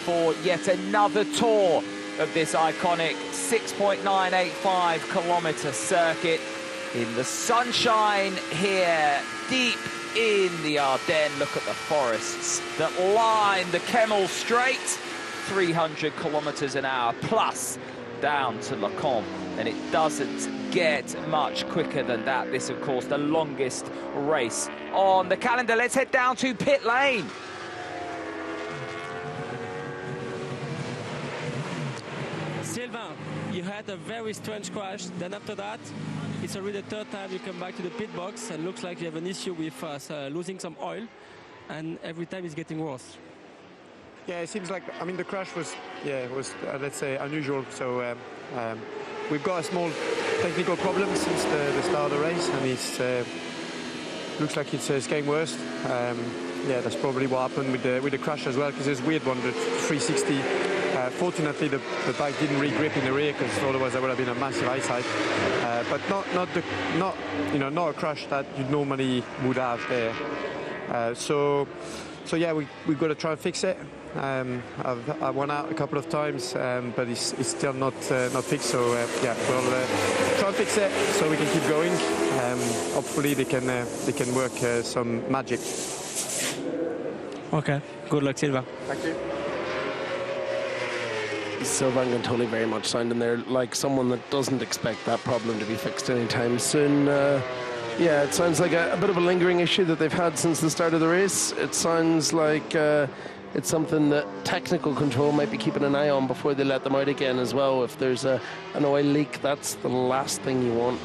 For yet another tour of this iconic 6.985 kilometre circuit in the sunshine here, deep in the Ardennes. Look at the forests that line the Kemmel Strait, 300 kilometres an hour plus down to Le Camp, and it doesn't get much quicker than that. This, of course, the longest race on the calendar. Let's head down to pit lane. Sylvain, you had a very strange crash. Then after that, it's already the third time you come back to the pit box, and looks like you have an issue with losing some oil, and every time it's getting worse. Yeah, it seems like, I mean, the crash was, let's say, unusual. So we've got a small technical problem since the start of the race, and it looks like it's getting worse. Yeah, that's probably what happened with the crash as well, because it's a weird one, the 360. Fortunately, the bike didn't re-grip in the rear, because otherwise there would have been a massive eyesight. But not a crash that you normally would have there. So yeah, we've got to try and fix it. I've won out a couple of times, but it's still not fixed. So yeah, we'll try and fix it so we can keep going. Hopefully they can work some magic. Okay, good luck, Silva. Thank you. Sylvain Gantoli very much sounding there like someone that doesn't expect that problem to be fixed anytime soon. Yeah, it sounds like a bit of a lingering issue that they've had since the start of the race. It sounds like it's something that technical control might be keeping an eye on before they let them out again as well. If there's an oil leak, that's the last thing you want.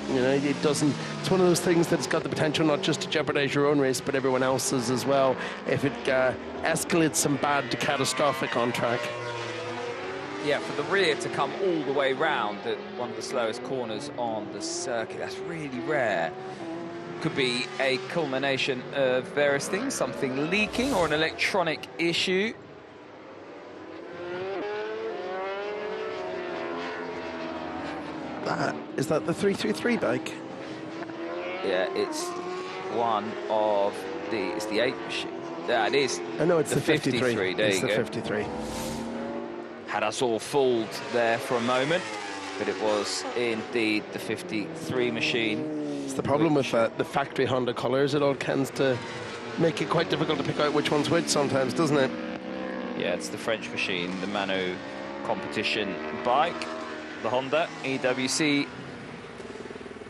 You know, it's one of those things that's got the potential not just to jeopardize your own race, but everyone else's as well, if it escalates from bad to catastrophic on track. Yeah, for the rear to come all the way round at one of the slowest corners on the circuit, that's really rare. Could be a culmination of various things, something leaking or an electronic issue. Is that the 333 bike? Yeah, it's one of it's the 8 machine. Yeah, it is. Oh, no, it's the 53. There it's you the go. 53. Had us all fooled there for a moment, but it was indeed the 53 machine. It's the problem with the factory Honda colours. It all tends to make it quite difficult to pick out which one's which sometimes, doesn't it? Yeah, it's the French machine, the Mano competition bike, the Honda EWC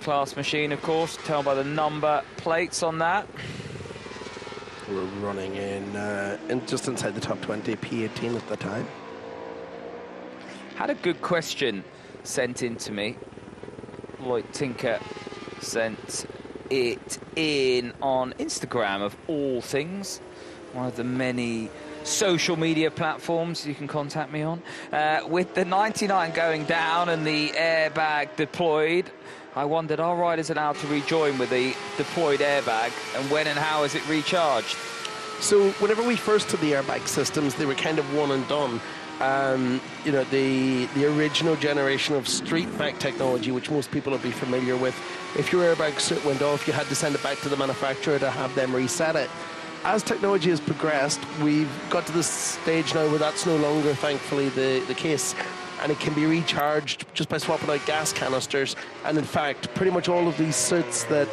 class machine, of course. Tell by the number plates on that. We're running in just inside the top 20, P18 at the time. Had a good question sent in to me. Lloyd Tinker sent it in on Instagram, of all things, one of the many social media platforms you can contact me on. With the 99 going down and the airbag deployed, I wondered, are riders allowed to rejoin with the deployed airbag, and when and how is it recharged? So whenever we first did the airbag systems, they were kind of one and done. You know, the original generation of street bike technology, which most people will be familiar with, if your airbag went off, you had to send it back to the manufacturer to have them reset it. As technology has progressed, we've got to this stage now where that's no longer, thankfully, the case, and it can be recharged just by swapping out gas canisters. And in fact, pretty much all of these suits that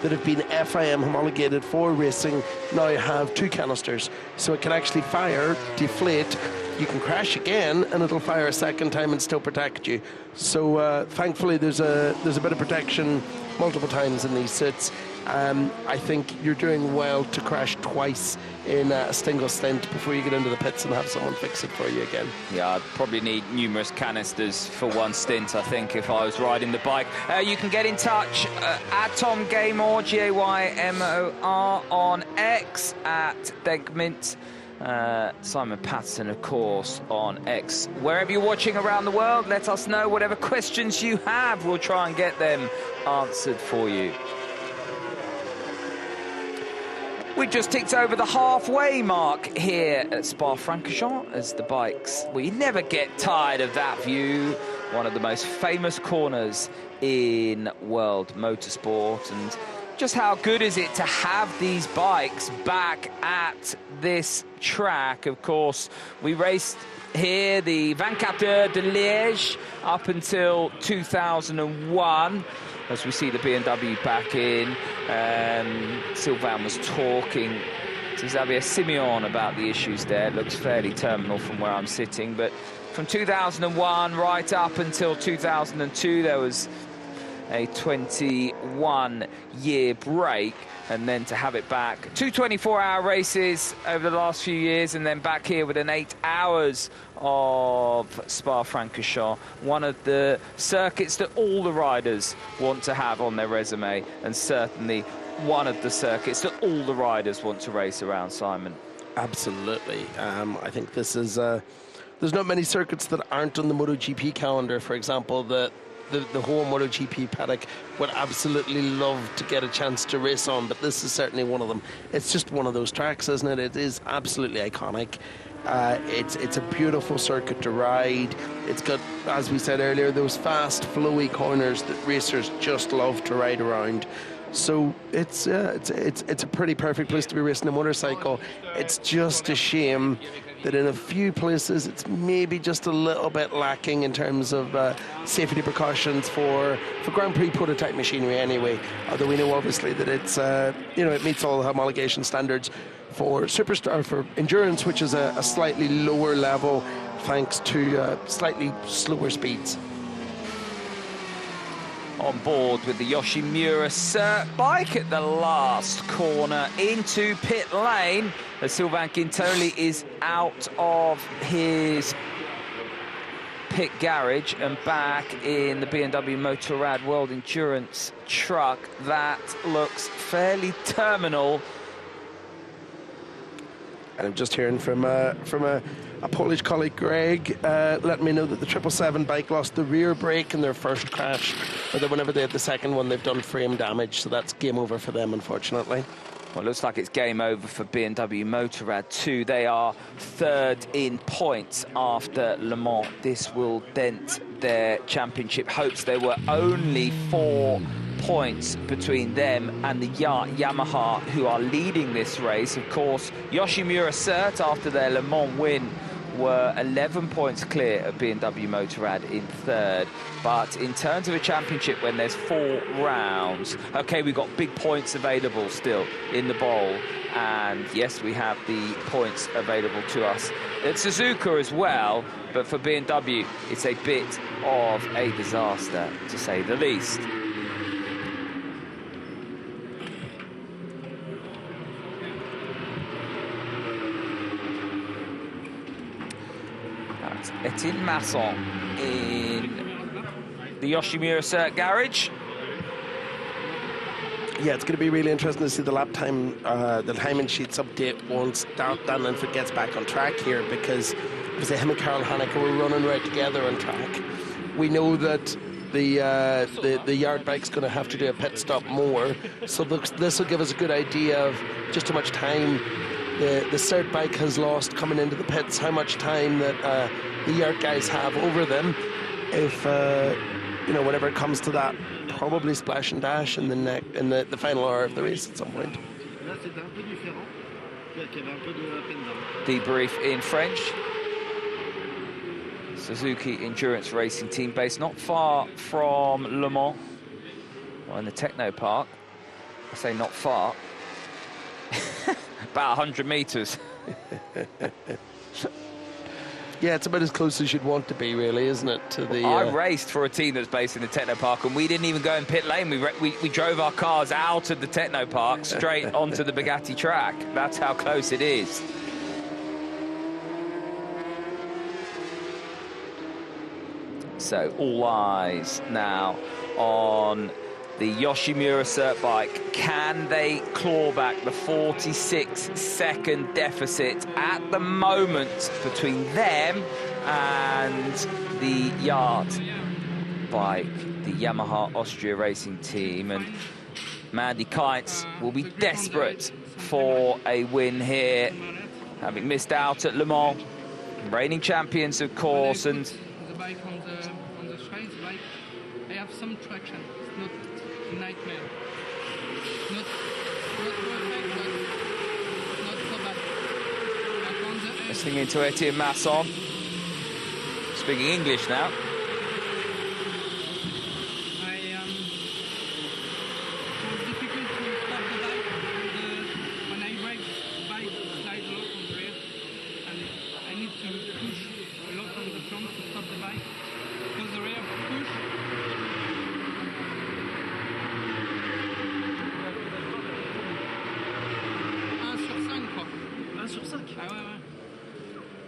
have been FIM homologated for racing now have 2 canisters, so it can actually fire, deflate. You can crash again and it'll fire a second time and still protect you. So thankfully there's a bit of protection multiple times in these suits. I think you're doing well to crash twice in a single stint before you get into the pits and have someone fix it for you again. Yeah, I'd probably need numerous canisters for one stint, I think, if I was riding the bike. You can get in touch at Tom Gaymor, Gaymor, on X, at Degmint. Simon Patterson, of course, on X. Wherever you're watching around the world, let us know whatever questions you have. We'll try and get them answered for you. We just ticked over the halfway mark here at Spa-Francorchamps as the bikes. We never get tired of that view. One of the most famous corners in world motorsport, and just how good is it to have these bikes back at this track. Of course, we raced here the 24 Heures de Liège up until 2001. As we see the BMW back in, Sylvain was talking to Xavier Simeon about the issues there. It looks fairly terminal from where I'm sitting, but from 2001 right up until 2002, there was a 21-year break, and then to have it back, 2 24-hour races over the last few years, and then back here with an 8 hours of Spa-Francorchamps, one of the circuits that all the riders want to have on their resume, and certainly one of the circuits that all the riders want to race around, Simon. Absolutely. I think this is... there's not many circuits that aren't on the MotoGP calendar. For example, the whole MotoGP paddock would absolutely love to get a chance to race on, but this is certainly one of them. It's just one of those tracks, isn't it? It is absolutely iconic. It's a beautiful circuit to ride. It's got, as we said earlier, those fast, flowy corners that racers just love to ride around. So it's a pretty perfect place to be racing a motorcycle. It's just a shame that in a few places it's maybe just a little bit lacking in terms of safety precautions for Grand Prix prototype machinery anyway. Although we know obviously that it's it meets all the homologation standards for Superstar, for endurance, which is a slightly lower level thanks to slightly slower speeds. On board with the Yoshimura Cert bike at the last corner into pit lane, as Sylvain Guintoli is out of his pit garage and back in the BMW Motorrad World Endurance truck. That looks fairly terminal. And I'm just hearing from a Polish colleague, Greg, letting me know that the 777 bike lost the rear brake in their first crash, or that whenever they had the second one, they've done frame damage, so that's game over for them, unfortunately. Well, it looks like it's game over for BMW Motorrad too. They are third in points after Le Mans. This will dent their championship hopes. There were only 4 points between them and the Yamaha, who are leading this race. Of course, Yoshimura Cert, after their Le Mans win, were 11 points clear of BMW Motorrad in third. But in terms of a championship, when there's 4 rounds, okay, we've got big points available still in the bowl. And yes, we have the points available to us at Suzuka as well. But for BMW, it's a bit of a disaster, to say the least. Etienne Masson in the Yoshimura Cert garage. Yeah, it's going to be really interesting to see the lap time, the timing sheets update once Dan Linford gets back on track here, because him and Karl Haneke were running right together on track. We know that the yard bike's going to have to do a pit stop more, so this will give us a good idea of just how much time the Cert bike has lost coming into the pits, how much time that the yard guys have over them. If whenever it comes to that, probably splash and dash in the final hour of the race at some point. Debrief in French. Suzuki Endurance Racing Team based not far from Le Mans, or in the Techno Park. I say not far. About 100 meters. Yeah, it's about as close as you'd want to be, really, isn't it? To the. I raced for a team that's based in the Techno Park, and we didn't even go in pit lane. We drove our cars out of the Techno Park straight onto the Bugatti track. That's how close it is. So all eyes now on the Yoshimura Cert bike. Can they claw back the 46-second deficit at the moment between them and the Yard bike, the Yamaha Austria Racing Team? And Mandy Kites will be desperate for a win here, having missed out at Le Mans. Reigning champions, of course, and the bike on the Schweiz bike, I have some traction. It's not a nightmare. not perfect, but not so bad. Like on the edge, Listening into Etienne Masson. Speaking English now. it was difficult to stop the bike. When I brake, the bike slides a lot on the rear, and I need to push a lot on the front to stop the bike. Because the rear push. Sur 5 Ah ouais, ouais.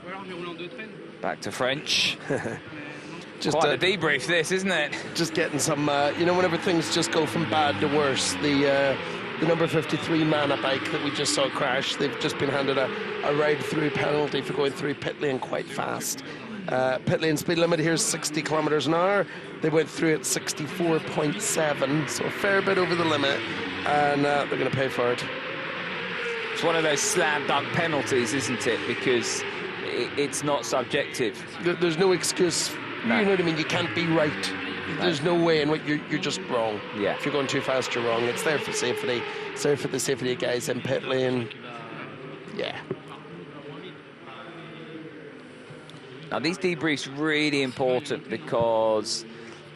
Ou alors j'ai roulé en 2 traînes. Back to French. Just Quite a debrief this, isn't it? just getting some, you know, whenever things just go from bad to worse. The number 53 Mana bike that we just saw crash, they've just been handed a ride-through penalty for going through pit lane quite fast. Pit lane speed limit here is 60 kilometers an hour. They went through at 64.7, so a fair bit over the limit, and they're going to pay for it. It's one of those slam dunk penalties, isn't it? Because it's not subjective. There's no excuse. No. You know what I mean? You can't be right. There's no way in which you're just wrong. Yeah. If you're going too fast, you're wrong. It's there for safety. It's there for the safety of guys in pit lane. Yeah. Now, these debriefs are really important because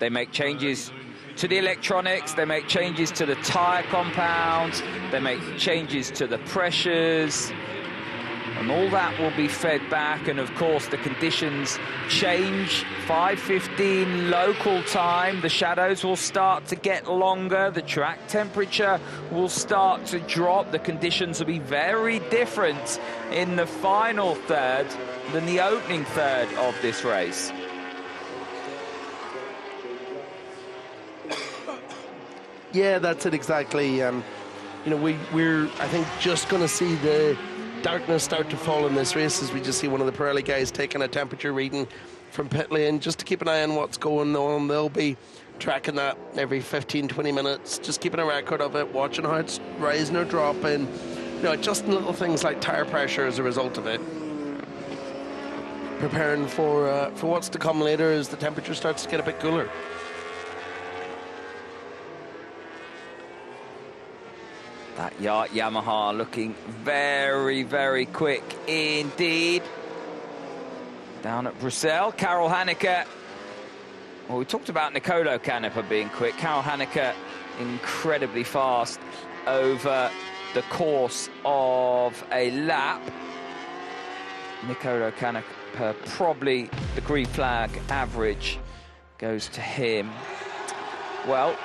they make changes to the electronics, they make changes to the tyre compounds, they make changes to the pressures, and all that will be fed back. And of course the conditions change. 5:15 local time, the shadows will start to get longer, the track temperature will start to drop, the conditions will be very different in the final third than the opening third of this race. Yeah, that's it exactly. You know, we're I think just going to see the darkness start to fall in this race as we just see one of the Pirelli guys taking a temperature reading from pit lane just to keep an eye on what's going on. They'll be tracking that every 15-20 minutes, just keeping a record of it, watching how it's rising or dropping, you know, adjusting little things like tire pressure as a result of it, preparing for what's to come later as the temperature starts to get a bit cooler. That Yamaha looking very, very quick indeed. Down at Bruxelles, Karel Hanneke. Well, we talked about Nicolo Canepa being quick. Karel Hanneke incredibly fast over the course of a lap. Nicolo Canepa, probably the green flag average goes to him. Well,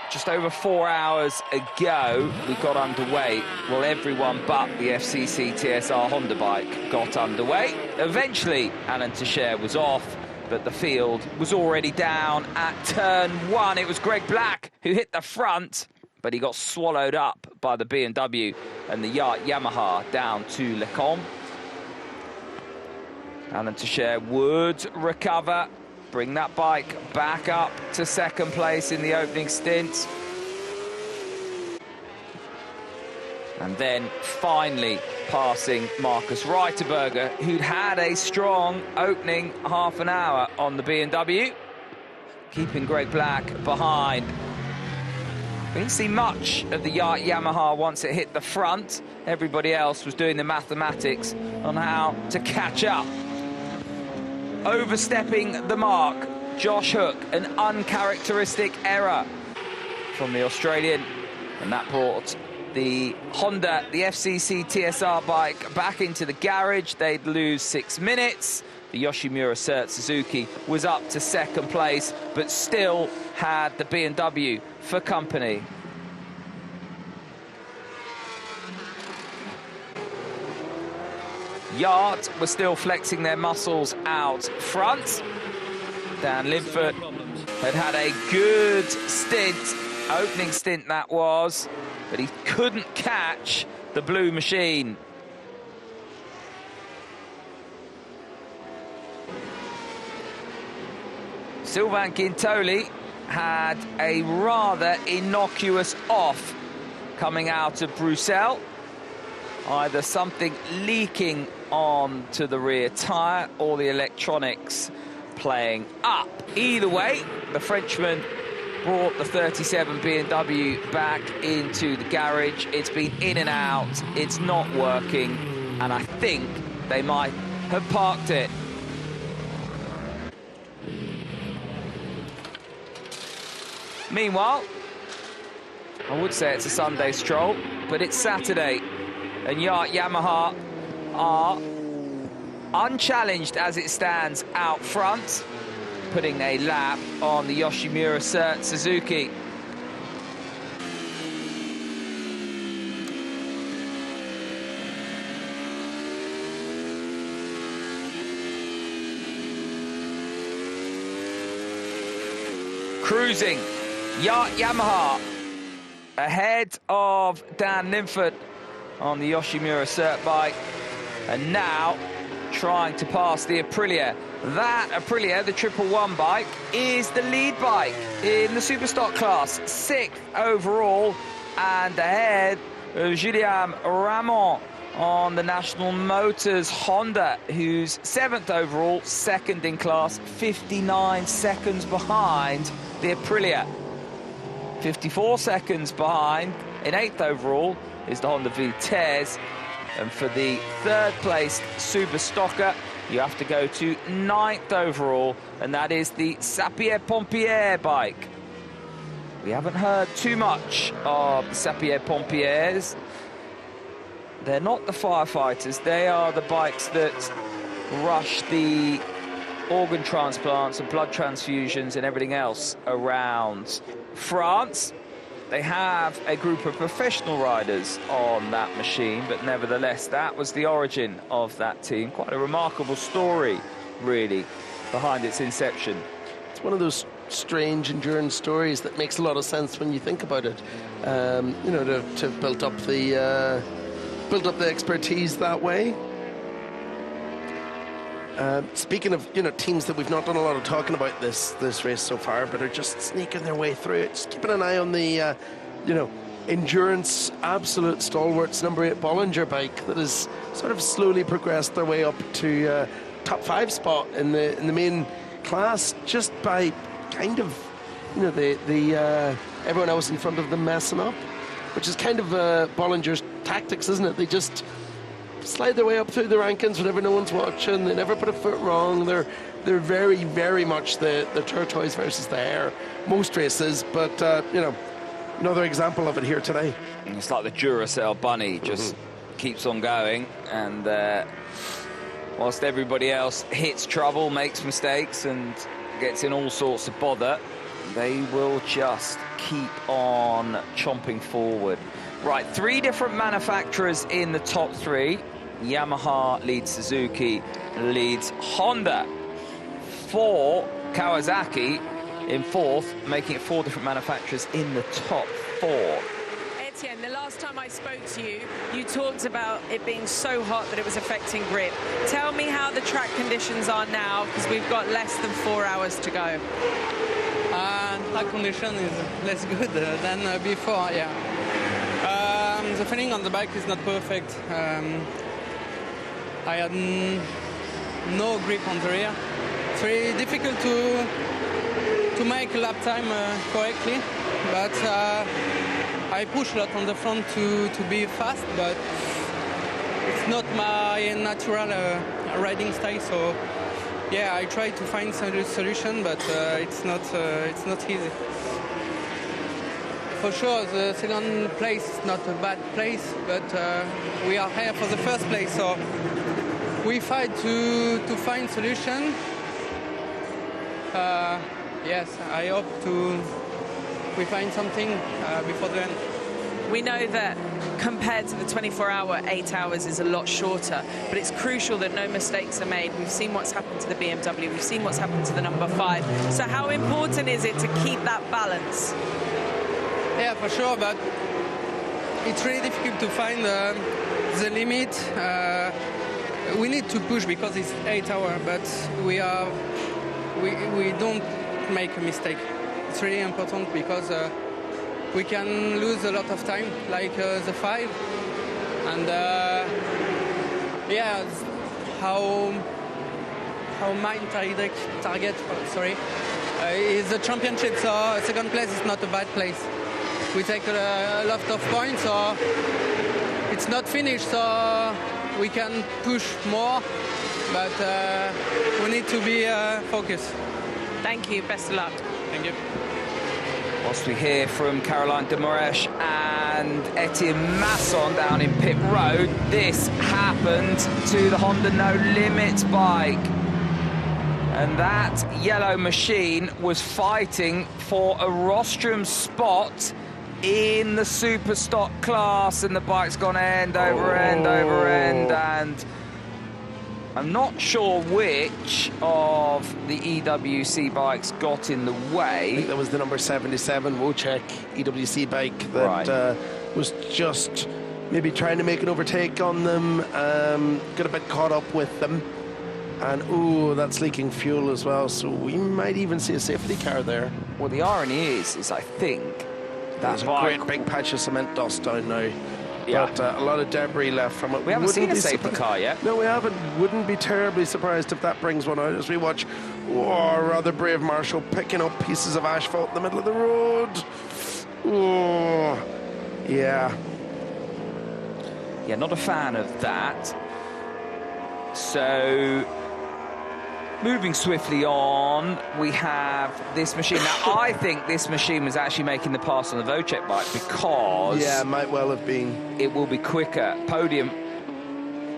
just over 4 hours ago, we got underway. Well, everyone but the FCC TSR Honda bike got underway. Eventually, Alain Teixeira was off, but the field was already down at turn 1. It was Greg Black who hit the front, but he got swallowed up by the BMW and the Yamaha down to Lecombe. Alain Teixeira would recover, bring that bike back up to second place in the opening stint. And then finally passing Marcus Reiterberger, who'd had a strong opening half an hour on the BMW, keeping Greg Black behind. We didn't see much of the Yamaha once it hit the front. Everybody else was doing the mathematics on how to catch up. Overstepping the mark, Josh Hook, an uncharacteristic error from the Australian, and that brought the Honda, the FCC TSR bike, back into the garage. They'd lose 6 minutes. The Yoshimura Cert Suzuki was up to second place, but still had the BMW for company. Yard were still flexing their muscles out front. Dan Linford had a good stint, opening stint that was, but he couldn't catch the blue machine. Sylvain Guintoli had a rather innocuous off coming out of Bruxelles. Either something leaking onto the rear tyre or the electronics playing up. Either way, the Frenchman brought the 37 BMW back into the garage. It's been in and out. It's not working. And I think they might have parked it. Meanwhile, I would say it's a Sunday stroll, but it's Saturday. And Yamaha are unchallenged as it stands out front, putting a lap on the Yoshimura Suzuki. Cruising, Yamaha ahead of Dan Linford on the Yoshimura Cert bike, and now trying to pass the Aprilia. That Aprilia, the 111 bike, is the lead bike in the Superstock class, 6th overall, and ahead of Julien Ramon on the National Motors Honda, who's 7th overall, 2nd in class, 59 seconds behind the Aprilia. 54 seconds behind in 8th overall is the Honda Vitesse. And for the 3rd placed Superstocker, you have to go to 9th overall, and that is the Sapieres-Pompiers bike. We haven't heard too much of the Sapieres-Pompiers. They're not the firefighters, they are the bikes that rush the organ transplants and blood transfusions and everything else around France. They have a group of professional riders on that machine, but nevertheless, that was the origin of that team. Quite a remarkable story, really, behind its inception. It's one of those strange endurance stories that makes a lot of sense when you think about it. You know, to have built up the expertise that way. Speaking of, you know, teams that we've not done a lot of talking about this race so far, but are just sneaking their way through it. Just keeping an eye on the, you know, endurance absolute stalwarts number 8 Bollinger bike that has sort of slowly progressed their way up to top 5 spot in the main class, just by kind of, you know, everyone else in front of them messing up, which is kind of Bollinger's tactics, isn't it? They just slide their way up through the rankings whenever no one's watching. They never put a foot wrong. They're very, very much the tortoise versus the hare most races, but you know, another example of it here today. It's like the Duracell bunny, just keeps on going, and whilst everybody else hits trouble, makes mistakes and gets in all sorts of bother, they will just keep on chomping forward. Right, 3 different manufacturers in the top 3. Yamaha leads Suzuki, leads Honda. 4, Kawasaki in 4th, making it 4 different manufacturers in the top 4. Etienne, the last time I spoke to you, you talked about it being so hot that it was affecting grip. Tell me how the track conditions are now, because we've got less than 4 hours to go. Track condition is less good than before, yeah. The feeling on the bike is not perfect. I had no grip on the rear. It's very difficult to make a lap time correctly, but I push a lot on the front to be fast, but it's not my natural riding style, so yeah, I try to find some solution, but it's not easy. For sure, the second place is not a bad place, but we are here for the first place, so we fight to find solution. Yes, I hope we find something before the end. We know that compared to the 24-hour, 8 hours is a lot shorter, but it's crucial that no mistakes are made. We've seen what's happened to the BMW, we've seen what's happened to the number 5. So how important is it to keep that balance? Yeah, for sure, but it's really difficult to find the limit. We need to push because it's 8 hours, but we don't make a mistake. It's really important because we can lose a lot of time, like the 5, and yeah, how my target, sorry. It's a championship, so second place is not a bad place. We take a lot of points, so it's not finished, so we can push more, but we need to be focused. Thank you. Best of luck. Thank you. Whilst we hear from Caroline de Moresh and Etienne Masson down in pit road, this happened to the Honda No Limits bike. And that yellow machine was fighting for a rostrum spot in the super stock class, and the bike's gone end over end over end, and I'm not sure which of the EWC bikes got in the way. I think that was the number 77 Wojciech EWC bike that was just maybe trying to make an overtake on them, got a bit caught up with them, and that's leaking fuel as well, so we might even see a safety car there. Well, the irony is I think there's a great big patch of cement dust down now. Yeah. But a lot of debris left from it. We haven't seen a safety car yet. No, we haven't. Wouldn't be terribly surprised if that brings one out as we watch a rather brave Marshall picking up pieces of asphalt in the middle of the road. Yeah. Yeah, not a fan of that. So, moving swiftly on, we have this machine. Now, I think this machine was actually making the pass on the Wojciech bike because... Yeah, might well have been. It will be quicker. Podium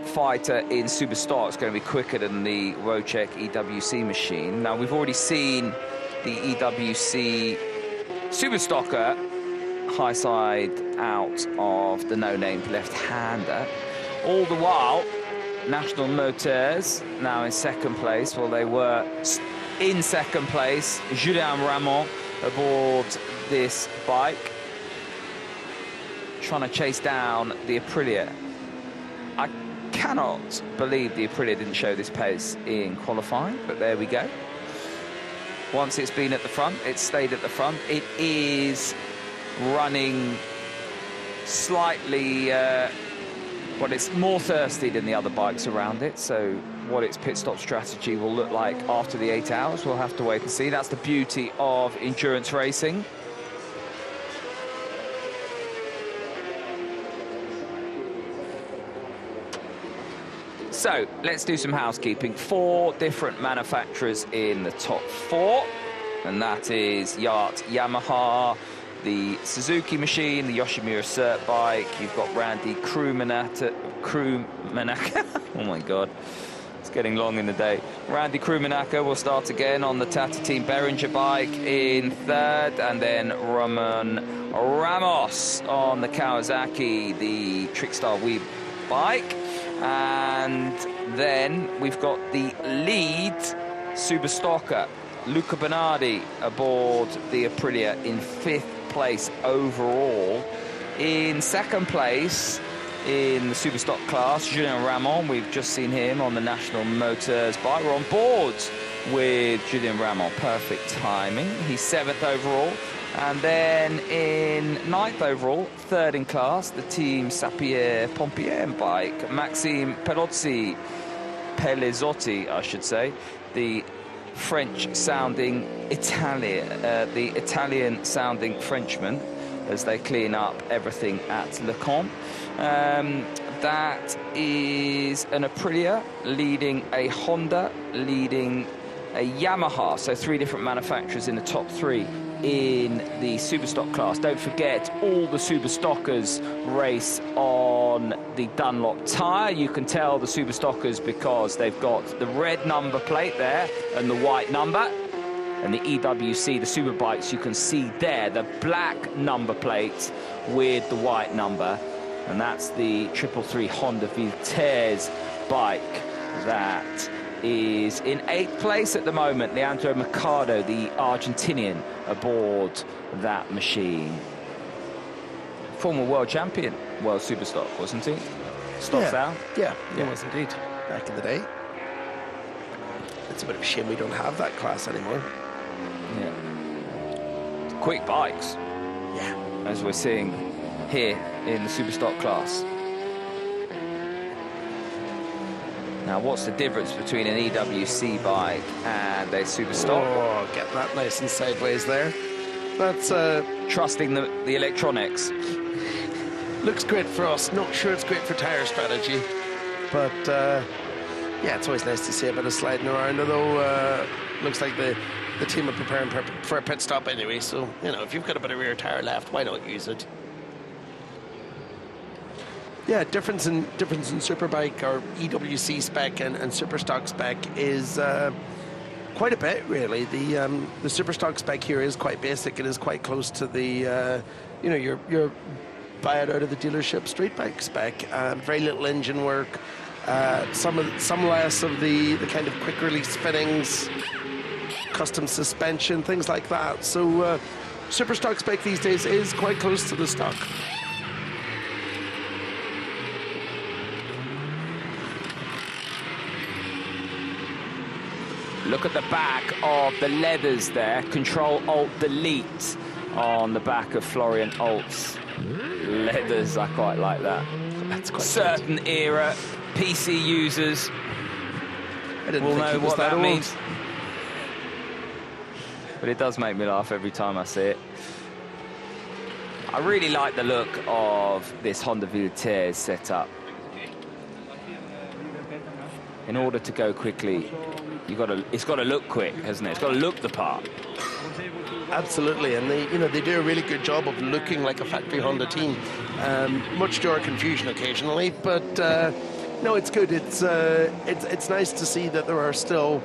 fighter in super stock is going to be quicker than the Wojciech EWC machine. Now, we've already seen the EWC super stocker high side out of the no-named left-hander. All the while, National Motors now in second place. Well, they were in second place. Julien Ramon aboard this bike, trying to chase down the Aprilia. I cannot believe the Aprilia didn't show this pace in qualifying, but there we go. Once it's been at the front, it's stayed at the front. It is running slightly... well, it's more thirsty than the other bikes around it, so what its pit stop strategy will look like after the 8 hours, we'll have to wait and see. That's the beauty of endurance racing. So, let's do some housekeeping. 4 different manufacturers in the top 4, and that is Yamaha, the Suzuki machine, the Yoshimura Cert bike. You've got Randy Krumanacker. Oh my God, it's getting long in the day. Randy Krumanacker will start again on the Tata Team Behringer bike in 3rd, and then Roman Ramos on the Kawasaki, the Trickstar Wii bike. And then we've got the lead super stocker, Luca Bernardi, aboard the Aprilia in 5th place overall. In 2nd place in the super stock class, Julien Ramon. We've just seen him on the National Motors bike. We're on board with Julien Ramon. Perfect timing. He's 7th overall. And then in 9th overall, 3rd in class, the Team Sapir-Pompier bike, Maxime Pelozzi, I should say, the French-sounding Italian, the Italian-sounding Frenchman, as they clean up everything at Le Camp. That is an Aprilia leading a Honda, leading a Yamaha, so 3 different manufacturers in the top 3 in the Superstock class. Don't forget, all the Superstockers race on the Dunlop tyre. You can tell the Superstockers because they've got the red number plate there and the white number. And the EWC, the Superbikes, you can see there the black number plate with the white number. And that's the 333 Honda Vitesse bike that is in 8th place at the moment. Leandro Mercado, the Argentinian, aboard that machine. Former world champion, world Superstock, wasn't he? Stocks out? Yeah, he was indeed, back in the day. It's a bit of a shame we don't have that class anymore. Yeah. Quick bikes. Yeah. As we're seeing here in the Superstock class. Now, what's the difference between an EWC bike and a super stock? Oh, get that nice and sideways there. That's Trusting the electronics. looks great for us. Not sure it's great for tyre strategy, but yeah, it's always nice to see a bit of sliding around. Although looks like the team are preparing for a pit stop anyway. So you know, if you've got a bit of rear tyre left, why not use it? Yeah, difference in Superbike or EWC spec and Superstock spec is quite a bit, really. The Superstock spec here is quite basic. It is quite close to the you know, your buy it out of the dealership street bike spec. Very little engine work. Some less of the kind of quick release fittings, custom suspension, things like that. So Superstock spec these days is quite close to the stock. Look at the back of the leathers there. Control-Alt-Delete on the back of Florian Alt's leathers. I quite like that. That's quite Certain good. era PC users I will know what that old. means. But it does make me laugh every time I see it. I really like the look of this Honda Villeters setup. In order to go quickly, it's got to look quick, hasn't it? It's got to look the part. Absolutely, and they do a really good job of looking like a factory Honda team, much to our confusion occasionally. But no, it's good. It's nice to see that there are still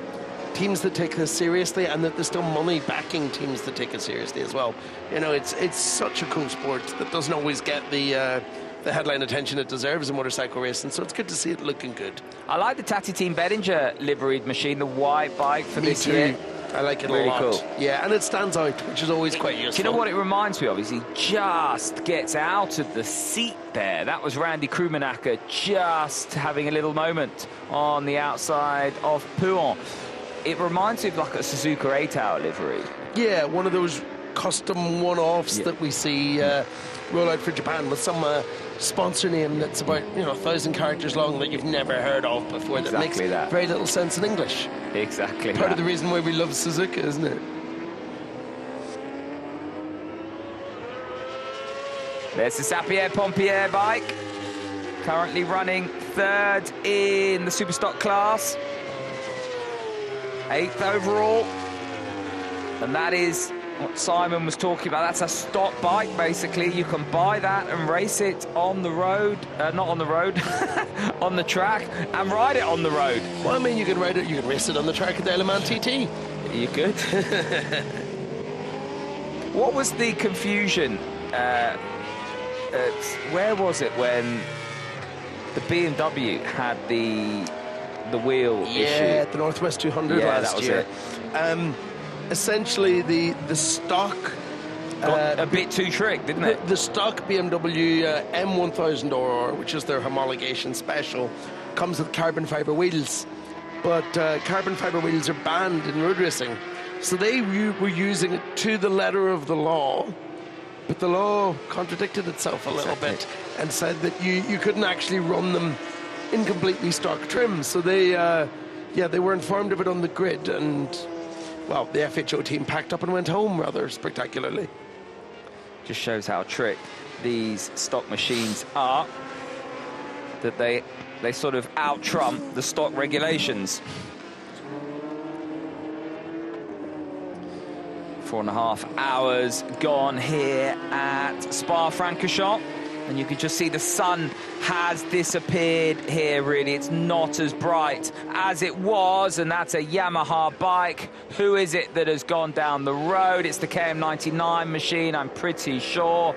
teams that take this seriously, and that there's still money backing teams that take it seriously as well. You know, it's such a cool sport that doesn't always get the headline attention it deserves in motorcycle racing, so it's good to see it looking good. I like the Tati Team Bettinger liveried machine, the white bike for this year. I like it Really a lot. cool. Yeah, and it stands out, which is always quite useful. Do you know what it reminds me of? Is he just gets out of the seat there. That was Randy Krumanacher just having a little moment on the outside of Pouhon. It reminds me of like a Suzuka 8-hour livery. Yeah, one of those custom one-offs that we see roll out for Japan with some sponsor name that's about 1,000 characters long that you've never heard of before. Exactly that makes very little sense in English. Exactly. Part of the reason why we love Suzuka, isn't it? There's the Sapierre-Pompier bike, currently running third in the Superstock class, 8th overall, and that is what Simon was talking about. That's a stock bike, basically. You can buy that and race it on the road, not on the road, on the track, and ride it on the road. Well, I mean, you can ride it, you can race it on the track at the Le Mans TT. You could. What was the confusion? Where was it when the BMW had the wheel issue? Yeah, at the Northwest 200 last year. That was it. Essentially, the stock got a bit too tricked, didn't it? The stock BMW M1000 RR, which is their homologation special, comes with carbon fiber wheels, but carbon fiber wheels are banned in road racing, so they were using it to the letter of the law, but the law contradicted itself a little bit and said that you couldn't actually run them in completely stock trim. So they were informed of it on the grid, and well, the FHO team packed up and went home rather spectacularly. Just shows how tricked these stock machines are, that they sort of out-trump the stock regulations. 4.5 hours gone here at Spa-Francorchamps. And you can just see the sun has disappeared here, really. It's not as bright as it was, and that's a Yamaha bike. Who is it that has gone down the road? It's the KM99 machine, I'm pretty sure.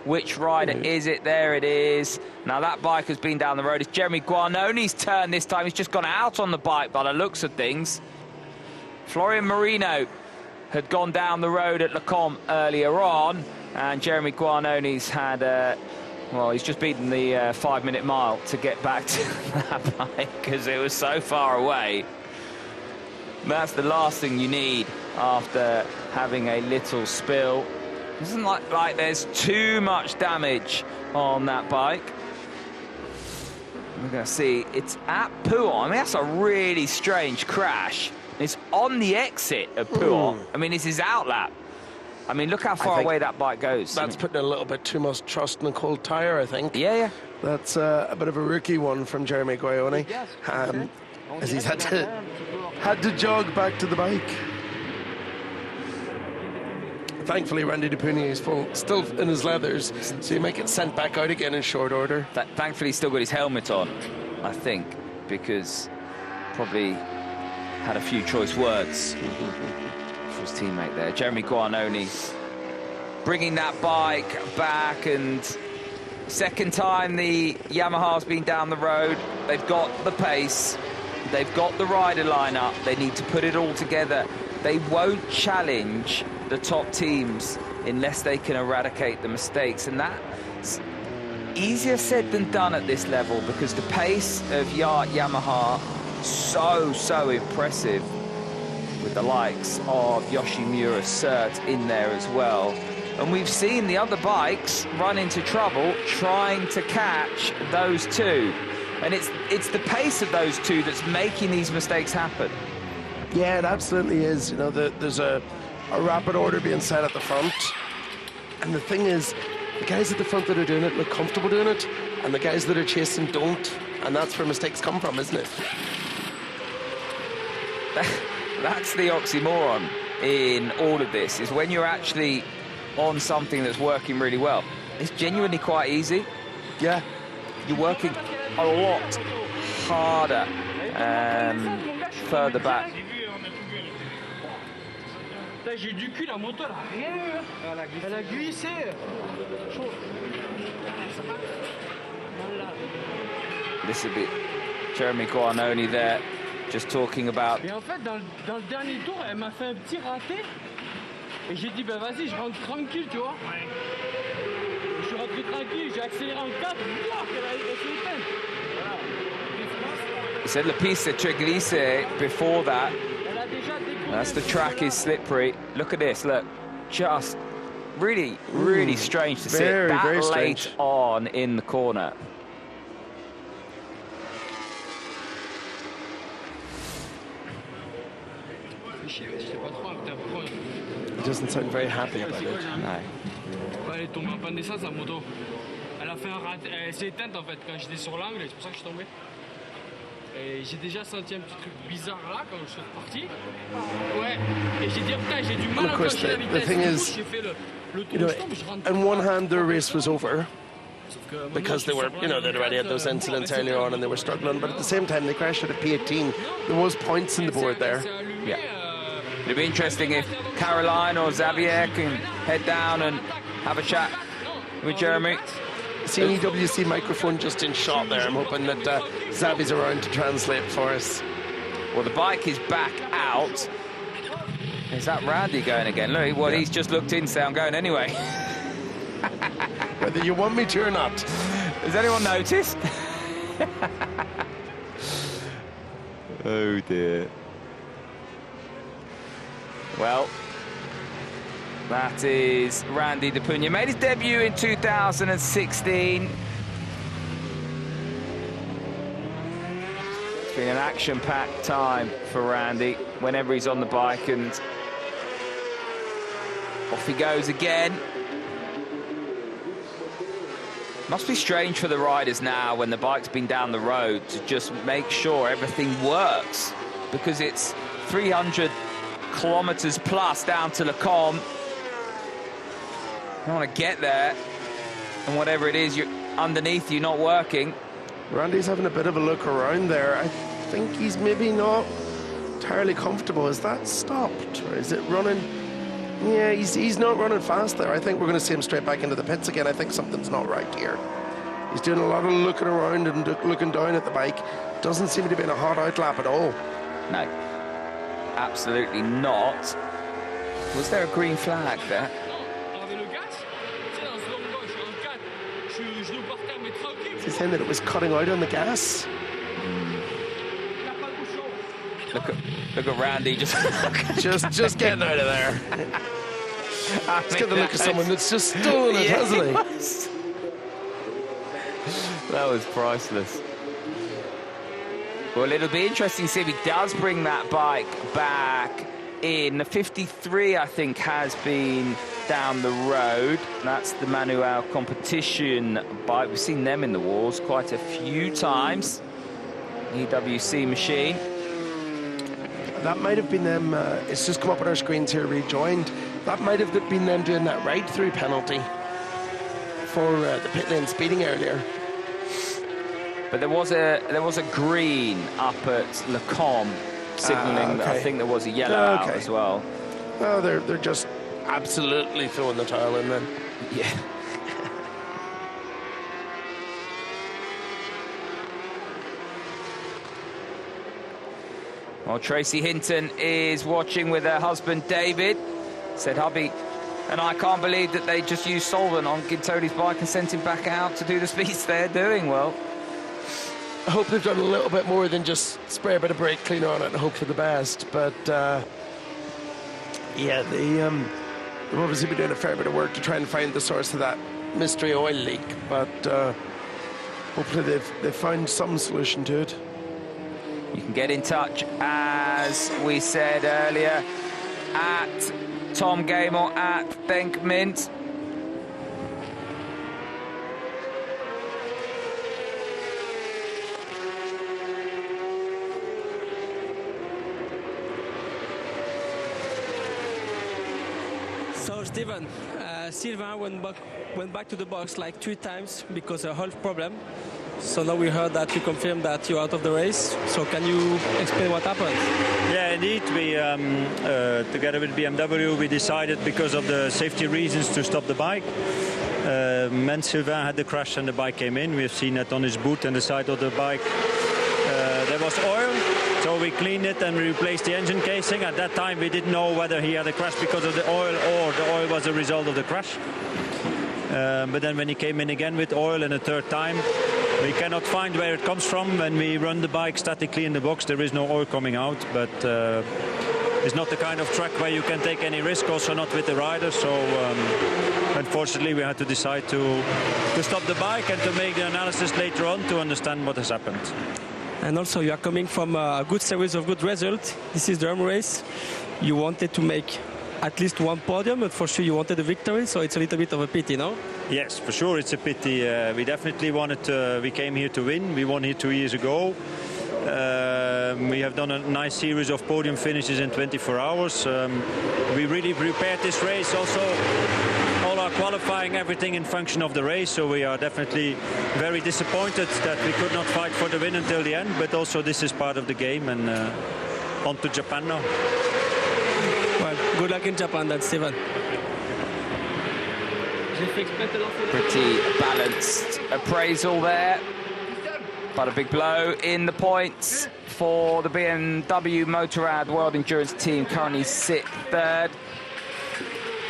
Which rider is it? There it is. Now, that bike has been down the road. It's Jeremy Guarnoni's turn this time. He's just gone out on the bike by the looks of things. Florian Marino had gone down the road at Le Combe earlier on, and Jeremy Guarnoni's had well, he's just beaten the 5-minute mile to get back to that bike because it was so far away. That's the last thing you need after having a little spill. It doesn't look like there's too much damage on that bike. We're going to see it's at Pouhon. I mean, that's a really strange crash. It's on the exit of Pouhon. I mean, it's his outlap. I mean, look how far away that bike goes. That's putting a little bit too much trust in a cold tyre, I think. Yeah. That's a bit of a rookie one from Jeremy Guayoni, as he's had to jog back to the bike. Thankfully, Randy Depunier is still in his leathers, so he might get sent back out again in short order. Thankfully, he's still got his helmet on, I think, because probably had a few choice words for his teammate there. Jeremy Guarnoni bringing that bike back, and second time the Yamaha's been down the road. They've got the pace, they've got the rider lineup, they need to put it all together. They won't challenge the top teams unless they can eradicate the mistakes, and that's easier said than done at this level, because the pace of Yamaha so impressive, with the likes of Yoshimura Cert in there as well. And we've seen the other bikes run into trouble trying to catch those two, and it's the pace of those two that's making these mistakes happen. Yeah, it absolutely is. You know, there's a rapid order being set at the front, and the thing is, the guys at the front that are doing it look comfortable doing it, and the guys that are chasing don't, and that's where mistakes come from, isn't it? That's the oxymoron in all of this, is when you're actually on something that's working really well, it's genuinely quite easy. Yeah, you're working a lot harder further back. J'ai du cul, la moto, elle a rien eu. Elle a glissé. This will be Jeremy Guarnoni there, just talking about. Et en fait, dans le dernier tour, elle m'a fait un petit raté. Et j'ai dit, ben vas-y, je rentre tranquille, tu vois. Je suis rentré tranquille, j'ai accéléré en 4. Elle s'est éteinte. He said la piste est très glissée before that. That's the track is slippery. Look at this, look. Just really strange to see it that late on in the corner. He doesn't sound very happy about it. No. Elle est tombée en panne d'essence, la moto. Elle a fait un raté. Elle s'est éteinte en fait quand j'étais sur l'angle, et c'est pour ça que je suis tombé. Et j'ai déjà senti un petit truc bizarre là quand je suis reparti. Ouais. Et j'ai dit putain, j'ai du mal à cocher la vitesse. The thing is, you know, on one hand their race was over because they were, you know, they'd already had those incidents earlier on and they were struggling, but at the same time they crashed at a P18. There was points in the board there. Yeah. It'd be interesting if Caroline or Xavier can head down and have a chat with Jeremy. FIM EWC microphone just in shot there. I'm hoping that Xavi's around to translate for us. Well, the bike is back out. Is that Randy going again? Look, well, he's just looked in, say I'm going anyway. Whether you want me to or not. Has anyone noticed? Oh, dear. Well, that is Randy Depunier. Made his debut in 2016. It's been an action-packed time for Randy whenever he's on the bike, and off he goes again. Must be strange for the riders now when the bike's been down the road to just make sure everything works, because it's 300 kilometers plus down to Le Combe. You want to get there, and whatever it is you're underneath you not working. Randy's having a bit of a look around there. I think he's maybe not entirely comfortable. Is that stopped, or is it running? Yeah, he's not running fast there. I think we're going to see him straight back into the pits again. I think something's not right here. He's doing a lot of looking around and looking down at the bike. Doesn't seem to be in a hot out lap at all. No, absolutely not. Was there a green flag there? He's saying that it was cutting out on the gas. Look at Randy just just getting out of there. Let's get the look of someone that's just stolen it, hasn't he? That was priceless. Well, it'll be interesting to see if he does bring that bike back in. The 53, I think, has been down the road. That's the Manuel competition bike. We've seen them in the walls quite a few times. EWC machine. That might have been them, it's just come up on our screens here, rejoined. That might have been them doing that ride-through penalty for the pit lane speeding earlier. But there was a green up at Le Combe signalling that I think there was a yellow out as well. Well, they're just absolutely throwing the towel in then. Yeah. Well, Tracy Hinton is watching with her husband David. Said, hubby, and I can't believe that they just used solvent on Gintoli's bike and sent him back out to do the speeds they're doing. Well, I hope they've done a little bit more than just spray a bit of brake cleaner on it and hope for the best. But yeah, they've obviously been doing a fair bit of work to try and find the source of that mystery oil leak. But hopefully they've found some solution to it. You can get in touch, as we said earlier, at Tom Gamel, at Think Mint. So, Steven, Sylvain went back to the box like 3 times because of a health problem. So now we heard that you confirmed that you're out of the race. So can you explain what happened? Yeah, indeed. We, together with BMW, we decided because of the safety reasons to stop the bike. When Sylvain had the crash and the bike came in, we have seen that on his boot and the side of the bike there was oil. So we cleaned it and we replaced the engine casing. At that time we didn't know whether he had a crash because of the oil or the oil was a result of the crash. But then when he came in again with oil and a third time, we cannot find where it comes from. When we run the bike statically in the box, there is no oil coming out. But it's not the kind of track where you can take any risk, also not with the rider. So unfortunately, we had to decide to stop the bike and to make the analysis later on to understand what has happened. And also, you are coming from a good series of good results. This is the home race. You wanted to make at least one podium, but for sure you wanted a victory, so it's a little bit of a pity, no? Yes, for sure, it's a pity. We definitely wanted, we came here to win. We won here 2 years ago. We have done a nice series of podium finishes in 24 hours. We really prepared this race also, all our qualifying, everything in function of the race, so we are definitely very disappointed that we could not fight for the win until the end, but also this is part of the game, and on to Japan now. Well, good luck in Japan then, Steven. Pretty balanced appraisal there, but a big blow in the points for the BMW Motorrad World Endurance Team, currently sit third.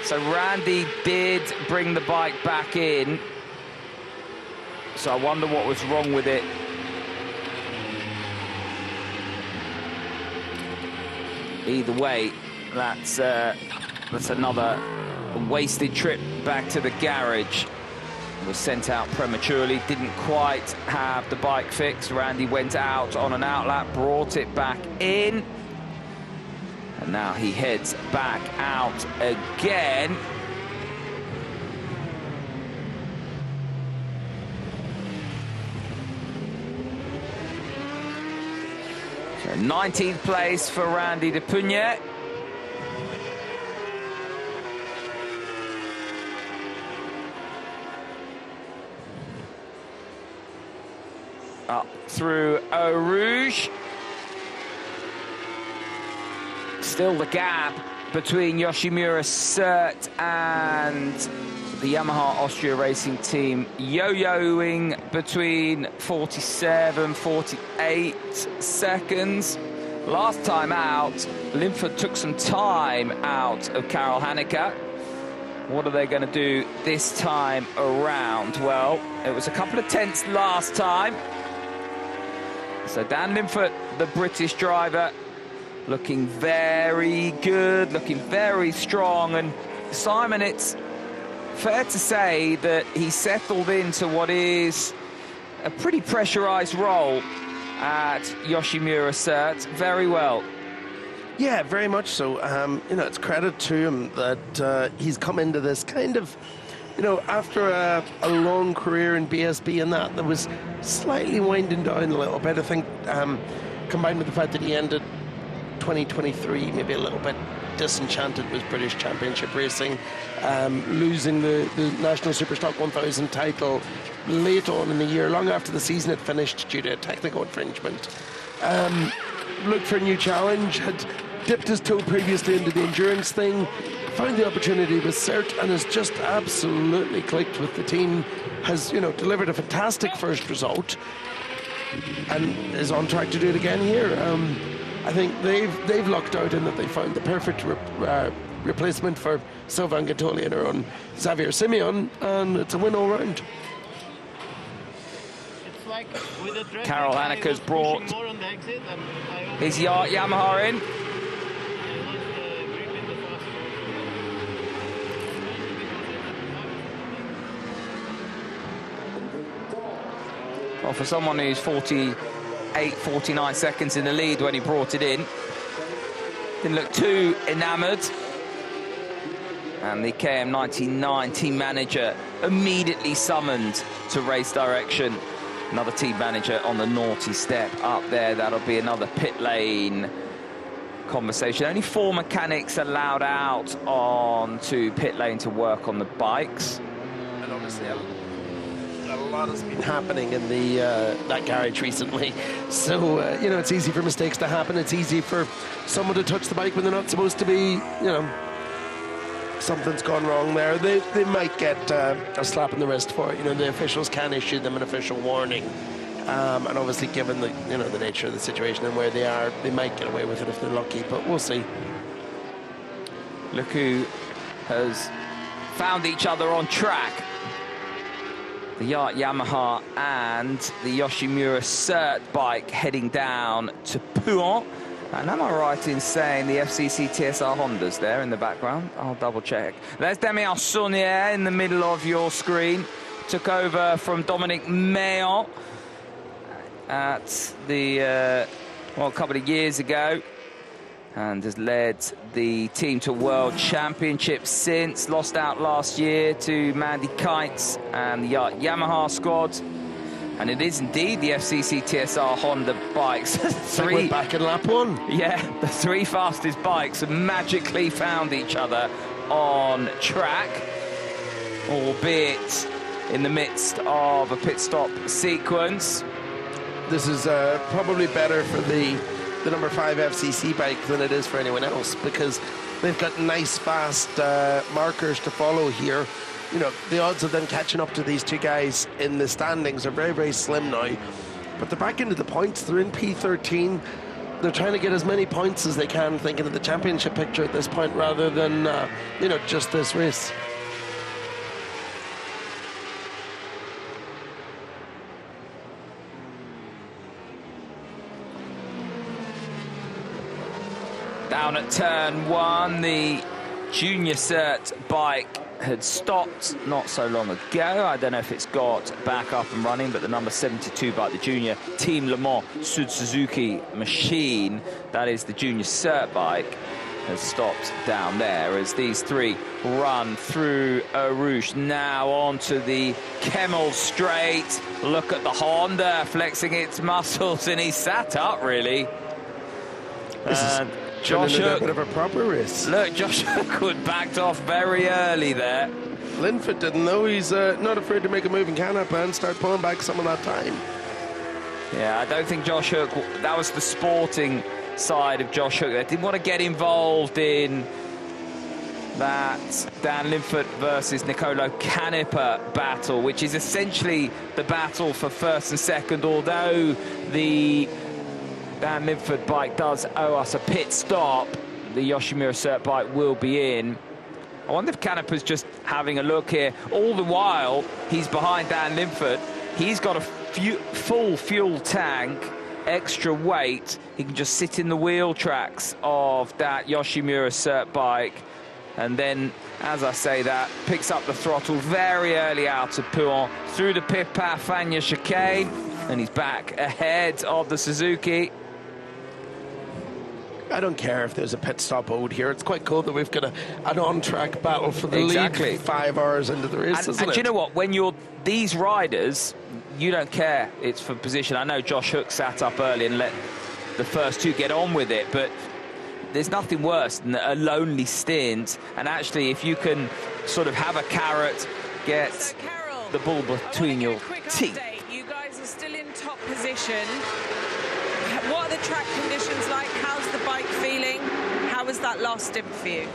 So Randy did bring the bike back in, so I wonder what was wrong with it. Either way, that's another wasted trip back to the garage. Was sent out prematurely, didn't quite have the bike fixed. Randy went out on an outlap, brought it back in, and now he heads back out again. So 19th place for Randy de Pugnet. Up through Eau Rouge. Still the gap between Yoshimura Cert and the Yamaha Austria Racing Team, yo-yoing between 47, 48 seconds. Last time out, Linford took some time out of Karel Hanneke. What are they going to do this time around? Well, it was a couple of tenths last time. So Dan Linford, the British driver, looking very good, looking very strong. And Simon, it's fair to say that he settled into what is a pretty pressurised role at Yoshimura Cert very well. Yeah, very much so. You know, it's credit to him that he's come into this kind of, you know, after a long career in BSB and that was slightly winding down a little bit. I think combined with the fact that he ended 2023 maybe a little bit disenchanted with British Championship racing, losing the National Superstock 1000 title late on in the year, long after the season had finished due to a technical infringement. Looked for a new challenge, had dipped his toe previously into the endurance thing, found the opportunity with Cert and has just absolutely clicked with the team, has, you know, delivered a fantastic first result and is on track to do it again here. I think they've lucked out in that they found the perfect replacement for Sylvain Gattoli on Xavier Simeon, and it's a win all round. Karel Hanneke's brought his Yamaha in. Well, for someone who's 48, 49 seconds in the lead when he brought it in, didn't look too enamoured. And the KM99 team manager immediately summoned to race direction. Another team manager on the naughty step up there. That'll be another pit lane conversation. Only 4 mechanics allowed out onto pit lane to work on the bikes. And obviously a lot has been happening in the that garage recently, so you know, it's easy for mistakes to happen. It's easy for someone to touch the bike when they're not supposed to be. You know, something's gone wrong there. They might get a slap in the wrist for it. You know, the officials can issue them an official warning, and obviously, given the, you know, the nature of the situation and where they are, they might get away with it if they're lucky. But we'll see. Look who has found each other on track. The Yacht Yamaha and the Yoshimura Cert bike heading down to Pouhon. And am I right in saying the FCC TSR Hondas there in the background? I'll double check. There's Damien Saunier in the middle of your screen. Took over from Dominic Mayon at the, well, a couple of years ago. And has led the team to World Championships since. Lost out last year to Mandy Kites and the Yamaha squad. And it is indeed the FCC TSR Honda bikes. We're back in lap 1. Yeah, the 3 fastest bikes have magically found each other on track, albeit in the midst of a pit stop sequence. This is probably better for the number 5 FCC bike than it is for anyone else, because they've got nice fast markers to follow here. You know, the odds of them catching up to these 2 guys in the standings are very, very slim now. But they're back into the points. They're in P13. They're trying to get as many points as they can, thinking of the championship picture at this point rather than, you know, just this race. Down at turn 1, the Junior Cert bike had stopped not so long ago. I don't know if it's got back up and running, but the number 72 bike, the Junior Team Le Mans Suzuki machine, that is the Junior Cert bike, has stopped down there as these 3 run through Eau Rouge. Now onto the Kemmel Straight. Look at the Honda flexing its muscles, and he sat up, really. Josh Hook, a bit of a proper race. Look, Josh Hookwood backed off very early there. Linfoot didn't know. He's not afraid to make a move in canapa and start pulling back some of that time. Yeah, I don't think Josh Hook, that was the sporting side of Josh Hook. They didn't want to get involved in that Dan Linfoot versus Nicolo Canepa battle, which is essentially the battle for first and second, although the Dan Linfoot bike does owe us a pit stop. The Yoshimura Cert bike will be in. I wonder if Canepa's just having a look here. All the while, he's behind Dan Linfoot. He's got a full fuel tank, extra weight. He can just sit in the wheel tracks of that Yoshimura Cert bike. And then, as I say that, picks up the throttle very early out of Pouhon, through the Pif-Paf Fagnes chicane. And he's back ahead of the Suzuki. I don't care if there's a pit stop owed here. It's quite cool that we've got an on-track battle for the lead 5 hours into the race, isn't it? And do you know what? When you're these riders, you don't care. It's for position. I know Josh Hook sat up early and let the first two get on with it, but there's nothing worse than a lonely stint. And actually, if you can sort of have a carrot, get the ball between your teeth. You guys are still in top position. What are the track conditions like? How's the bike feeling? How was that last stint for you?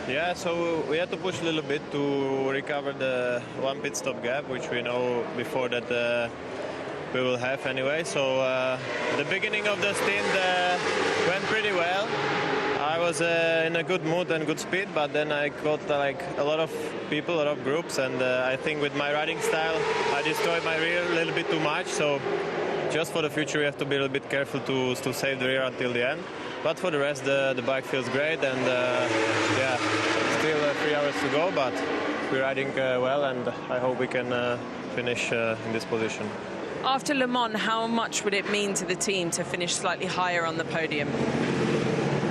Yeah, so we had to push a little bit to recover the one pit stop gap, which we know before that we will have anyway. So the beginning of the stint went pretty well. I was in a good mood and good speed, but then I got like a lot of people, a lot of groups, and I think with my riding style, I destroyed my rear a little bit too much. So just for the future, we have to be a little bit careful to save the rear until the end. But for the rest, the bike feels great, and yeah, still 3 hours to go, but we're riding well, and I hope we can finish in this position. After Le Mans, how much would it mean to the team to finish slightly higher on the podium?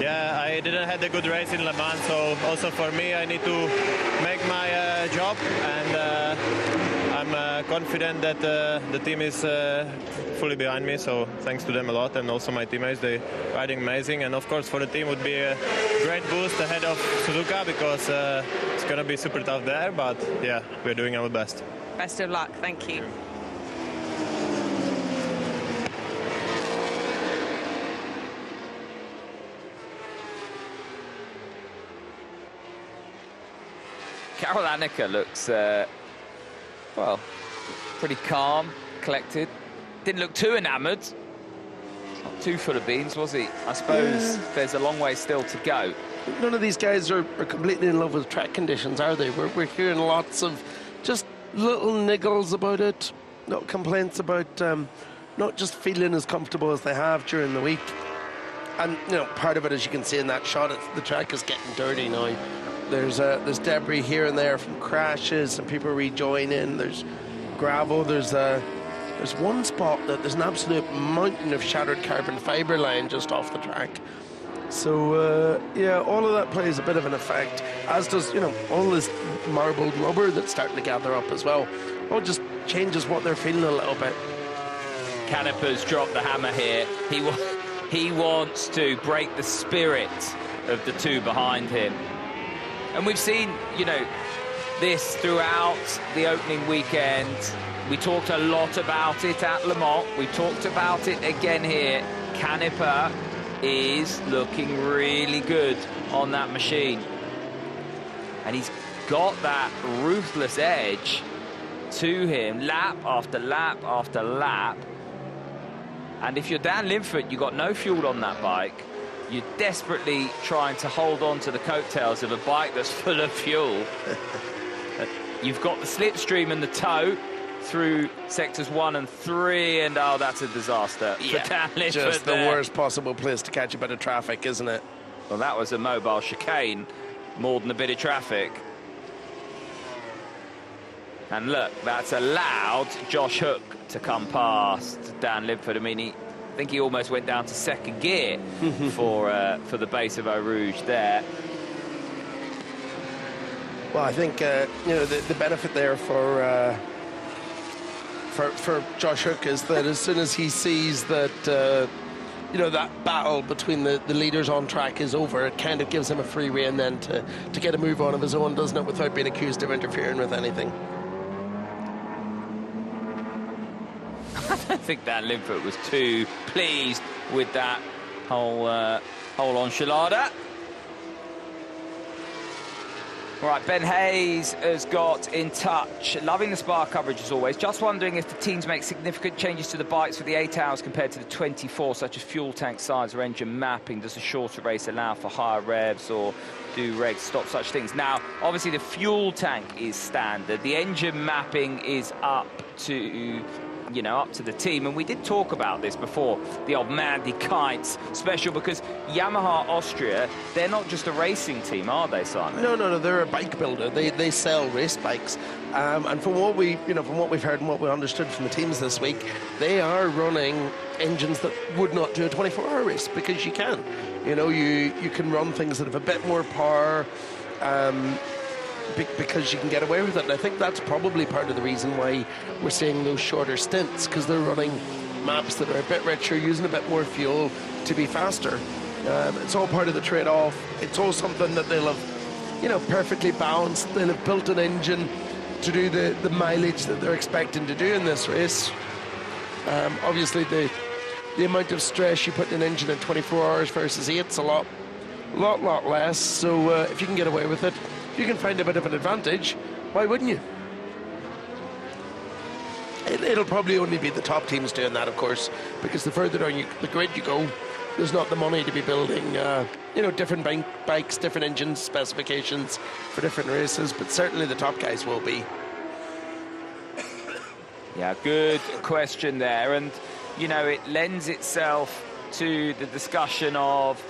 Yeah, I didn't have a good race in Le Mans, so also for me, I need to make my job, and I'm confident that the team is fully behind me, so thanks to them a lot, and also my teammates, they're riding amazing, and of course for the team would be a great boost ahead of Suzuka, because it's going to be super tough there, but yeah, we're doing our best. Best of luck, thank you. Karel Anneke looks, well, pretty calm, collected. Didn't look too enamoured. Not too full of beans, was he? I suppose there's a long way still to go. None of these guys are completely in love with track conditions, are they? We're hearing lots of just little niggles about it, no complaints about not just feeling as comfortable as they have during the week. And, you know, part of it, as you can see in that shot, the track is getting dirty now. There's debris here and there from crashes and people rejoining. There's gravel. There's one spot that there's an absolute mountain of shattered carbon fibre line just off the track. So yeah, all of that plays a bit of an effect, as does, you know, all this marbled rubber that's starting to gather up as well. All just changes what they're feeling a little bit. Canepa's dropped the hammer here. He wants to break the spirit of the two behind him. And we've seen, you know, this throughout the opening weekend. We talked a lot about it at Le Mans. We talked about it again here. Canepa is looking really good on that machine. And he's got that ruthless edge to him, lap after lap after lap. And if you're Dan Linford, you've got no fuel on that bike. You're desperately trying to hold on to the coattails of a bike that's full of fuel. You've got the slipstream and the tow through sectors 1 and 3, and oh, that's a disaster for Dan Linford. Just the worst possible place to catch a bit of traffic, isn't it? Well, that was a mobile chicane more than a bit of traffic. And look, that's allowed Josh Hook to come past Dan Linford. I mean, I think he almost went down to second gear for the base of Eau Rouge there. Well, I think you know, the benefit there for Josh Hook is that as soon as he sees that you know, that battle between the leaders on track is over, it kind of gives him a free rein then to get a move on of his own, doesn't it, without being accused of interfering with anything. I think Dan Linford was too pleased with that whole enchilada. All right, Ben Hayes has got in touch. Loving the Spa coverage as always. Just wondering if the teams make significant changes to the bikes for the 8 hours compared to the 24, such as fuel tank size or engine mapping. Does a shorter race allow for higher revs, or do regs stop such things? Now, obviously the fuel tank is standard. The engine mapping is up to you know, up to the team. And we did talk about this before, the old Mandy Kites special, because Yamaha Austria, they're not just a racing team, are they, Simon? No, they're a bike builder. They sell race bikes. And from what we've heard and what we understood from the teams this week, they are running engines that would not do a 24-hour race, because you can. You know, you can run things that have a bit more power, because you can get away with it. And I think that's probably part of the reason why we're seeing those shorter stints, because they're running maps that are a bit richer, using a bit more fuel to be faster. It's all part of the trade-off. It's all something that they'll have, you know, perfectly balanced. They'll have built an engine to do the mileage that they're expecting to do in this race. Obviously, the amount of stress you put in an engine in 24 hours versus 8 is a lot less. So if you can get away with it, you can find a bit of an advantage. Why wouldn't you? It'll probably only be the top teams doing that, of course, because the further down the grid you go, there's not the money to be building, you know, different bikes, different engine specifications for different races. But certainly the top guys will be. Yeah, good question there. And, you know, it lends itself to the discussion of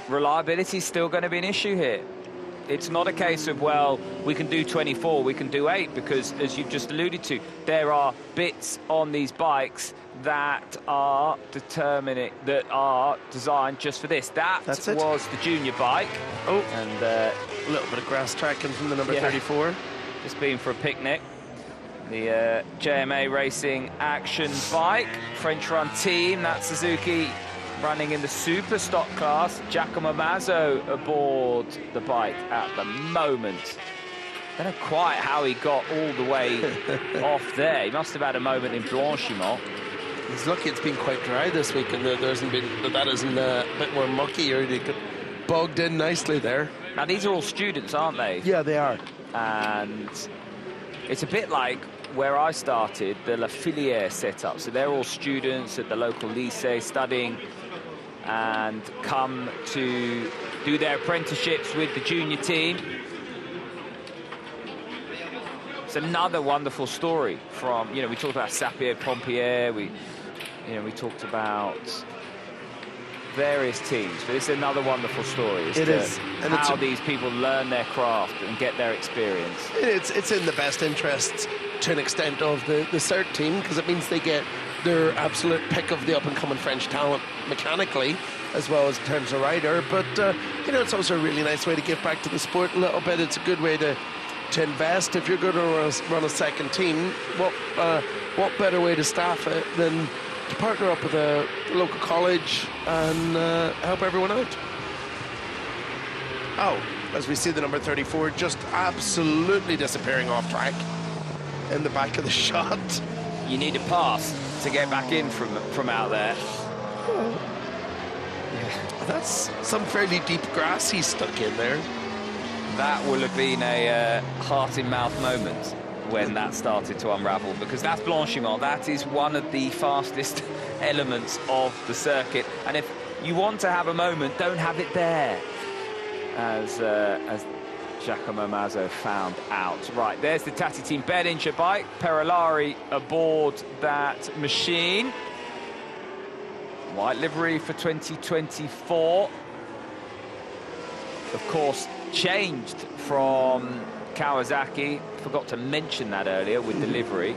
reliability is still going to be an issue here. It's not a case of, well, we can do 24, we can do 8, because, as you've just alluded to, there are bits on these bikes that are designed just for this. That was the junior bike. Oh, and a little bit of grass tracking from the number 34. Just been for a picnic. The JMA Racing Action bike, French run team, that's Suzuki, running in the super stock class. Giacomo Mazzo aboard the bike at the moment. I don't know quite how he got all the way off there. He must have had a moment in Blanchimont. He's lucky it's been quite dry this week, and that isn't a bit more mucky, or they got bogged in nicely there. Now, these are all students, aren't they? Yeah, they are. And it's a bit like where I started, the La Filière setup. So they're all students at the local lycée studying, and come to do their apprenticeships with the junior team. It's another wonderful story from, you know, we talked about Sapir-Pompier, we talked about various teams, but it's another wonderful story. It is. And how these people learn their craft and get their experience. It's in the best interests, to an extent, of the CERT team, because it means they get their absolute pick of the up-and-coming French talent mechanically, as well as in terms of rider. But, you know, it's also a really nice way to give back to the sport a little bit. It's a good way to invest. If you're going to run a second team, what better way to staff it than to partner up with a local college and help everyone out? Oh, as we see the number 34 just absolutely disappearing off track in the back of the shot. You need a pass to get back in from out there. Yeah, that's some fairly deep grass he's stuck in there. That will have been a heart-in-mouth moment when that started to unravel, because that's Blanchimont. That is one of the fastest elements of the circuit, and if you want to have a moment, don't have it there, as Giacomo Mazzo found out. Right, there's the Tati Team Bellinger bike. Perolari aboard that machine. White livery for 2024. Of course, changed from Kawasaki. Forgot to mention that earlier with the livery.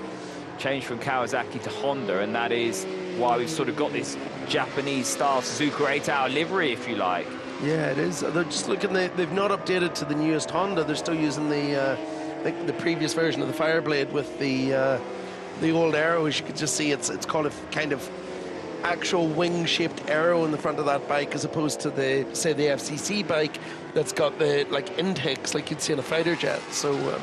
Changed from Kawasaki to Honda, and that is why we've sort of got this Japanese-style Suzuka 8-hour livery, if you like. Yeah, it is. They're just looking. They've not updated to the newest Honda. They're still using the previous version of the Fireblade with the old arrow. As you can just see, it's called a kind of actual wing-shaped arrow in the front of that bike, as opposed to the FCC bike that's got the intakes like you'd see in a fighter jet. So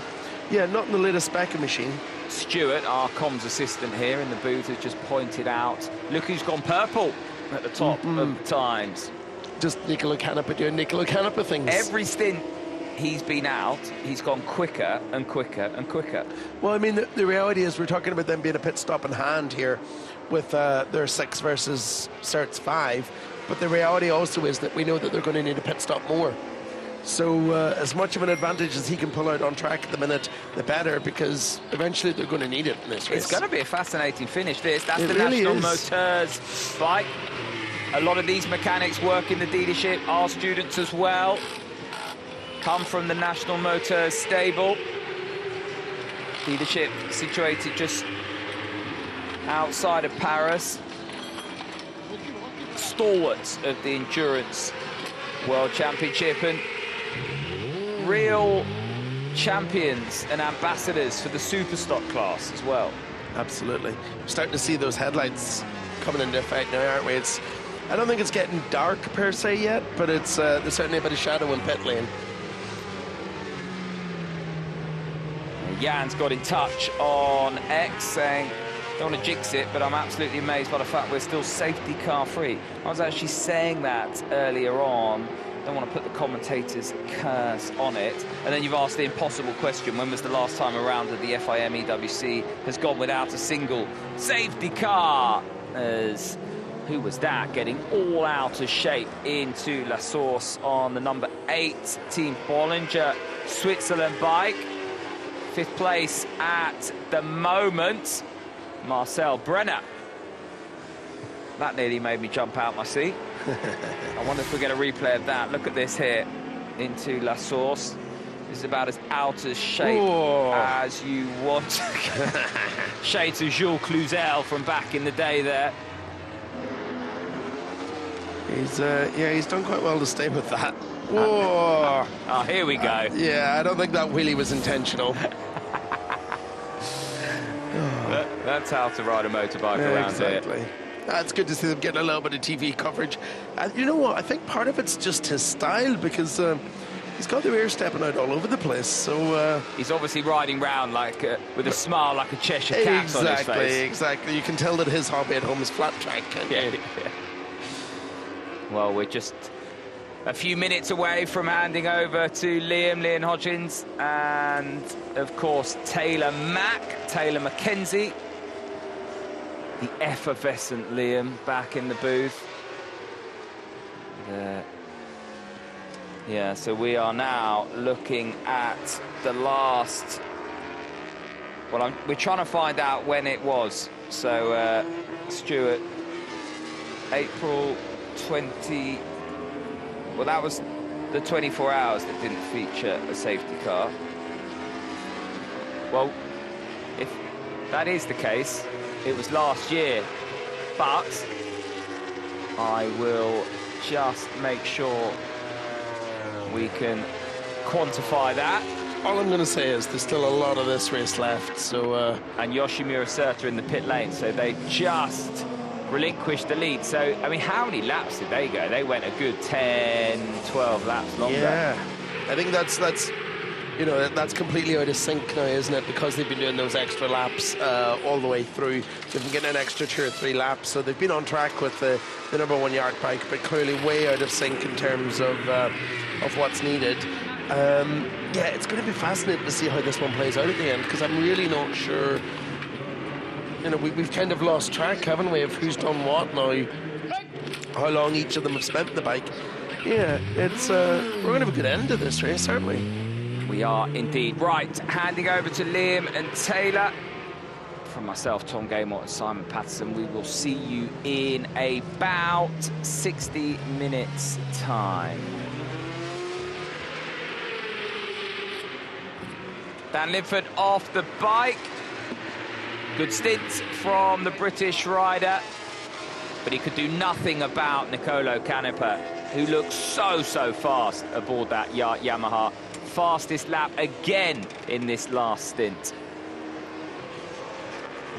yeah, not in the latest spec machine. Stuart, our comms assistant here in the booth, has just pointed out, look who's gone purple at the top of the times. Just Nicolo Canepa doing Nicolo Canepa things. Every stint he's been out, he's gone quicker and quicker and quicker. Well, I mean, the reality is we're talking about them being a pit stop in hand here with their 6 versus CERT's 5, but the reality also is that we know that they're going to need a pit stop more. So as much of an advantage as he can pull out on track at the minute, the better, because eventually they're going to need it in this race. It's going to be a fascinating finish, this. That's It the really National is. MOTOS bike. A lot of these mechanics work in the dealership, our students as well. Come from the National MOTOS stable. Dealership situated just outside of Paris. Stalwarts of the Endurance World Championship and real champions and ambassadors for the Superstock class as well. Absolutely. We're starting to see those headlights coming into effect now, aren't we? I don't think it's getting dark per se yet, but it's there's certainly a bit of shadow in pit lane. Jan's got in touch on X saying, don't want to jinx it, but I'm absolutely amazed by the fact we're still safety car free. I was actually saying that earlier on. Don't want to put the commentator's curse on it. And then you've asked the impossible question, when was the last time around that the FIM EWC has gone without a single safety car? As who was that? Getting all out of shape into La Source on the number 8 Team Bollinger Switzerland bike. 5th place at the moment, Marcel Brenner. That nearly made me jump out my seat. I wonder if we get a replay of that. Look at this here, into La Source. This is about as out of shape as you want. Shades of Jules Cluzel from back in the day there. He's done quite well to stay with that. Whoa! Oh, here we go. Yeah, I don't think that wheelie was intentional. That's how to ride a motorbike around exactly. here. It's good to see them getting a little bit of TV coverage. And you know what? I think part of it's just his style, because he's got the rear stepping out all over the place. So he's obviously riding round like with a smile, like a Cheshire cat on his face. Exactly. You can tell that his hobby at home is flat track. Yeah. Well, we're just a few minutes away from handing over to Liam Hodgins, and of course Taylor Mackenzie. The effervescent Liam back in the booth. Yeah, so we are now looking at the last... Well, we're trying to find out when it was. So, Stuart, April 20... Well, that was the 24 hours that didn't feature a safety car. Well, if that is the case, it was last year, but I will just make sure we can quantify that. All I'm going to say is there's still a lot of this race left, so... And Yoshimura Surta in the pit lane, so they just relinquished the lead. So, I mean, how many laps did they go? They went a good 10, 12 laps longer. Yeah, I think that's you know, that's completely out of sync now, isn't it? Because they've been doing those extra laps all the way through. They've been getting an extra 2 or 3 laps, so they've been on track with the number 1 yard bike, but clearly way out of sync in terms of what's needed. Yeah, it's going to be fascinating to see how this one plays out at the end, because I'm really not sure. You know, we've kind of lost track, haven't we, of who's done what now, how long each of them have spent the bike. Yeah, it's we're going to have a good end to this race, aren't we? We are indeed. Right, handing over to Liam and Taylor. From myself, Tom Gaymore and Simon Patterson, we will see you in about 60 minutes' time. Dan Linford off the bike. Good stint from the British rider, but he could do nothing about Nicolo Canepa, who looks so fast aboard that Yamaha. Fastest lap again in this last stint.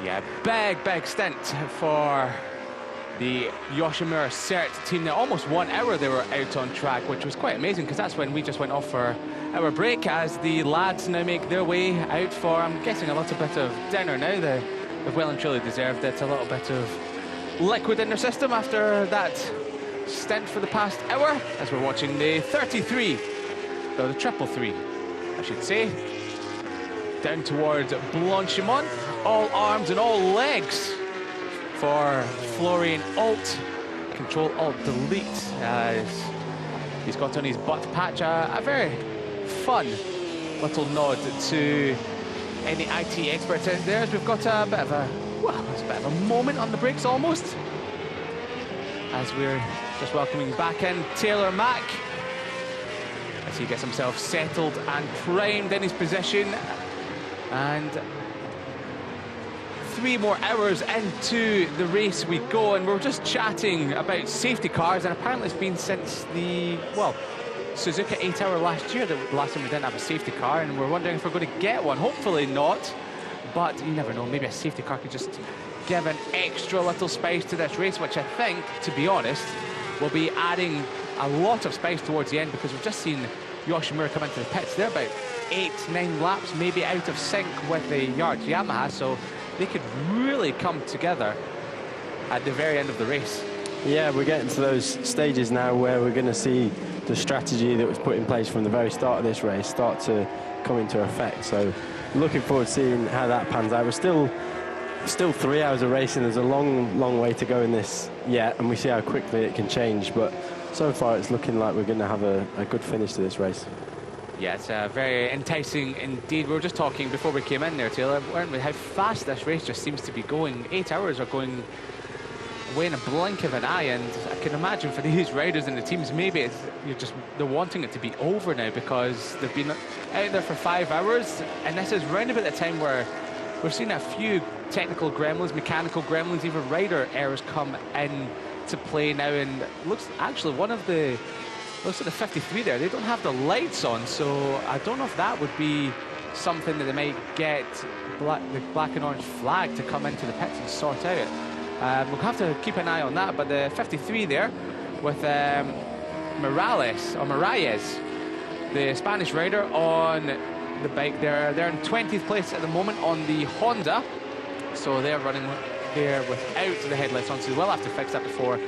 Yeah, big stint for the Yoshimura Cert team. Now, almost 1 hour they were out on track, which was quite amazing, because that's when we just went off for our break, as the lads now make their way out for, I'm guessing, a little bit of dinner now. They've well and truly deserved it. A little bit of liquid in their system after that stint for the past hour, as we're watching the 33, or the 333, I should say, down towards Blanchimont. All arms and all legs for Florian Alt. Control Alt Delete as he's got on his butt patch a very fun little nod to any IT experts out there. We've got a bit of a, well, it's a bit of a moment on the brakes almost, as we're just welcoming back in Taylor Mack as he gets himself settled and primed in his position. And 3 more hours into the race we go, and we're just chatting about safety cars, and apparently it's been since the, well, Suzuka 8-hour last year, the last time we didn't have a safety car, and we're wondering if we're going to get one. Hopefully not, but you never know, maybe a safety car could just give an extra little spice to this race, which I think, to be honest, will be adding a lot of spice towards the end, because we've just seen Yoshimura come into the pits. They're about 8-9 laps maybe out of sync with the Yard Yamaha, so they could really come together at the very end of the race. Yeah, we're getting to those stages now where we're going to see the strategy that was put in place from the very start of this race start to come into effect. So looking forward to seeing how that pans out. We're still 3 hours of racing. There's a long way to go in this yet, and we see how quickly it can change. But so far it's looking like we're going to have a good finish to this race. Yeah, it's very enticing indeed. We were just talking before we came in there, Taylor, weren't we, how fast this race just seems to be going. 8 hours are going away in a blink of an eye, and I can imagine for these riders and the teams, maybe they're wanting it to be over now, because they've been out there for 5 hours, and this is round about the time where we've seen a few technical gremlins, mechanical gremlins, even rider errors come in to play now. And looks actually looks at the 53 there, they don't have the lights on, so I don't know if that would be something that they might get the black and orange flag to come into the pits and sort out. We'll have to keep an eye on that. But the 53 there with Moraes, the Spanish rider on the bike there, they're in 20th place at the moment on the Honda, so they're running there without the headlights on, so they will have to fix that before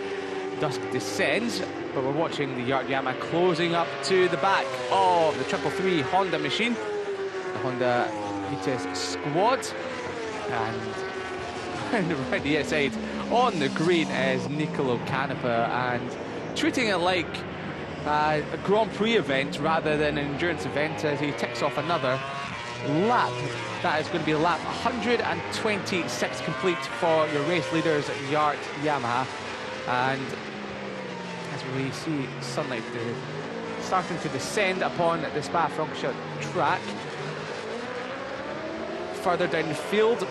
dusk descends. But we're watching the Yard Yamaha closing up to the back of the 333 Honda machine, the Honda Vites squad. And right the outside on the green is Nicolo Canepa, and treating it like a Grand Prix event rather than an endurance event, as he ticks off another lap. That is going to be lap 126 complete for your race leaders at Yard Yamaha. And as we see sunlight starting to descend upon the Spa-Francorchamps track, further down the field,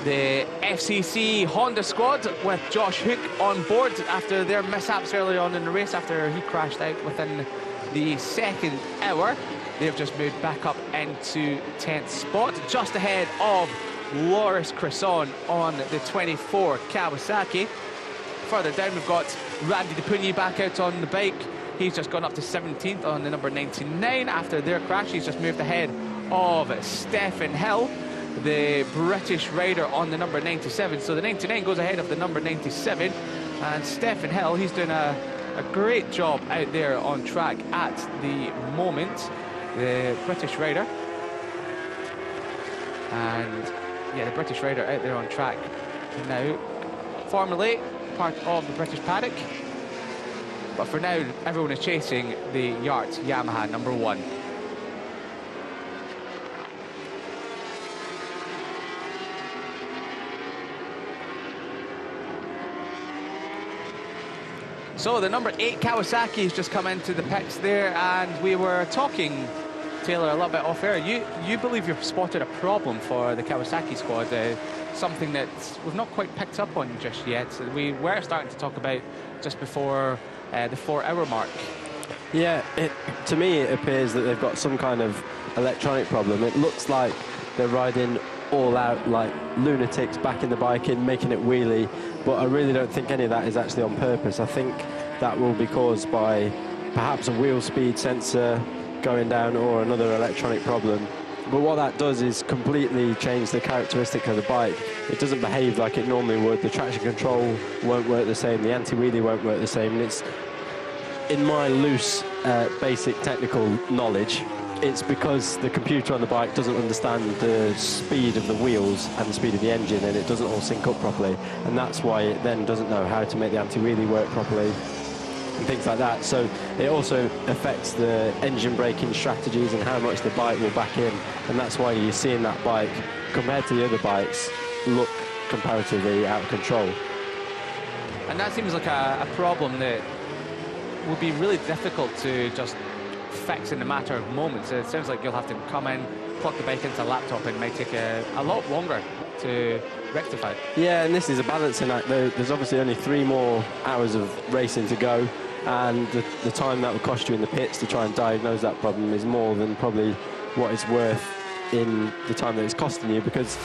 the FCC Honda squad with Josh Hook on board after their mishaps early on in the race, after he crashed out within the second hour. They've just moved back up into 10th spot, just ahead of Loris Cresson on the 24 Kawasaki. Further down, we've got Randy DePugny back out on the bike. He's just gone up to 17th on the number 99 after their crash. He's just moved ahead of Stefan Hill, the British rider, on the number 97. So the 99 goes ahead of the number 97, and Stefan Hill, he's doing a great job out there on track at the moment, the British rider. And yeah, the British rider out there on track now, formerly part of the British paddock, but for now everyone is chasing the Yard Yamaha number 1. So the number 8 Kawasaki has just come into the pits there, and we were talking, Taylor, a little bit off air. You believe you've spotted a problem for the Kawasaki squad, something that we've not quite picked up on just yet. We were starting to talk about just before the 4-hour mark. Yeah, to me it appears that they've got some kind of electronic problem. It looks like they're riding all out like lunatics, backing the bike in, making it wheelie, but I really don't think any of that is actually on purpose. I think that will be caused by perhaps a wheel speed sensor going down or another electronic problem. But what that does is completely change the characteristic of the bike. It doesn't behave like it normally would. The traction control won't work the same, the anti-wheelie won't work the same, and it's, in my loose basic technical knowledge, it's because the computer on the bike doesn't understand the speed of the wheels and the speed of the engine, and it doesn't all sync up properly, and that's why it then doesn't know how to make the anti-wheelie work properly. and things like that. So it also affects the engine braking strategies and how much the bike will back in, and that's why you're seeing that bike, compared to the other bikes, look comparatively out of control. And that seems like a problem that would be really difficult to just fix in a matter of moments. It sounds like you'll have to come in, plug the bike into a laptop, and it might take a lot longer to rectify. Yeah, and this is a balancing act. There's obviously only 3 more hours of racing to go, and the time that will cost you in the pits to try and diagnose that problem is more than probably what it's worth in the time that it's costing you, because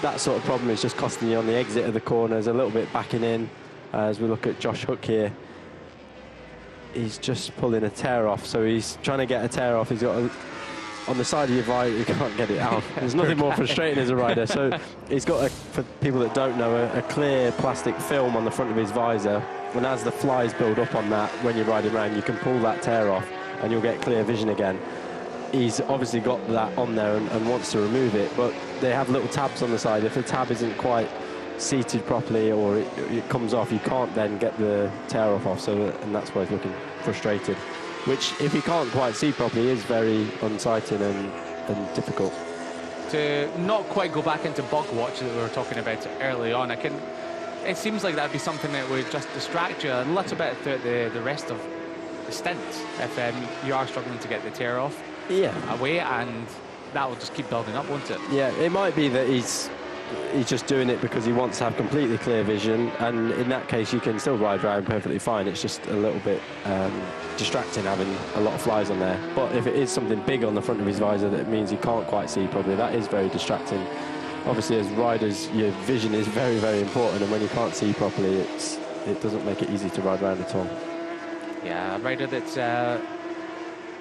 that sort of problem is just costing you on the exit of the corners, a little bit backing in. As we look at Josh Hook here, he's just pulling a tear off, so he's trying to get a tear off. He's got on the side of your visor, you can't get it out. There's nothing more frustrating as a rider. So he's got, for people that don't know, a clear plastic film on the front of his visor, and as the flies build up on that, when you're riding around, you can pull that tear off and you'll get clear vision again. He's obviously got that on there and wants to remove it, but they have little tabs on the side. If the tab isn't quite seated properly or it comes off, you can't then get the tear off. So, and that's why he's looking frustrated, which, if you can't quite see properly, is very unsighting and difficult. To not quite go back into bug watch that we were talking about early on, it seems like that'd be something that would just distract you a little bit throughout the rest of the stint if you are struggling to get the tear off away, and that will just keep building up, won't it? Yeah, it might be that he's just doing it because he wants to have completely clear vision, and in that case you can still ride around perfectly fine. It's just a little bit distracting having a lot of flies on there. But if it is something big on the front of his visor that means he can't quite see properly, that is very distracting. Obviously, as riders, your vision is very, very important, and when you can't see properly, it doesn't make it easy to ride around at all. Yeah, a rider that's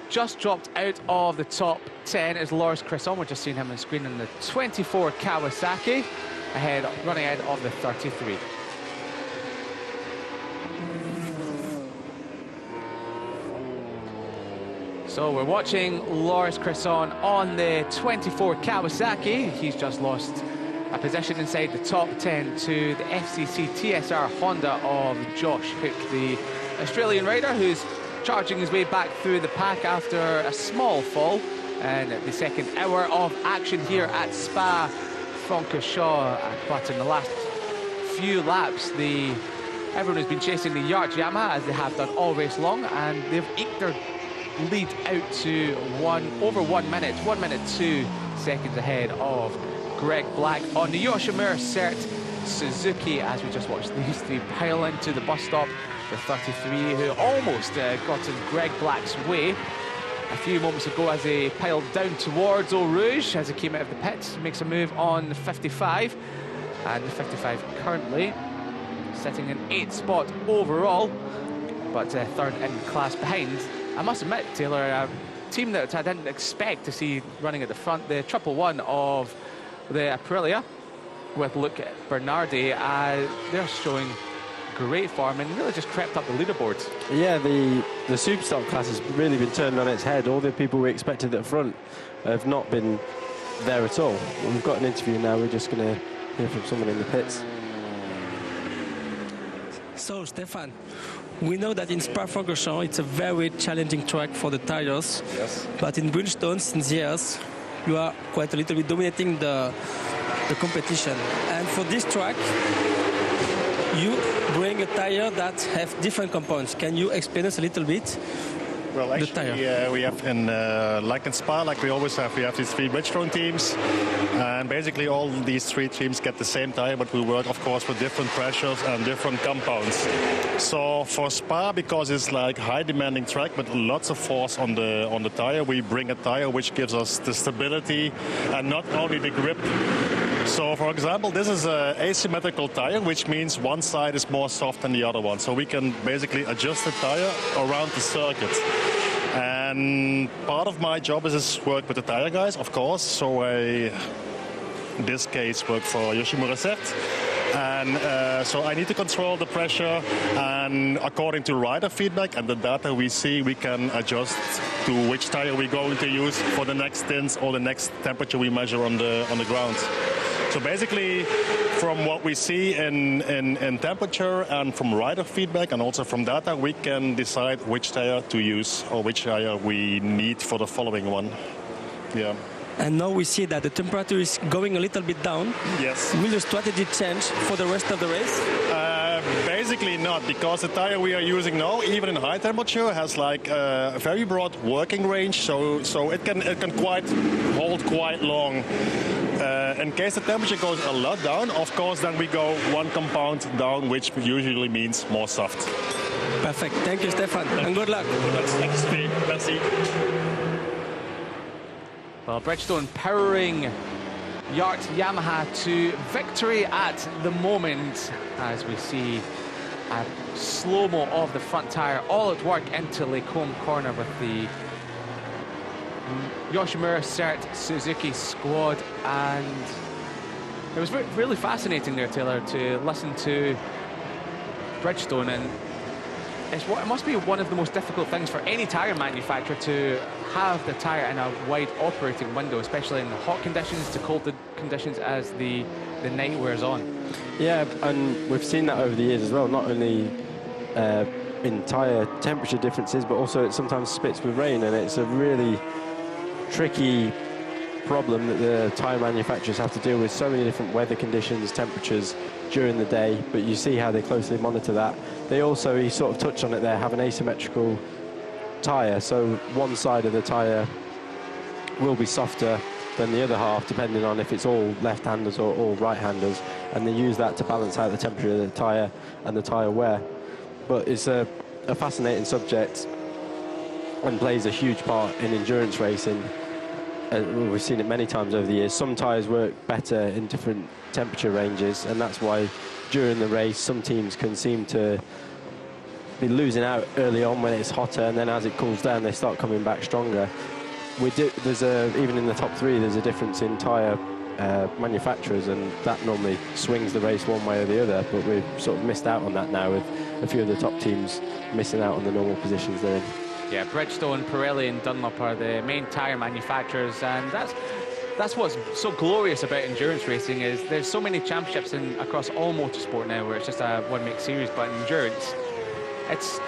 just dropped out of the top 10 is Loris Cresson. We're just seeing him on screen in the 24 Kawasaki, running ahead of the 33. So we're watching Loris Cresson on the 24 Kawasaki. He's just lost a position inside the top 10 to the FCC TSR Honda of Josh Hook, the Australian rider who's charging his way back through the pack after a small fall. And the second hour of action here at Spa-Francorchamps. But in the last few laps, everyone has been chasing the Yacht Yamaha, as they have done all race long, and they've eked their lead out to over 1 minute, 1 minute 2 seconds ahead of Greg Black on the Yoshimura Cert Suzuki, as we just watched these 3 pile into the bus stop. The 33 who almost got in Greg Black's way a few moments ago as he piled down towards Eau Rouge as he came out of the pits. Makes a move on the 55, and the 55 currently sitting in 8th spot overall, but third in class behind, I must admit, Taylor, a team that I didn't expect to see running at the front, the 111 of the Aprilia with Luc Bernardi. They're showing great form and really just crept up the leaderboards. Yeah, the Superstock class has really been turned on its head. All the people we expected at the front have not been there at all. We've got an interview now. We're just going to hear from someone in the pits. So, Stefan, we know that in Spa-Francorchamps it's a very challenging track for the tires. Yes. But in Bridgestone, since years, you are quite a little bit dominating the competition. And for this track, you bring a tire that have different components. Can you explain us a little bit? Well, actually, we have like in Spa, like we always have, we have these 3 Bridgestone teams, and basically all these 3 teams get the same tire, but we work, of course, with different pressures and different compounds. So for Spa, because it's like high demanding track with lots of force on the tire, we bring a tire which gives us the stability and not only the grip. So, for example, this is an asymmetrical tire, which means one side is more soft than the other one. So we can basically adjust the tire around the circuit. And part of my job is work with the tire guys, of course. So I, in this case, work for Yoshimura Cert. And so I need to control the pressure, and according to rider feedback and the data we see, we can adjust to which tire we're going to use for the next stints or the next temperature we measure on the ground. So basically, from what we see in temperature and from rider feedback and also from data, we can decide which tire to use or which tire we need for the following one. Yeah. And now we see that the temperature is going a little bit down. Yes. Will the strategy change for the rest of the race? Basically not, because the tire we are using now, even in high temperature, has like a very broad working range, so it can hold quite long. In case the temperature goes a lot down, of course, then we go one compound down, which usually means more soft. Perfect. Thank you, Stefan, and good luck. Merci. Well, Bridgestone powering Yart Yamaha to victory at the moment, as we see a slow-mo of the front tyre all at work into Lacombe corner with the Yoshimura Cert Suzuki squad. And it was really fascinating there, Taylor, to listen to Bridgestone, and it must be one of the most difficult things for any tyre manufacturer to have the tyre in a wide operating window, especially in hot conditions to cold conditions as the night wears on. Yeah, and we've seen that over the years as well, not only in tyre temperature differences, but also it sometimes spits with rain, and it's a really tricky problem that the tyre manufacturers have to deal with. So many different weather conditions, temperatures during the day, but you see how they closely monitor that. They also, you sort of touched on it there, have an asymmetrical tyre, so one side of the tyre will be softer than the other half, depending on if it's all left-handers or all right-handers, and they use that to balance out the temperature of the tyre and the tyre wear. But it's a fascinating subject and plays a huge part in endurance racing. We've seen it many times over the years. Some tyres work better in different temperature ranges, and that's why during the race some teams can seem to be losing out early on when it's hotter, and then as it cools down they start coming back stronger. Even in the top three there's a difference in tyre manufacturers, and that normally swings the race one way or the other, but we've sort of missed out on that now with a few of the top teams missing out on the normal positions they're in. Yeah, Bridgestone, Pirelli and Dunlop are the main tyre manufacturers, and that's what's so glorious about endurance racing, is there's so many championships across all motorsport now where it's just a one-make series, but in endurance, it's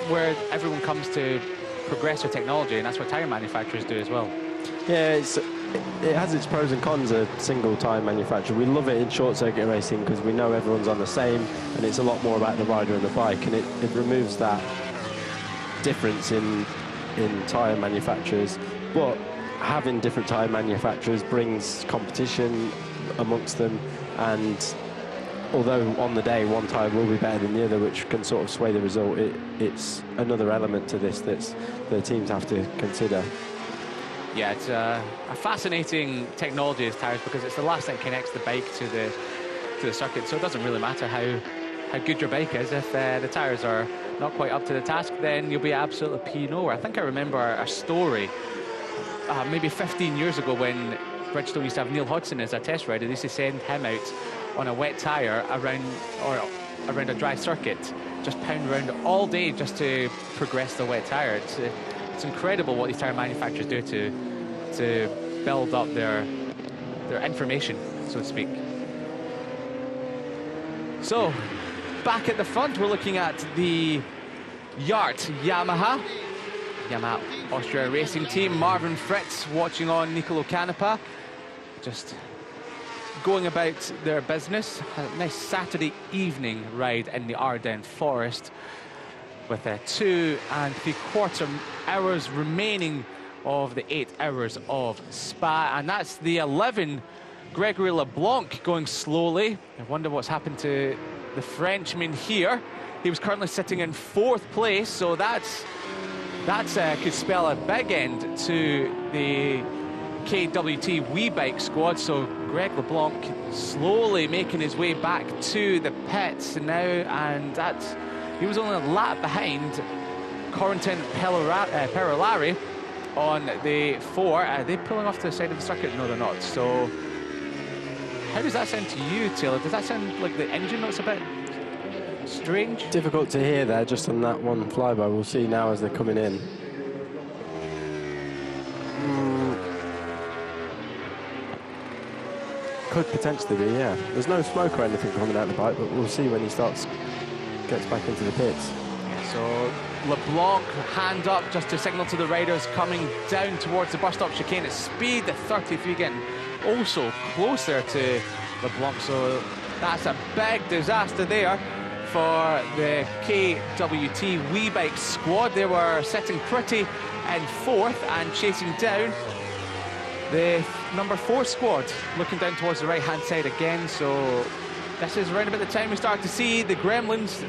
where everyone comes to progress with technology, and that's what tyre manufacturers do as well. Yeah, it has its pros and cons, a single tyre manufacturer. We love it in short circuit racing because we know everyone's on the same, and it's a lot more about the rider and the bike, and it removes that difference in tyre manufacturers. But having different tyre manufacturers brings competition amongst them, and although on the day one tyre will be better than the other, which can sort of sway the result, it's another element to this that the teams have to consider. Yeah, it's a fascinating technology as tyres, because it's the last that connects the bike to the circuit, so it doesn't really matter how good your bike is. If the tyres are not quite up to the task, then you'll be absolutely peeing over. I think I remember a story maybe 15 years ago when Bridgestone used to have Neil Hodgson as a test rider. They used to send him out on a wet tyre around a dry circuit, just pound around all day just to progress the wet tyre. It's incredible what these tyre manufacturers do to build up their information, so to speak. So, back at the front, we're looking at the Yart Yamaha Austria racing team. Marvin Fritz watching on Nicolo Canepa, just going about their business. A nice Saturday evening ride in the Ardennes forest with 2 3/4 hours remaining of the 8 hours of Spa, and that's the 11 Gregory LeBlanc going slowly. I wonder what's happened to the Frenchman here. He was currently sitting in 4th place, so that could spell a big end to the KWT WeBike squad. So Greg LeBlanc slowly making his way back to the pits now, and he was only a lap behind Corentin Perolari on the 4. Are they pulling off to the side of the circuit? No, they're not. So how does that sound to you, Taylor? Does that sound like the engine notes a bit strange? Difficult to hear there just on that one flyby. We'll see now as they're coming in. Could potentially be, yeah. There's no smoke or anything coming out of the bike, but we'll see when he gets back into the pits. So LeBlanc, hand up just to signal to the riders coming down towards the bus stop chicane at speed. The 33 getting also closer to LeBlanc. So that's a big disaster there for the KWT WeBike squad. They were sitting pretty in fourth and chasing down the number 4 squad, looking down towards the right-hand side again. So this is around about the time we start to see the gremlins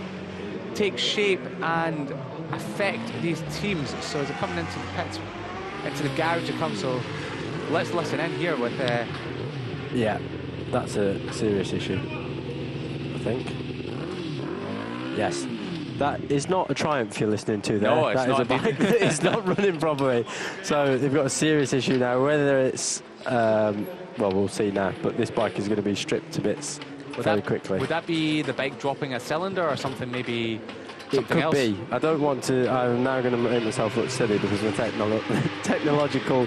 take shape and affect these teams. So as they're coming into the pits, into the garage it comes. So let's listen in here with... Yeah, that's a serious issue, I think. Yes. That is not a Triumph you're listening to there. No, it's that not. Is a bike that is not running properly. So they've got a serious issue now. Whether it's, well, we'll see now. But this bike is going to be stripped to bits very quickly. Would that be the bike dropping a cylinder or something, maybe something else? It could be. I don't want to... I'm now going to make myself look silly because my technological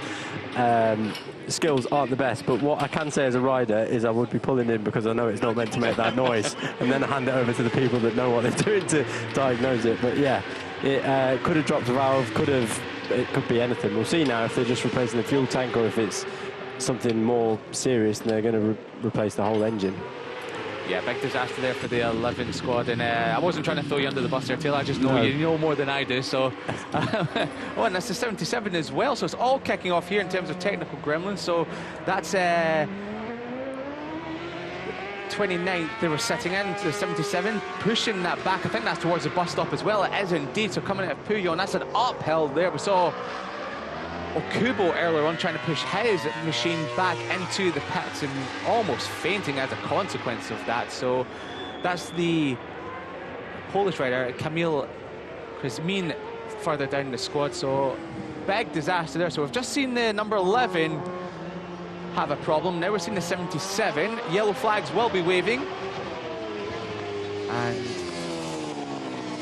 skills aren't the best, but what I can say as a rider is I would be pulling in because I know it's not meant to make that noise, and then I hand it over to the people that know what they're doing to diagnose it. But yeah, it could have dropped a valve, it could be anything. We'll see now if they're just replacing the fuel tank or if it's something more serious and they're going to replace the whole engine. Yeah, big disaster there for the 11 squad, and I wasn't trying to throw you under the bus there, Taylor. I just know you know more than I do. So, oh, and that's the 77 as well. So it's all kicking off here in terms of technical gremlins. So that's 29th. They were sitting into the 77, pushing that back. I think that's towards the bus stop as well. It is indeed. So coming out of Puyo, and that's an uphill there. We saw Okubo earlier on trying to push his machine back into the pits and almost fainting as a consequence of that. So that's the Polish rider Kamil Krizmin further down the squad. So big disaster there. So we've just seen the number 11 have a problem. Now we're seeing the 77. Yellow flags will be waving. And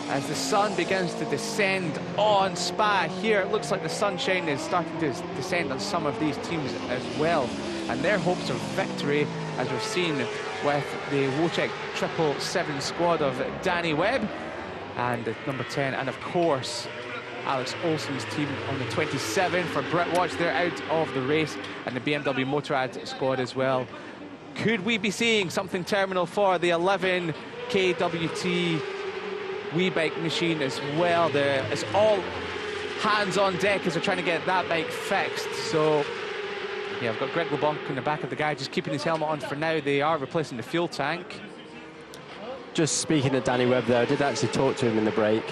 as the sun begins to descend on Spa here, it looks like the sunshine is starting to descend on some of these teams as well. And their hopes of victory, as we've seen with the Wojciech 777 squad of Danny Webb and the number 10, and of course Alex Olsen's team on the 27 for Brett Watch. They're out of the race, and the BMW Motorrad squad as well. Could we be seeing something terminal for the 11 KWT WeBike machine as well? It's all hands on deck as they're trying to get that bike fixed. So yeah, I've got Greg LeBlanc in the back of the guy, just keeping his helmet on for now. They are replacing the fuel tank. Just speaking of Danny Webb there, I did actually talk to him in the break.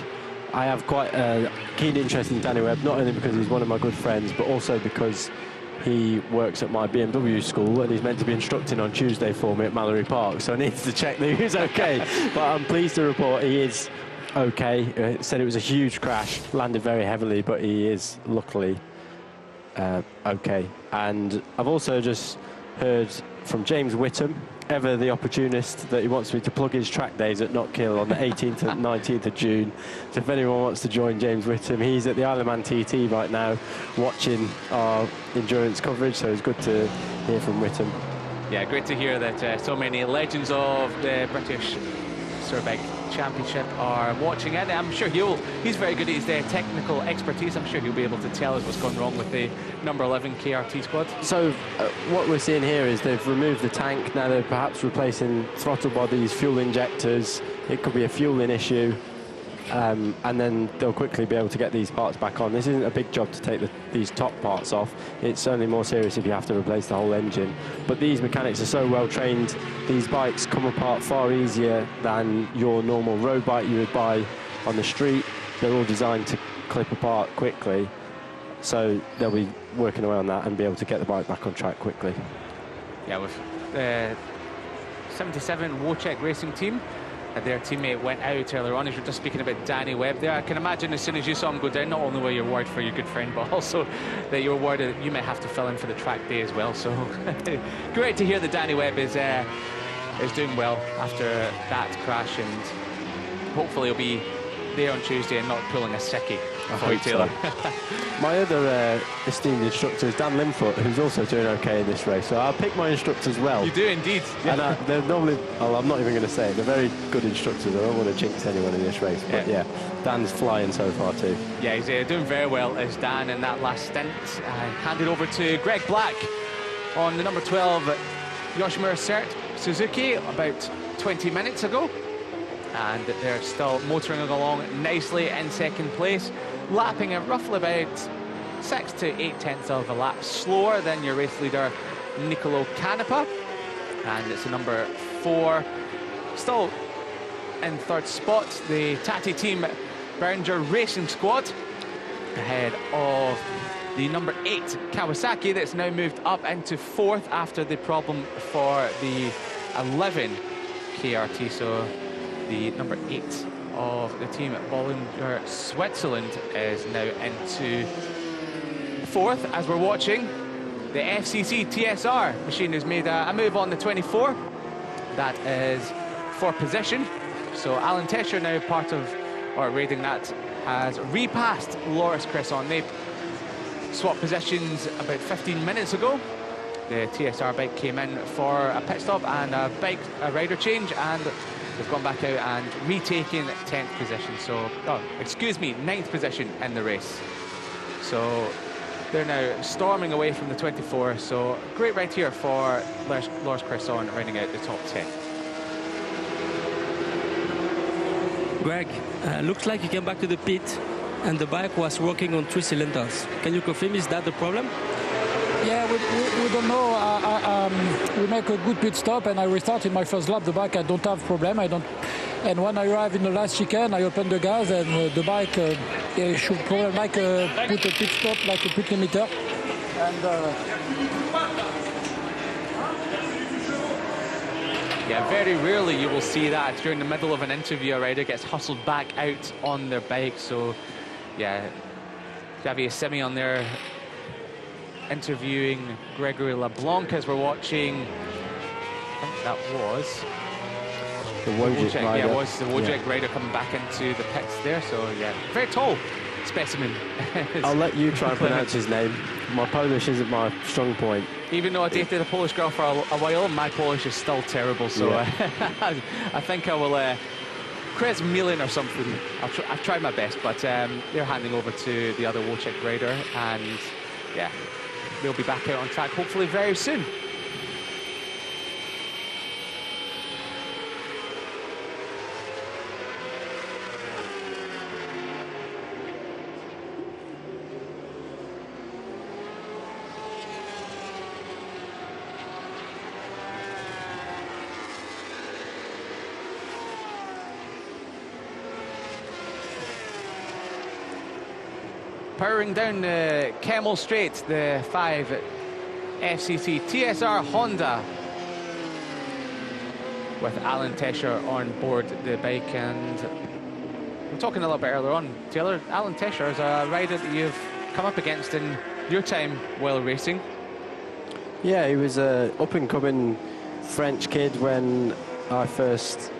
I have quite a keen interest in Danny Webb, not only because he's one of my good friends, but also because he works at my BMW school and he's meant to be instructing on Tuesday for me at Mallory Park, so I need to check that he's okay. But I'm pleased to report he is okay. Said it was a huge crash, landed very heavily, but he is luckily okay. And I've also just heard from James Whittam, ever the opportunist, that he wants me to plug his track days at Knockhill on the 18th and 19th of June. So if anyone wants to join James Whittam, he's at the Isle of Man TT right now watching our endurance coverage, so it's good to hear from Whittam. Yeah, great to hear that so many legends of the British Superbike Championship are watching it. I'm sure he's very good at his technical expertise. I'm sure he'll be able to tell us what's gone wrong with the number 11 KRT squad. So what we're seeing here is they've removed the tank. Now they're perhaps replacing throttle bodies, fuel injectors. It could be a fueling issue. And then they'll quickly be able to get these parts back on. This isn't a big job to take these top parts off. It's only more serious if you have to replace the whole engine. But these mechanics are so well trained, these bikes come apart far easier than your normal road bike you would buy on the street. They're all designed to clip apart quickly, so they'll be working away on that and be able to get the bike back on track quickly. Yeah, with 77 Wojciech Racing Team, their teammate went out earlier on. As you're just speaking about Danny Webb there, I can imagine as soon as you saw him go down, not only were you worried for your good friend, but also that you were worried that you may have to fill in for the track day as well. So great to hear that Danny Webb is doing well after that crash, and hopefully he'll be there on Tuesday and not pulling a sickie for you, Taylor. So. My other esteemed instructor is Dan Linfoot, who's also doing okay in this race. So I'll pick my instructors well. You do indeed. Yeah. And they're normally, well, I'm not even going to say it, they're very good instructors. I don't want to jinx anyone in this race. But yeah, Dan's flying so far too. Yeah, he's doing very well as Dan in that last stint. Handed over to Greg Black on the number 12 Yoshimura Cert Suzuki about 20 minutes ago. And they're still motoring along nicely in second place, lapping at roughly about 6 to 8 tenths of a lap slower than your race leader Nicolo Canepa. And it's a number 4, still in third spot, the Tati Team Behringer Racing Squad, ahead of the number 8 Kawasaki, that's now moved up into 4th after the problem for the 11 KRT. So the number 8 of the team at Bollinger Switzerland is now into 4th as we're watching the FCC TSR machine has made a move on the 24. That is for position. So Alan Tesher, now part of, or raiding that, has repassed Loris Cresson. They swapped positions about 15 minutes ago. The TSR bike came in for a pit stop and a rider change, and they've gone back out and retaken 10th position. So, excuse me, 9th position in the race. So they're now storming away from the 24. So great ride here for Loris Cresson, rounding out the top 10. Greg, looks like you came back to the pit and the bike was working on 3 cylinders. Can you confirm, is that the problem? Yeah, we don't know. We make a good pit stop and I restarted my first lap. The bike, I don't have problem. And when I arrive in the last chicane, I open the gas and the bike should probably put a pit stop like a pit limiter. Yeah, very rarely you will see that during the middle of an interview. A rider gets hustled back out on their bike. So, yeah, Xavier Simeon there interviewing Gregory LeBlanc as we're watching. I think that was the Wojcik rider. Yeah, it was the Wojcik rider coming back into the pits there. So, yeah, very tall specimen. I'll let you try and pronounce his name. My Polish isn't my strong point. Even though I dated a Polish girl for a while, my Polish is still terrible. So I think I will Kres Milin or something. I've tried my best, but they're handing over to the other Wojcik rider, and yeah, they'll be back out on track hopefully very soon. Powering down the Kemmel Straight, the 5 FCC TSR Honda with Alan Tesher on board the bike. And we're talking a little bit earlier on, Taylor, Alan Tesher is a rider that you've come up against in your time while racing. Yeah, he was an up-and-coming French kid when I first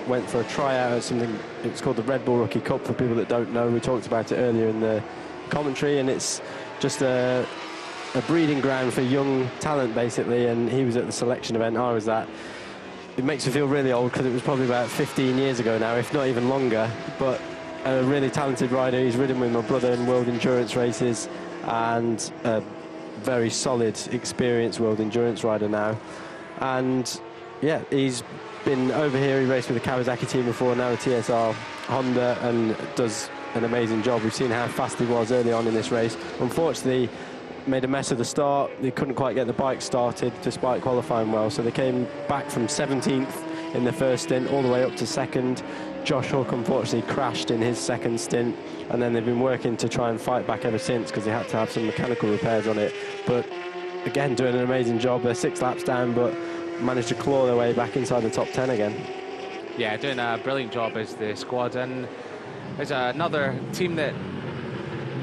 went for a tryout at something. It's called the Red Bull Rookie Cup, for people that don't know. We talked about it earlier in the commentary, and it's just a breeding ground for young talent, basically. And he was at the selection event, I was at. It makes me feel really old because it was probably about 15 years ago now, if not even longer. But a really talented rider. He's ridden with my brother in world endurance races, and a very solid, experienced world endurance rider now. And yeah, he's been over here. He raced with the Kawasaki team before, now the TSR Honda, and does an amazing job. We've seen how fast he was early on in this race. Unfortunately, made a mess of the start. They couldn't quite get the bike started despite qualifying well, so they came back from 17th in the first stint all the way up to 2nd. Josh Hook unfortunately crashed in his 2nd stint, and then they've been working to try and fight back ever since because they had to have some mechanical repairs on it. But again, doing an amazing job. They're 6 laps down, but managed to claw their way back inside the top 10 again. Yeah, doing a brilliant job as the squad. And there's another team that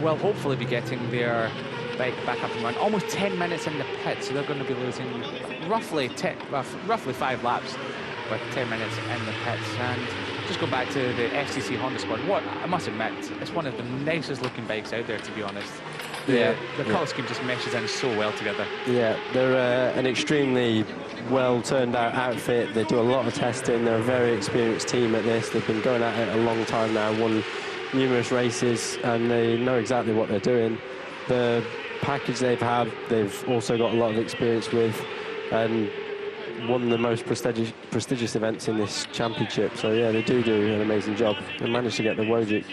will hopefully be getting their bike back up and running. Almost 10 minutes in the pit, so they're going to be losing roughly 5 laps with 10 minutes in the pits. And just go back to the FCC Honda squad. What I must admit, it's one of the nicest looking bikes out there, to be honest. The colour scheme just meshes in so well together. Yeah, they're an extremely well turned out outfit. They do a lot of testing. They're a very experienced team at this. They've been going at it a long time now, won numerous races, and they know exactly what they're doing. The package they've also got a lot of experience with, and won the most prestigious events in this championship. So yeah, they do an amazing job. They managed to get the Wojcik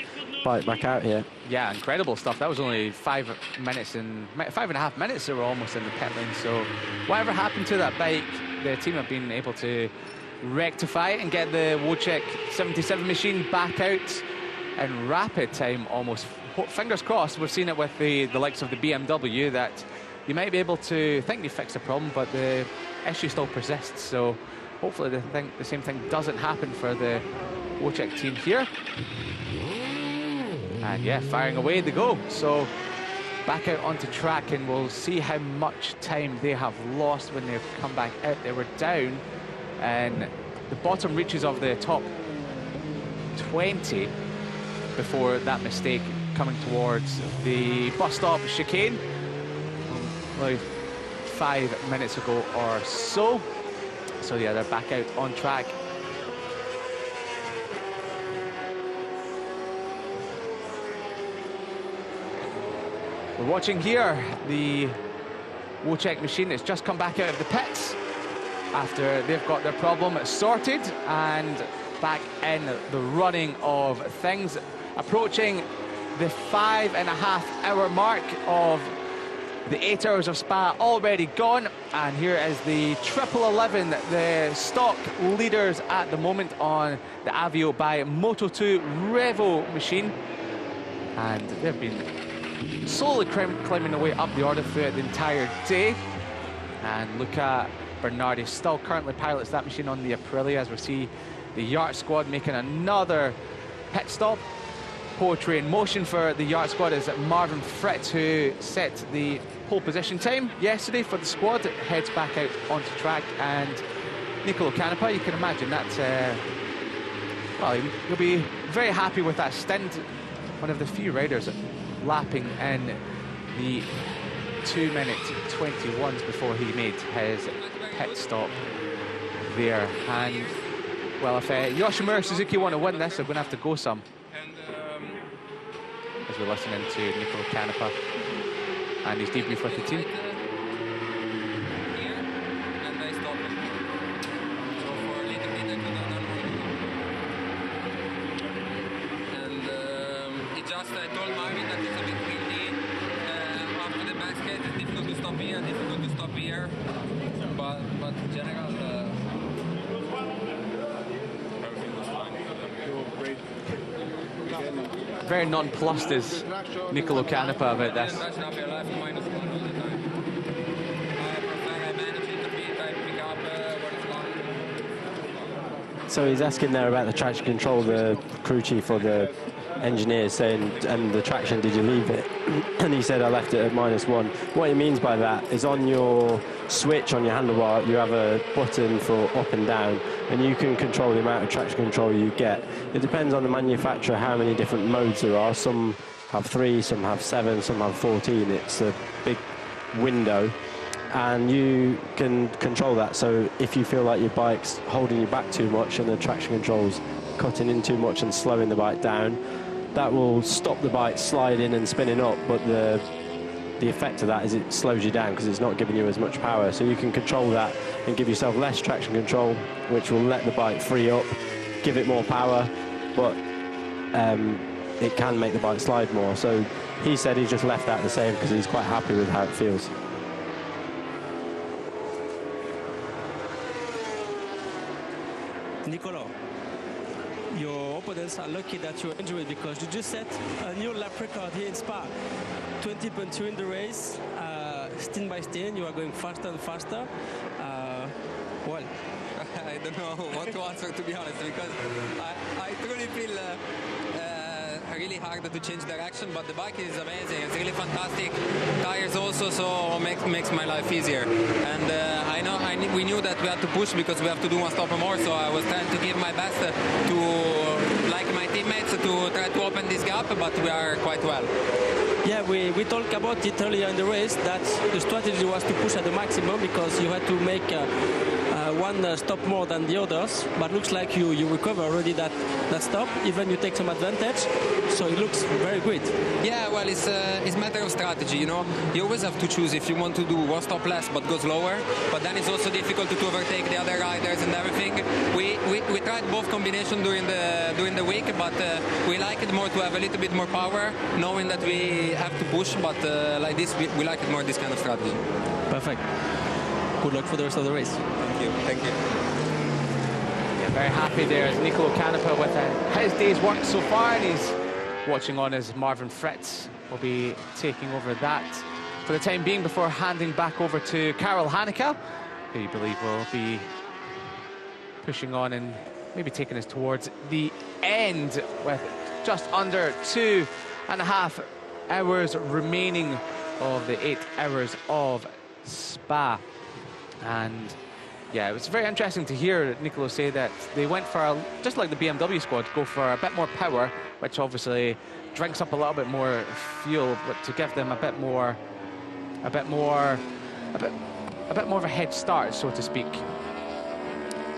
bike back out here. Yeah, incredible stuff. That was only 5 minutes and 5.5 minutes. They were almost in the pit lane. So whatever happened to that bike, the team have been able to rectify it and get the Wojcik 77 machine back out in rapid time almost. Fingers crossed. We've seen it with the likes of the BMW that you might be able to think you fixed the problem, but the issue still persists. So hopefully the same thing doesn't happen for the Wojcik team here. And yeah, firing away they go. So back out onto track, and we'll see how much time they have lost when they've come back out. They were down and the bottom reaches of the top 20 before that mistake coming towards the bus stop chicane. Like 5 minutes ago or so. So yeah, they're back out on track. We're watching here the Wojcik machine has just come back out of the pits after they've got their problem sorted and back in the running of things, approaching the 5.5 hour mark of the 8 hours of Spa already gone. And here is the 1111, the stock leaders at the moment on the Avio by Moto2 Revo machine. And they've been slowly climbing away up the order throughout the entire day. And look at Bernardi, still currently pilots that machine on the Aprilia, as we see the Yacht squad making another pit stop. Poetry in motion for the Yacht squad is Marvin Fritz, who set the pole position time yesterday for the squad, heads back out onto track. And Nicolo Canepa, you can imagine that's well, he'll be very happy with that stint. One of the few riders lapping in the 2-minute 21s before he made his pit stop there. And well, if Yoshimura Suzuki want to win this, they're going to have to go some. As we're listening to Nicolo Canepa and his debrief with the team. I told Marvin that it's a bit windy after the basket. It's difficult to stop here, difficult to stop here. But in general, everything was fine. Very nonplussed is Nicolo Canepa about this. So he's asking there about the traction control, the crew chief or the engineer saying, and the traction, did you leave it? And he said, I left it at -1. What he means by that is on your switch on your handlebar, you have a button for up and down, and you can control the amount of traction control you get. It depends on the manufacturer how many different modes there are. Some have 3, some have 7, some have 14. It's a big window, and you can control that. So if you feel like your bike's holding you back too much and the traction control's cutting in too much and slowing the bike down, that will stop the bike sliding and spinning up, but the effect of that is it slows you down because it's not giving you as much power. So you can control that and give yourself less traction control, which will let the bike free up, give it more power, but it can make the bike slide more. So he said he's just left that the same because he's quite happy with how it feels. Nicolo, your opponents are lucky that you're injured because you just set a new lap record here in Spa. 20.2 in the race, stint by stint, you are going faster and faster. Well, I don't know what to answer, to be honest, because I truly feel really hard to change direction, but the bike is amazing. It's really fantastic. Tires also also makes my life easier. And we knew that we had to push because we have to do one stop or more. So I was trying to give my best to, like my teammates, to try to open this gap, but we are quite well. Yeah, we talked about it earlier in the race that the strategy was to push at the maximum because you had to make one stop more than the others. But looks like you recover already that stop, even you take some advantage. So it looks very good. Yeah, well, it's a matter of strategy, you know. You always have to choose if you want to do one stop less but go slower. But then it's also difficult to overtake the other riders and everything. We tried both combinations during the week, but we like it more to have a little bit more power, knowing that we have to push. But like this, we like it more, this kind of strategy. Perfect. Good luck for the rest of the race. Thank you. Thank you. Yeah, very happy there is Nicolo Canepa with his day's work so far, and he's watching on as Marvin Fritz will be taking over that for the time being before handing back over to Karel Hanneke, who you believe will be pushing on and maybe taking us towards the end with just under 2.5 hours remaining of the 8 hours of Spa. And yeah, it was very interesting to hear Nicolo say that they went for, just like the BMW squad, go for a bit more power, which obviously drinks up a little bit more fuel, but to give them a bit more of a head start, so to speak.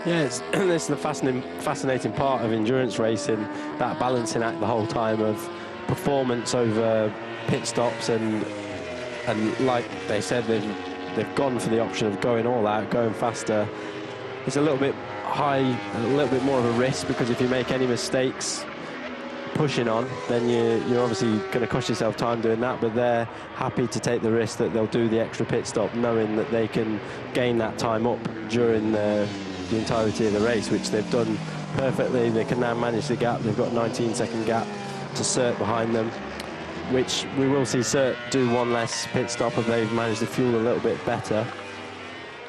Yeah, it's the fascinating part of endurance racing, that balancing act the whole time of performance over pit stops, and like they said, they've gone for the option of going all out, going faster. It's a little bit high, a little bit more of a risk, because if you make any mistakes pushing on, then you're obviously going to cost yourself time doing that, but they're happy to take the risk that they'll do the extra pit stop, knowing that they can gain that time up during the entirety of the race, which they've done perfectly. They can now manage the gap. They've got a 19-second gap to Cert behind them, which we will see Cert do one less pit stop if they've managed to fuel a little bit better.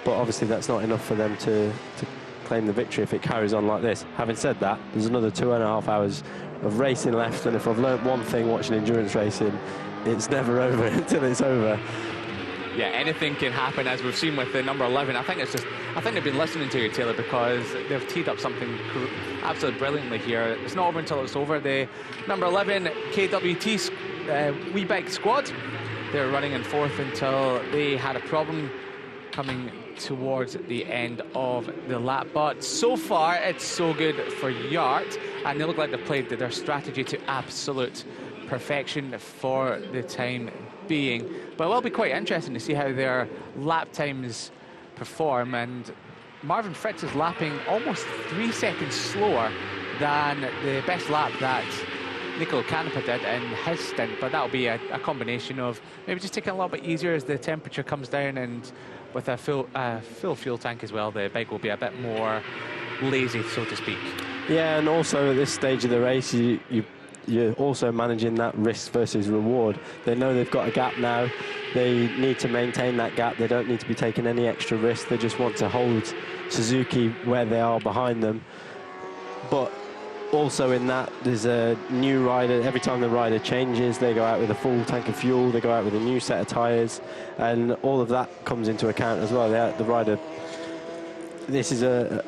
But obviously that's not enough for them to claim the victory if it carries on like this. Having said that, there's another 2.5 hours of racing left, and if I've learnt one thing watching endurance racing, it's never over until it's over. Yeah, anything can happen, as we've seen with the number 11. I think they've been listening to you, Taylor, because they've teed up something absolutely brilliantly here. It's not over until it's over. The number 11 KWT WeBike squad, they're running in fourth until they had a problem coming towards the end of the lap. But so far, it's so good for Yart, and they look like they've played their strategy to absolute perfection for the time being. But it will be quite interesting to see how their lap times perform, and Marvin Fritz is lapping almost 3 seconds slower than the best lap that Nicolo Canepa did in his stint, but that'll be a combination of maybe just taking a little bit easier as the temperature comes down, and with a full fuel tank as well, the bike will be a bit more lazy, so to speak. Yeah, and also at this stage of the race, you're also managing that risk versus reward. They know they've got a gap now. They need to maintain that gap. They don't need to be taking any extra risk. They just want to hold Suzuki where they are behind them. But also in that, there's a new rider. Every time the rider changes, they go out with a full tank of fuel. They go out with a new set of tyres, and all of that comes into account as well. The rider. This is a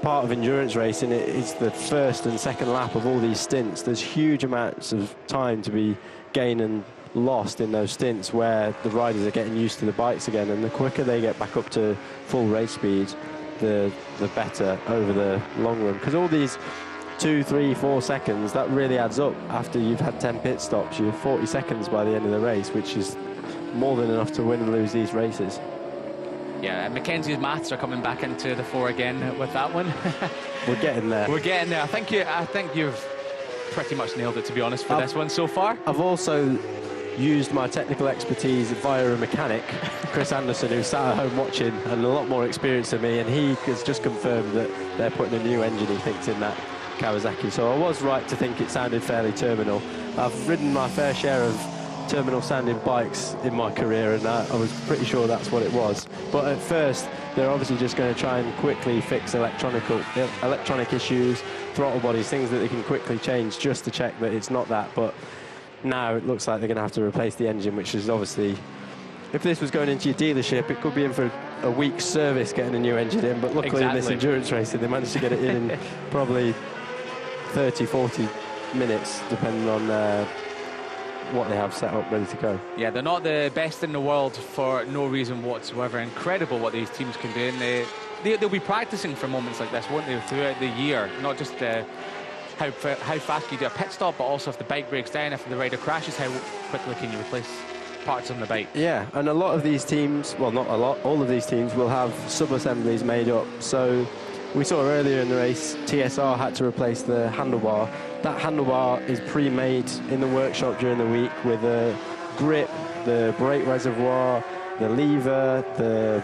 part of endurance racing. It's the first and second lap of all these stints. There's huge amounts of time to be gained and lost in those stints where the riders are getting used to the bikes again, and the quicker they get back up to full race speed, the better over the long run, because all these 2, 3, 4 seconds, that really adds up. After you've had 10 pit stops, you're 40 seconds by the end of the race, which is more than enough to win and lose these races. Yeah, and Mackenzie's maths are coming back into the fore again with that one. We're getting there. We're getting there. I think you've pretty much nailed it, to be honest, for this one so far. I've also used my technical expertise via a mechanic, Chris Anderson, who's sat at home watching and a lot more experience than me, and he has just confirmed that they're putting a new engine, he thinks, in that Kawasaki. So I was right to think it sounded fairly terminal. I've ridden my fair share of terminal sounding bikes in my career, and I was pretty sure that's what it was. But at first, they're obviously just going to try and quickly fix electronic issues, throttle bodies, things that they can quickly change just to check that it's not that. But now it looks like they're going to have to replace the engine, which is obviously, if this was going into your dealership, it could be in for a week's service getting a new engine in, but luckily in this endurance racing, they managed to get it in probably 30, 40 minutes, depending on what they have set up ready to go. Yeah, they're not the best in the world for no reason whatsoever. Incredible what these teams can do, and they'll be practicing for moments like this, won't they, throughout the year, not just how fast you do a pit stop, but also if the bike breaks down, if the rider crashes, how quickly can you replace parts on the bike. Yeah, and a lot of these teams, well, not a lot, all of these teams will have sub-assemblies made up. So we saw earlier in the race, TSR had to replace the handlebar. That handlebar is pre-made in the workshop during the week with a grip, the brake reservoir, the lever,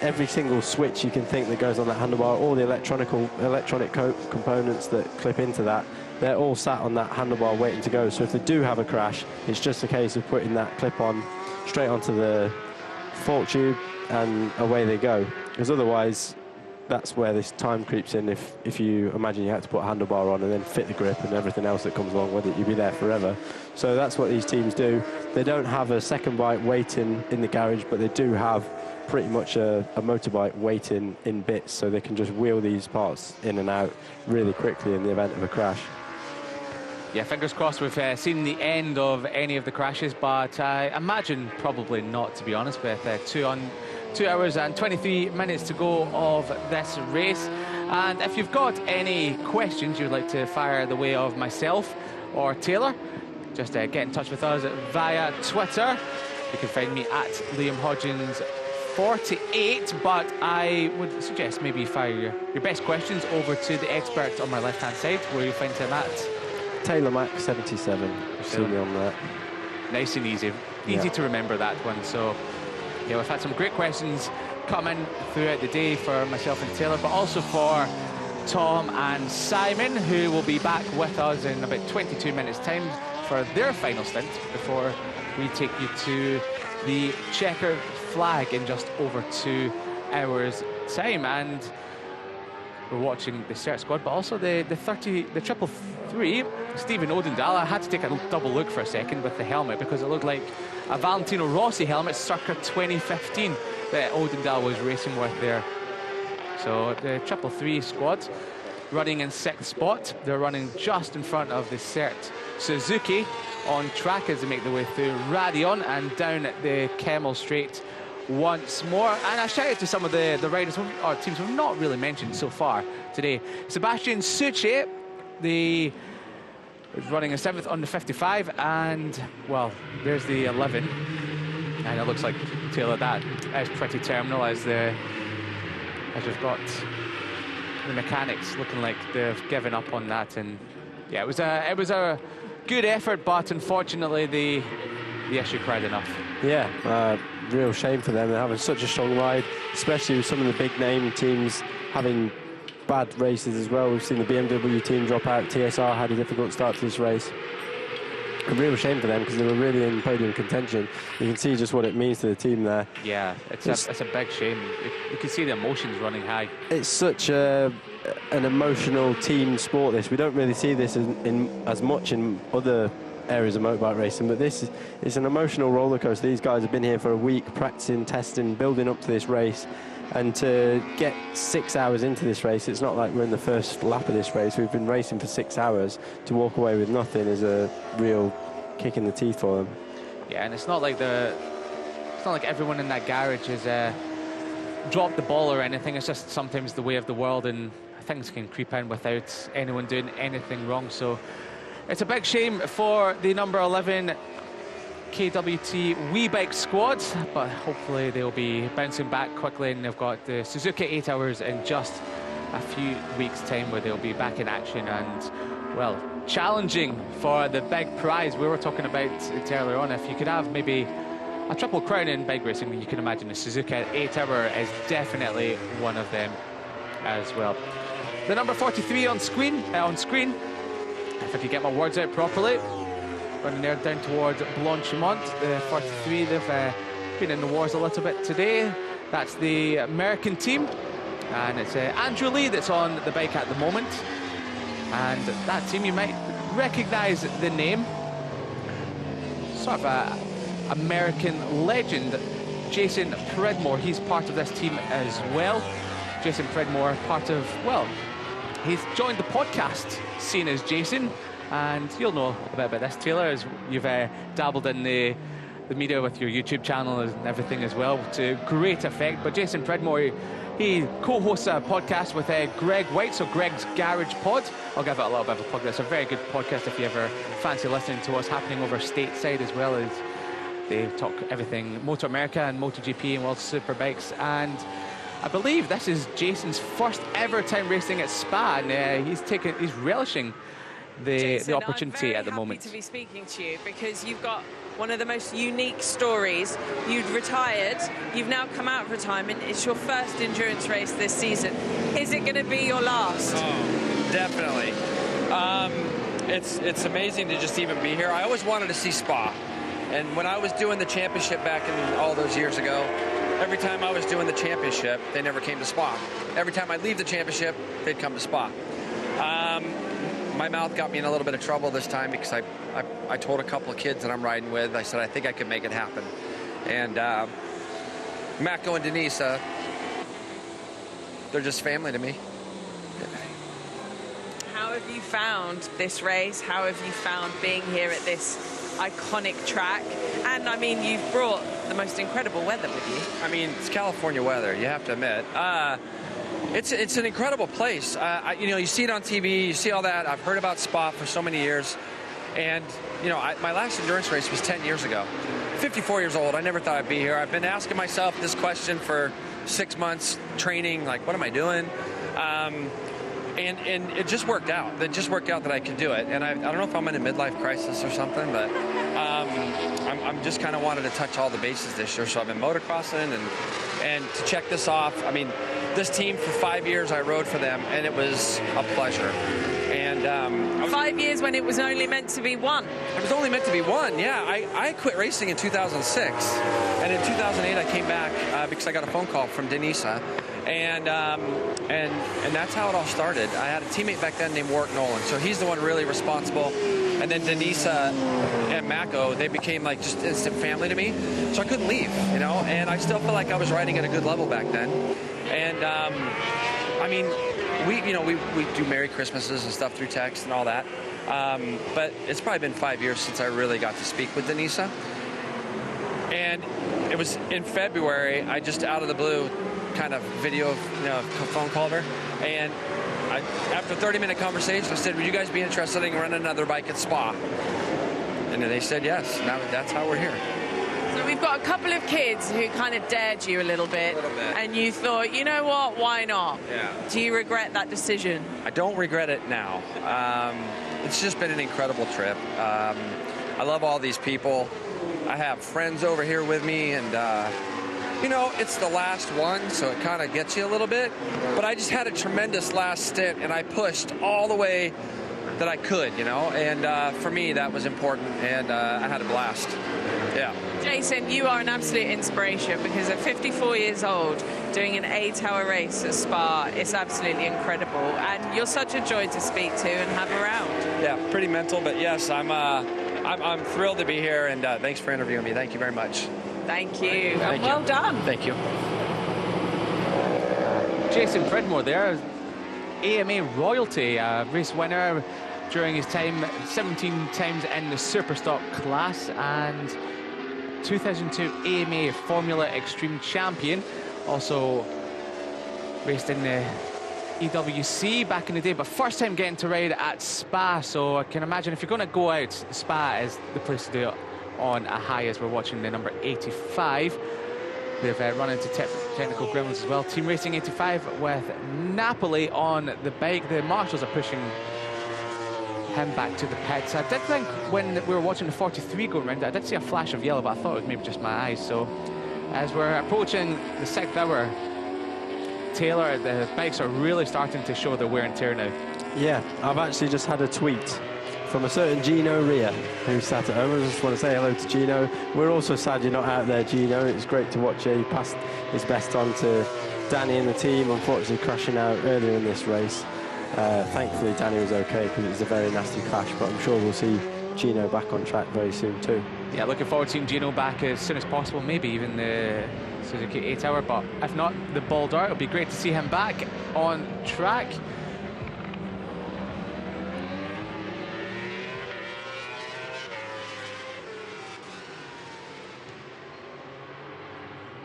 every single switch you can think that goes on that handlebar, all the electronic components that clip into that, they're all sat on that handlebar waiting to go. So if they do have a crash, it's just a case of putting that clip on straight onto the fork tube and away they go. Because otherwise, that's where this time creeps in. If you imagine you had to put a handlebar on and then fit the grip and everything else that comes along with it, you'd be there forever. So that's what these teams do. They don't have a second bike waiting in the garage, but they do have pretty much a motorbike waiting in bits, so they can just wheel these parts in and out really quickly in the event of a crash. Yeah, fingers crossed we've seen the end of any of the crashes, but I imagine probably not, to be honest, with 2 hours and 23 minutes to go of this race. And if you've got any questions you'd like to fire the way of myself or Taylor, just get in touch with us via Twitter. You can find me at Liam Hodgins 48, but I would suggest maybe fire your best questions over to the expert on my left-hand side, where you find him at Taylor Mac 77. You've seen me on that. Nice and easy to remember that one. So yeah, we've had some great questions coming throughout the day for myself and Taylor, but also for Tom and Simon, who will be back with us in about 22 minutes time for their final stint before we take you to the checkered flag in just over 2 hours time. And we're watching the CERT squad, but also the triple three, Stephen Odendal. I had to take a double look for a second with the helmet because it looked like a Valentino Rossi helmet circa 2015 that Odendal was racing with there. So the triple three squad running in 6th spot. They're running just in front of the CERT Suzuki on track as they make their way through Radion and down at the Kemmel Straight once more. And a shout out to some of the riders or teams we've not really mentioned so far today. Sebastian Suchet, is running a 7th on the 55, and well, there's the 11, and it looks like, Taylor, that is pretty terminal as we've got the mechanics looking like they've given up on that. And yeah, it was a good effort, but unfortunately the issue cried enough. Yeah, real shame for them. They're having such a strong ride, especially with some of the big name teams having bad races as well. We've seen the BMW team drop out. TSR had a difficult start to this race. A real shame for them because they were really in podium contention. You can see just what it means to the team there. Yeah, it's a big shame. You can see the emotions running high. It's such an emotional team sport, this. We don't really see this as much in other areas of motorbike racing, but this is an emotional roller coaster. These guys have been here for a week practicing, testing, building up to this race, and to get 6 hours into this race, it's not like we're in the first lap of this race. We've been racing for 6 hours. To walk away with nothing is a real kick in the teeth for them. Yeah, and it's not like everyone in that garage has dropped the ball or anything. It's just sometimes the way of the world, and things can creep in without anyone doing anything wrong. So it's a big shame for the number 11 KWT WeBike squad, but hopefully they'll be bouncing back quickly, and they've got the Suzuki 8 hours in just a few weeks' time where they'll be back in action and, well, challenging for the big prize. We were talking about it earlier on. If you could have maybe a triple crown in bike racing, you can imagine the Suzuki 8 hour is definitely one of them as well. The number 43 on screen, if I could get my words out properly, running there down towards Blanchimont. The 43, they've been in the wars a little bit today. That's the American team, and it's Andrew Lee that's on the bike at the moment. And that team, you might recognise the name. sort of a American legend, Jason Predmore. He's part of this team as well. Jason Predmore, part of, well, he's joined the podcast scene as Jason, and you'll know a bit about this, Taylor, as you've dabbled in the media with your YouTube channel and everything as well, to great effect. But Jason Predmore, he co-hosts a podcast with Greg White, so Greg's Garage Pod. I'll give it a little bit of a plug. It's a very good podcast if you ever fancy listening to what's happening over stateside, as well as they talk everything Motor America and MotoGP and World Superbikes. And I believe this is Jason's first ever time racing at Spa, and he's relishing the opportunity at the moment. I'm very happy to be speaking to you, because you've got one of the most unique stories. You'd retired, you've now come out of retirement, it's your first endurance race this season. Is it going to be your last? Oh, definitely. It's amazing to just even be here. I always wanted to see Spa, and when I was doing the championship back in all those years ago, every time I was doing the championship, they never came to Spa. Every time I'd leave the championship, they'd come to Spa. My mouth got me in a little bit of trouble this time, because I told a couple of kids that I'm riding with, I said I think I could make it happen. And Mako and Denisa, they're just family to me. How have you found this race? How have you found being here at this iconic track? And I mean, you've brought the most incredible weather with you. I mean, it's California weather, you have to admit. It's an incredible place. You know, you see it on TV, you see all that. I've heard about Spa for so many years. And, you know, my last endurance race was 10 years ago. 54 years old, I never thought I'd be here. I've been asking myself this question for 6 months, training, like, what am I doing? And it just worked out. It just worked out that I could do it. And I don't know if I'm in a midlife crisis or something, but I'm just kind of wanted to touch all the bases this year. So I've been motocrossing, and to check this off, I mean, this team for 5 years I rode for them, and it was a pleasure. And 5 years when it was only meant to be one. It was only meant to be one, yeah. I quit racing in 2006, and in 2008 I came back because I got a phone call from Denisa, and that's how it all started. I had a teammate back then named Warwick Nolan, so he's the one really responsible. And then Denisa and Mako, they became like just instant family to me, so I couldn't leave, you know. And I still felt like I was riding at a good level back then. And I mean, we do Merry Christmases and stuff through text and all that. But it's probably been 5 years since I really got to speak with Denisa. And it was in February, I just out of the blue kind of phone called her. And after a 30-minute conversation, I said, would you guys be interested in running another bike at Spa? And they said yes. Now that's how we're here. So we've got a couple of kids who kind of dared you a little bit. And you thought, you know what, why not? Yeah. Do you regret that decision? I don't regret it now. It's just been an incredible trip. I love all these people. I have friends over here with me, and you know, it's the last one, so it kind of gets you a little bit. But I just had a tremendous last stint, and I pushed all the way that I could, you know. And for me, that was important, and I had a blast. Yeah. Jason, you are an absolute inspiration, because at 54 years old, doing an 8-hour race at Spa is absolutely incredible. And you're such a joy to speak to and have around. Yeah, pretty mental, but yes, I'm thrilled to be here, and thanks for interviewing me. Thank you very much. Thank you. Well done. Thank you. Jason Predmore there, AMA royalty, race winner during his time, 17 times in the Super Stock class, and 2002 AMA Formula Extreme champion. Also raced in the EWC back in the day, but first time getting to ride at Spa, so I can imagine if you're going to go out, Spa is the place to do it on a high, as we're watching the number 85. They've run into technical gremlins as well. Team Racing 85 with Napoli on the bike. The marshals are pushing him back to the pits. I did think when we were watching the 43 go round, I did see a flash of yellow, but I thought it was maybe just my eyes. So as we're approaching the 6th hour, Taylor, the bikes are really starting to show the wear and tear now. Yeah, I've actually just had a tweet from a certain Gino Ria, who sat at home. I just want to say hello to Gino. We're also sad you're not out there, Gino. It's great to watch you. He passed his best on to Danny and the team, unfortunately crashing out earlier in this race. Thankfully, Danny was okay, because it was a very nasty crash, but I'm sure we'll see Gino back on track very soon too. Yeah, looking forward to seeing Gino back as soon as possible, maybe even the Suzuki 8-hour, but if not, the Ball Dart. It'll be great to see him back on track.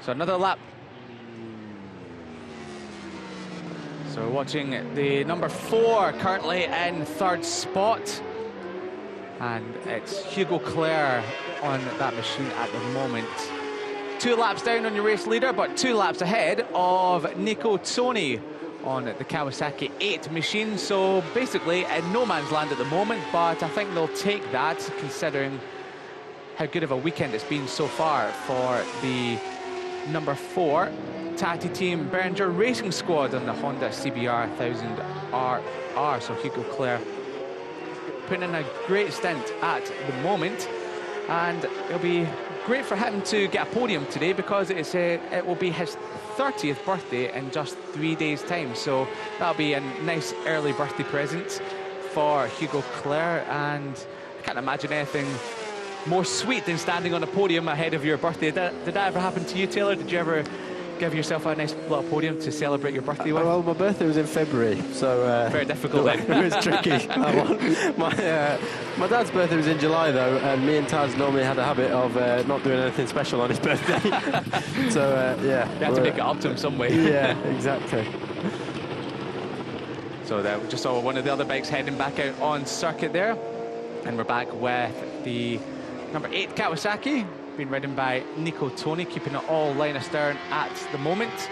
So another lap. So we're watching the number 4 currently in 3rd spot. And it's Hugo Claire on that machine at the moment. 2 laps down on your race leader, but 2 laps ahead of Nico Toni on the Kawasaki 8 machine. So basically in no man's land at the moment, but I think they'll take that considering how good of a weekend it's been so far for the number 4 Tati Team Behringer Racing Squad on the Honda CBR 1000RR. So Hugo Claire putting in a great stint at the moment, and it'll be great for him to get a podium today because it will be his 30th birthday in just 3 days' time. So that'll be a nice early birthday present for Hugo Claire, and I can't imagine anything more sweet than standing on a podium ahead of your birthday. Did that ever happen to you, Taylor? Did you ever give yourself a nice little podium to celebrate your birthday with? Well, my birthday was in February, so... very difficult then. It was tricky, that one. My dad's birthday was in July, though, and me and Taz normally had a habit of not doing anything special on his birthday. So, yeah. You have to make it up to him some way. Yeah, exactly. So there, we just saw one of the other bikes heading back out on circuit there. And we're back with the number 8 Kawasaki, being ridden by Nico Toni, keeping it all line astern at the moment.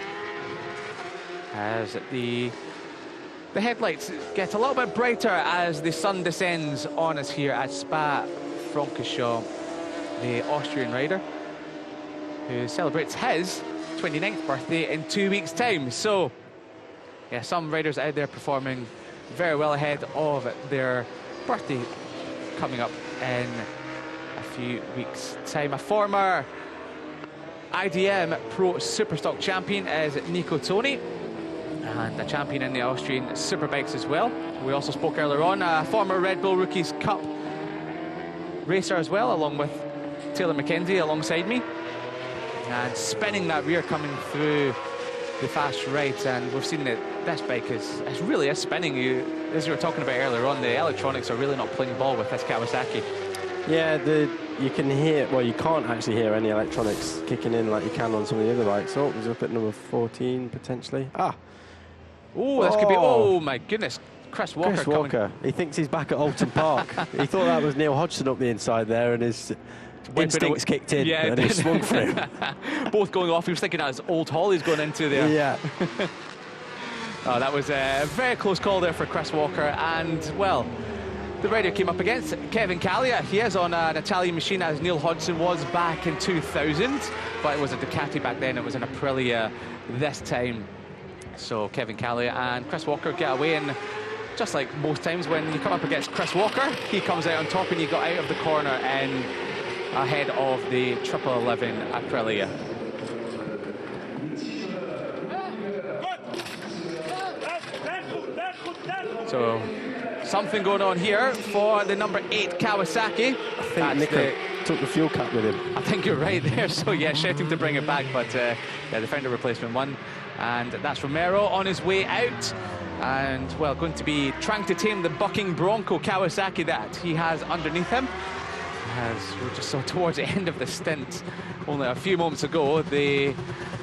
As the headlights get a little bit brighter as the sun descends on us here at Spa-Francorchamps, the Austrian rider who celebrates his 29th birthday in 2 weeks' time. So, yeah, some riders out there performing very well ahead of their birthday coming up in a few weeks' time. A former IDM Pro Superstock champion is Nico Toni, and a champion in the Austrian Superbikes as well. We also spoke earlier on, a former Red Bull Rookies Cup racer as well, along with Taylor McKenzie alongside me. And spinning that rear coming through the fast right, and we've seen that this bike is really spinning. As you were talking about earlier on, the electronics are really not playing ball with this Kawasaki. Yeah, you can hear, well, you can't actually hear any electronics kicking in like you can on some of the other bikes. Oh, he's up at number 14 potentially. Oh, this could be, oh my goodness, Chris Walker. He thinks he's back at Alton Park. He thought that was Neil Hodgson up the inside there, and his instincts kicked in, yeah, and he swung through. Both going off. He was thinking that was Old Holly's going into there. Yeah. Oh, that was a very close call there for Chris Walker, and well, the rider came up against Kevin Callia. He is on an Italian machine, as Neil Hodgson was back in 2000, but it was a Ducati back then. It was an Aprilia this time. So Kevin Callia and Chris Walker get away, and just like most times when you come up against Chris Walker, he comes out on top, and you got out of the corner and ahead of the 1111 Aprilia. So something going on here for the number 8 Kawasaki. I think Nico took the fuel cap with him. I think you're right there. So yeah, shouting to bring it back, but yeah, they found a replacement one, and that's Romero on his way out. And well, going to be trying to tame the bucking Bronco Kawasaki that he has underneath him. As we just saw towards the end of the stint only a few moments ago, the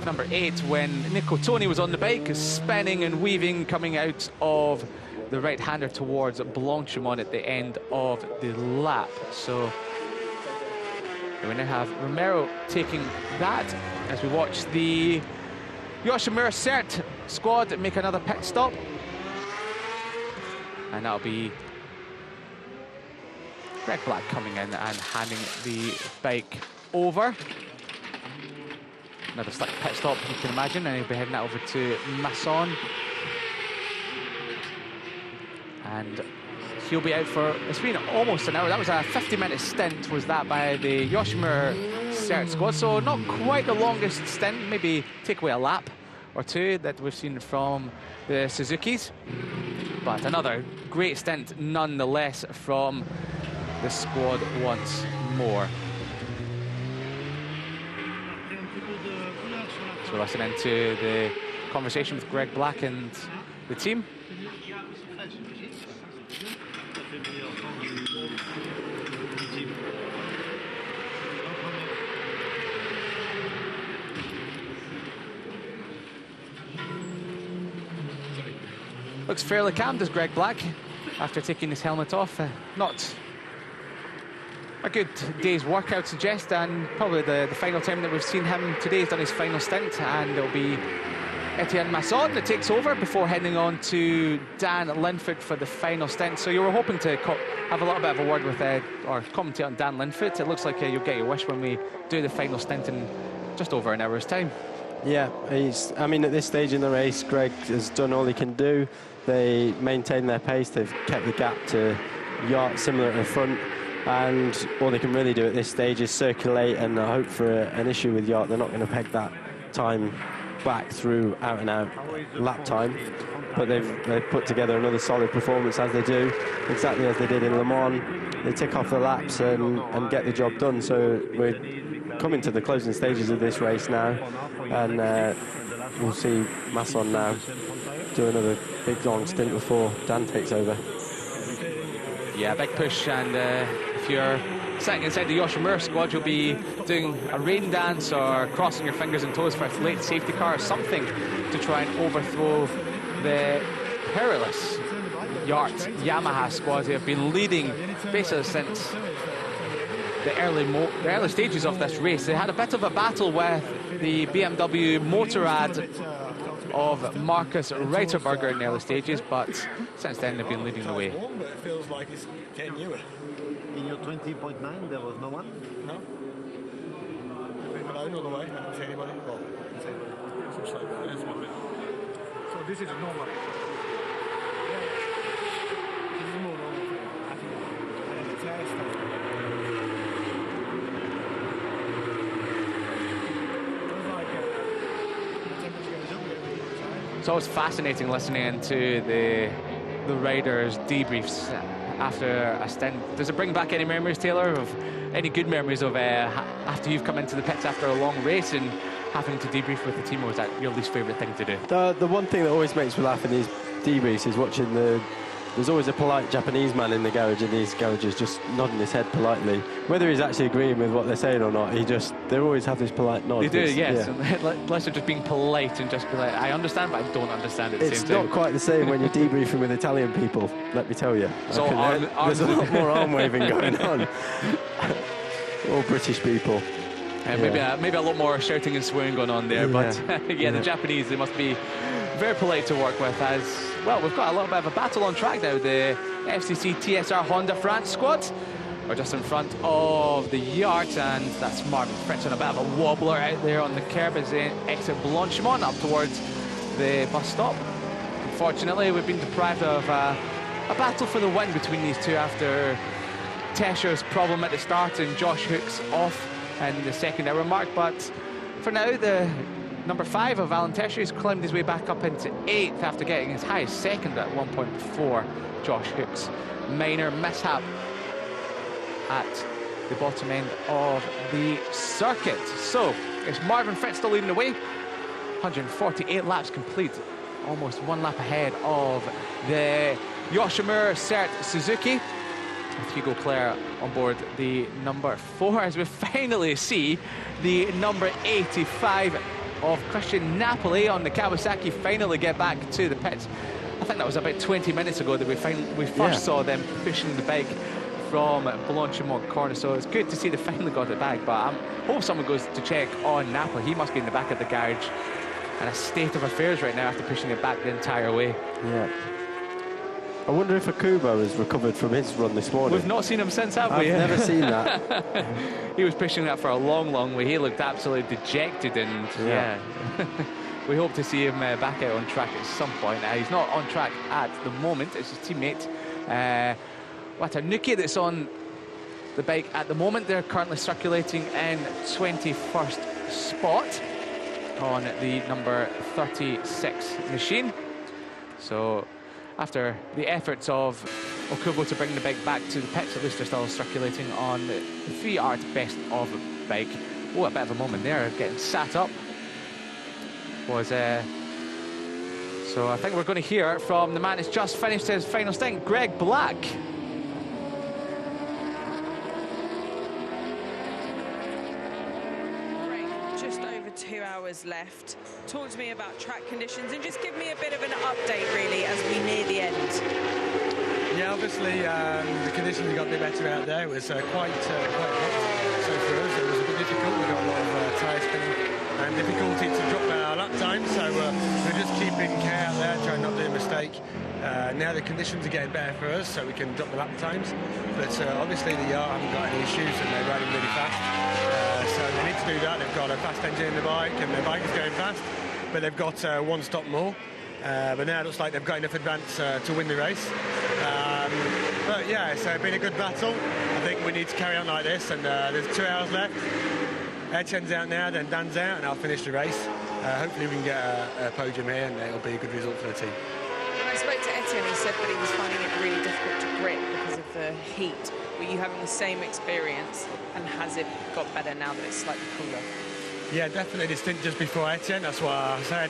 number 8, when Nico Toni was on the bike, spinning and weaving, coming out of the right-hander towards Blanchimont at the end of the lap. So we now have Romero taking that as we watch the Yoshimura Cert squad make another pit stop. And that'll be Greg Black coming in and handing the bike over. Another slick pit stop, you can imagine, and he'll be heading that over to Masson. And he'll be out for, it's been almost an hour. That was a 50-minute stint, was that, by the Yoshimura Cert squad. So not quite the longest stint, maybe take away a lap or two that we've seen from the Suzukis. But another great stint nonetheless from the squad once more. So we're listening to the conversation with Greg Black and the team. Looks fairly calm, does Greg Black, after taking his helmet off. Not a good day's workout suggest, and probably the final time that we've seen him today. He's done his final stint, and it'll be Etienne Masson that takes over before heading on to Dan Linfoot for the final stint. So you were hoping to have a little bit of a word with or commentate on Dan Linfoot. It looks like you'll get your wish when we do the final stint in just over an hour's time. Yeah, I mean, at this stage in the race, Greg has done all he can do. They maintain their pace. They've kept the gap to Yacht similar at the front. And all they can really do at this stage is circulate and hope for an issue with Yacht. They're not going to peg that time back through out-and-out lap time. But they've put together another solid performance, as they do, exactly as they did in Le Mans. They tick off the laps and get the job done. So we're coming to the closing stages of this race now. And we'll see Masson now do another big long stint before Dan takes over. Yeah, big push, and if you're sitting inside the Joachim Meur squad, you'll be doing a rain dance or crossing your fingers and toes for a late safety car or something to try and overthrow the perilous Yacht Yamaha squad. They have been leading basically since the early stages of this race. They had a bit of a battle with the BMW Motorrad of Marcus Reiterberger in the early stages, but since then they've been leading the way. But it feels like it's getting newer. In your 20.9 there was no one? No. Alone on the way, I don't see anybody. Well, I see anybody. So this is normal. Yeah. This is more normal. I think. It's always fascinating listening to the riders' debriefs after a stint. Does it bring back any memories, Taylor, of any good memories of after you've come into the pits after a long race and having to debrief with the team, or was that your least favourite thing to do? The one thing that always makes me laugh in these debriefs is watching there's always a polite Japanese man in the garage, in these garages, just nodding his head politely. Whether he's actually agreeing with what they're saying or not, they always have this polite nod. They do, yes. Yeah. Unless they're just being polite and just be like, I understand, but I don't understand at the same time. It's not quite the same when you're debriefing with Italian people, let me tell you. So there's a lot more arm waving going on. All British people. Maybe a lot more shouting and swearing going on there, but the Japanese, they must be very polite to work with. As well, we've got a little bit of a battle on track now. The FCC TSR Honda France squad are just in front of the yard, and that's Marvin Fritz on a bit of a wobbler out there on the curb as they exit Blanchimont up towards the bus stop. Unfortunately, we've been deprived of a battle for the win between these two after Tescher's problem at the start and Josh Hook's off in the second hour mark. But for now, the number 5 of Alan Tescher has climbed his way back up into 8th after getting his highest second at one point before Josh Hook's minor mishap at the bottom end of the circuit. So it's Marvin Fritz still leading the way. 148 laps complete, almost one lap ahead of the Joachim Meur Cert Suzuki, with Hugo Claire on board the number 4, as we finally see the number 85 of Christian Napoli on the Kawasaki finally get back to the pits. I think that was about 20 minutes ago that we first saw them pushing the bike from Blanchimont corner, so it's good to see they finally got it back. But I hope someone goes to check on Napoli. He must be in the back of the garage in a state of affairs right now after pushing it back the entire way. Yeah. I wonder if Akubo has recovered from his run this morning. We've not seen him since, have we? I've never seen that. He was pushing that for a long, long way. He looked absolutely dejected, and we hope to see him back out on track at some point. He's not on track at the moment. It's his teammate Watanuki that's on the bike at the moment. They're currently circulating in 21st spot on the number 36 machine. So after the efforts of Okubo to bring the bike back to the pits. At least they're still circulating on the 3 best of bike. Oh, a bit of a moment there, getting sat up. So I think we're going to hear from the man who's just finished his final stint, Greg Black. Greg, just over 2 hours left. Talk to me about track conditions and just give me a bit of an update, really, as we near the end. Yeah, obviously the conditions have got a bit better out there. It was quite hot. So for us, it was a bit difficult. We got a lot of tyre spinning and difficulty to drop our lap time. So we're just keeping care out there, trying not to do a mistake. Now the conditions are getting better for us, so we can drop the lap times. But obviously the yard haven't got any issues and they're riding really fast. So they need to do that. They've got a fast engine in the bike and their bike is going fast. But they've got one stop more. But now it looks like they've got enough advance to win the race. But yeah, it's been a good battle. I think we need to carry on like this, and there's 2 hours left. Etienne's out now, then Dan's out, and I'll finish the race. Hopefully we can get a podium here, and it'll be a good result for the team. When I spoke to Etienne, he said that he was finding it really difficult to grip because of the heat. Were you having the same experience, and has it got better now that it's slightly cooler? Yeah, definitely. The stint just before Etienne, that's what I said.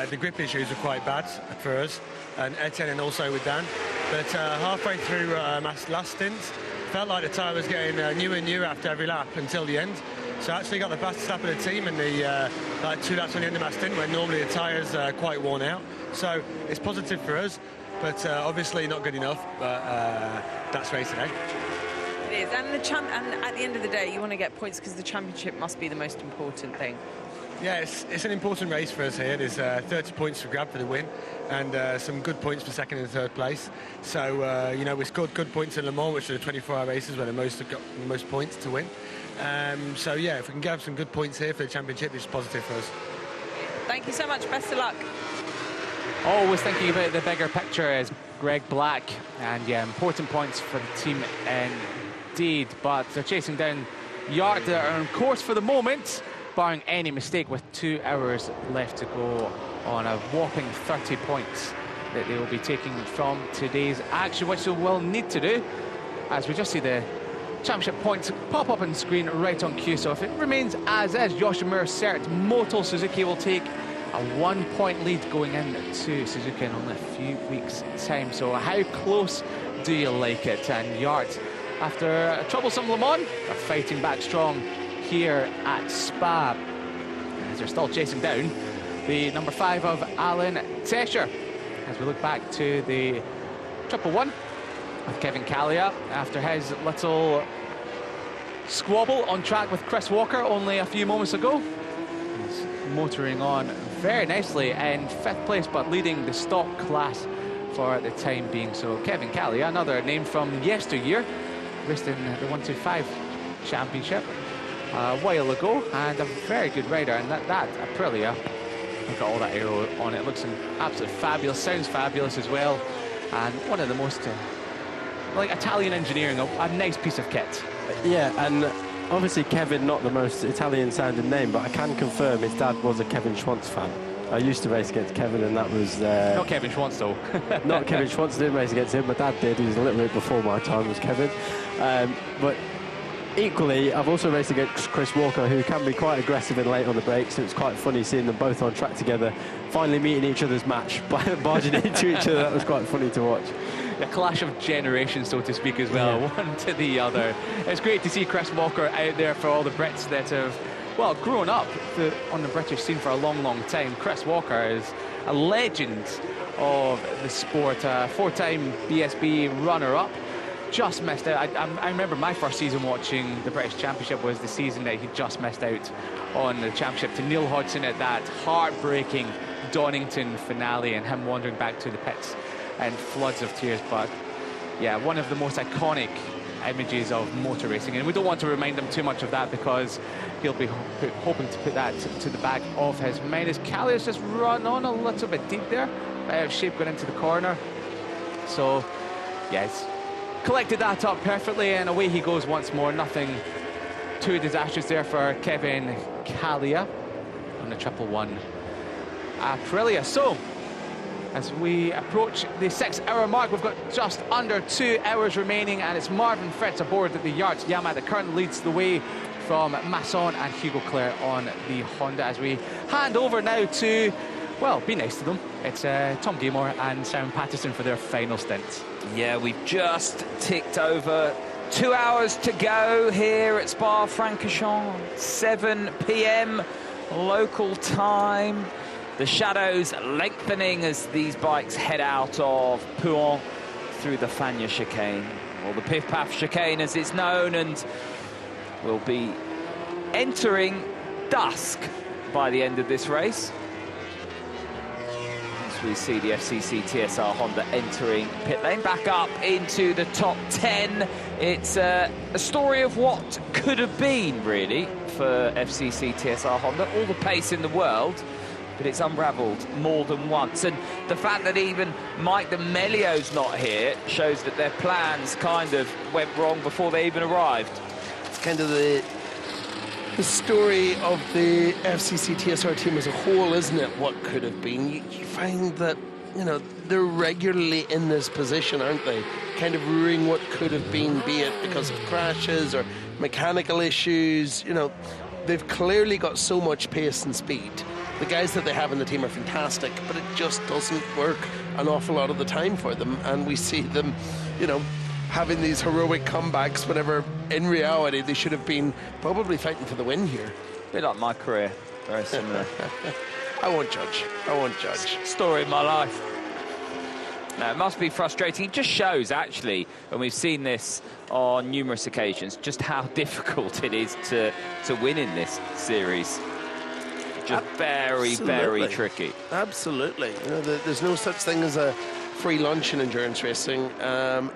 The grip issues were quite bad for us, and Etienne and also with Dan. But halfway through last stint, felt like the tyre was getting newer and newer after every lap until the end. So I actually got the fastest lap of the team in the like 2 laps on the end of my stint, when normally the tyres are quite worn out. So it's positive for us, but obviously not good enough. But that's race today. It is, and and at the end of the day, you want to get points because the championship must be the most important thing. Yeah, it's an important race for us here. There's 30 points to grab for the win, and some good points for second and third place. So you know, we scored good points in Le Mans, which are the 24-hour races where the most have got the most points to win. So yeah, if we can grab some good points here for the championship, it's positive for us. Thank you so much. Best of luck. Always thinking about the bigger picture is Greg Black, and yeah, important points for the team indeed. But they're chasing down Yard. They're on course for the moment, barring any mistake, with 2 hours left to go on a whopping 30 points that they will be taking from today's action, which they will need to do, as we just see the championship points pop up on screen right on cue. So if it remains as is, Yoshimura Cert Moto Suzuki will take a 1-point lead going into Suzuka in only a few weeks' time. So how close do you like it? And Yard, after a troublesome Le Mans, are fighting back strong here at Spa, as they're still chasing down the number 5 of Alan Tescher. As we look back to the 111 of Kevin Callia after his little squabble on track with Chris Walker only a few moments ago. He's motoring on very nicely in 5th place, but leading the stock class for the time being. So Kevin Callia, another name from yesteryear, raced in the 125 championship a while ago, and a very good rider. And that Aprilia, look at all that aero on it, looks absolutely fabulous, sounds fabulous as well, and one of the most like Italian engineering, a nice piece of kit. Yeah, and obviously Kevin, not the most Italian sounding name, but I can confirm his dad was a Kevin Schwantz fan. I used to race against Kevin, and that was not Kevin Schwantz though. Not Kevin Schwantz, didn't race against him. My dad did. He was a little bit before my time, was Kevin. But equally, I've also raced against Chris Walker, who can be quite aggressive and late on the brakes. So it's quite funny seeing them both on track together, finally meeting each other's match, barging into each other. That was quite funny to watch. A clash of generations, so to speak, as well, one to the other. It's great to see Chris Walker out there for all the Brits that have, well, grown up on the British scene for a long, long time. Chris Walker is a legend of the sport, a 4-time BSB runner-up. Just missed out. I remember my first season watching the British Championship was the season that he just missed out on the championship to Neil Hodgson at that heartbreaking Donington finale, and him wandering back to the pits and floods of tears. But yeah, one of the most iconic images of motor racing, and we don't want to remind him too much of that because he'll be hoping to put that to the back of his mind. As Callia's just run on a little bit deep there, out of shape going into the corner. So yeah, it's collected that up perfectly, and away he goes once more. Nothing too disastrous there for Kevin Callia on the 111 Aprilia. So as we approach the 6-hour mark. We've got just under 2 hours remaining, and it's Marvin Fretz aboard the Yacht Yamaha that currently leads the way from Masson and Hugo Claire on the Honda, as we hand over now to, well, be nice to them. It's Tom Gaymore and Simon Patterson for their final stint. Yeah, we've just ticked over 2 hours to go here at Spa-Francorchamps, 7 p.m. local time. The shadows lengthening as these bikes head out of Pouhon through the Fagnes chicane, or the Piff Paff chicane as it's known, and will be entering dusk by the end of this race. As we see the FCC TSR Honda entering pit lane, back up into the top 10. It's a story of what could have been, really, for FCC TSR Honda. All the pace in the world, but it's unravelled more than once. And the fact that even Mike de Melio's not here shows that their plans kind of went wrong before they even arrived. It's kind of the story of the FCC TSR team as a whole, isn't it? What could have been. You find that, you know, they're regularly in this position, aren't they? Kind of ruining what could have been, be it because of crashes or mechanical issues. You know, they've clearly got so much pace and speed. The guys that they have in the team are fantastic, but it just doesn't work an awful lot of the time for them. And we see them, you know, having these heroic comebacks whenever in reality they should have been probably fighting for the win here. A bit like my career, very similar. I won't judge. I won't judge. Story of my life. No, it must be frustrating. It just shows, actually, and we've seen this on numerous occasions, just how difficult it is to win in this series. Just very, very tricky. Absolutely. You know, there's no such thing as a free lunch in endurance racing.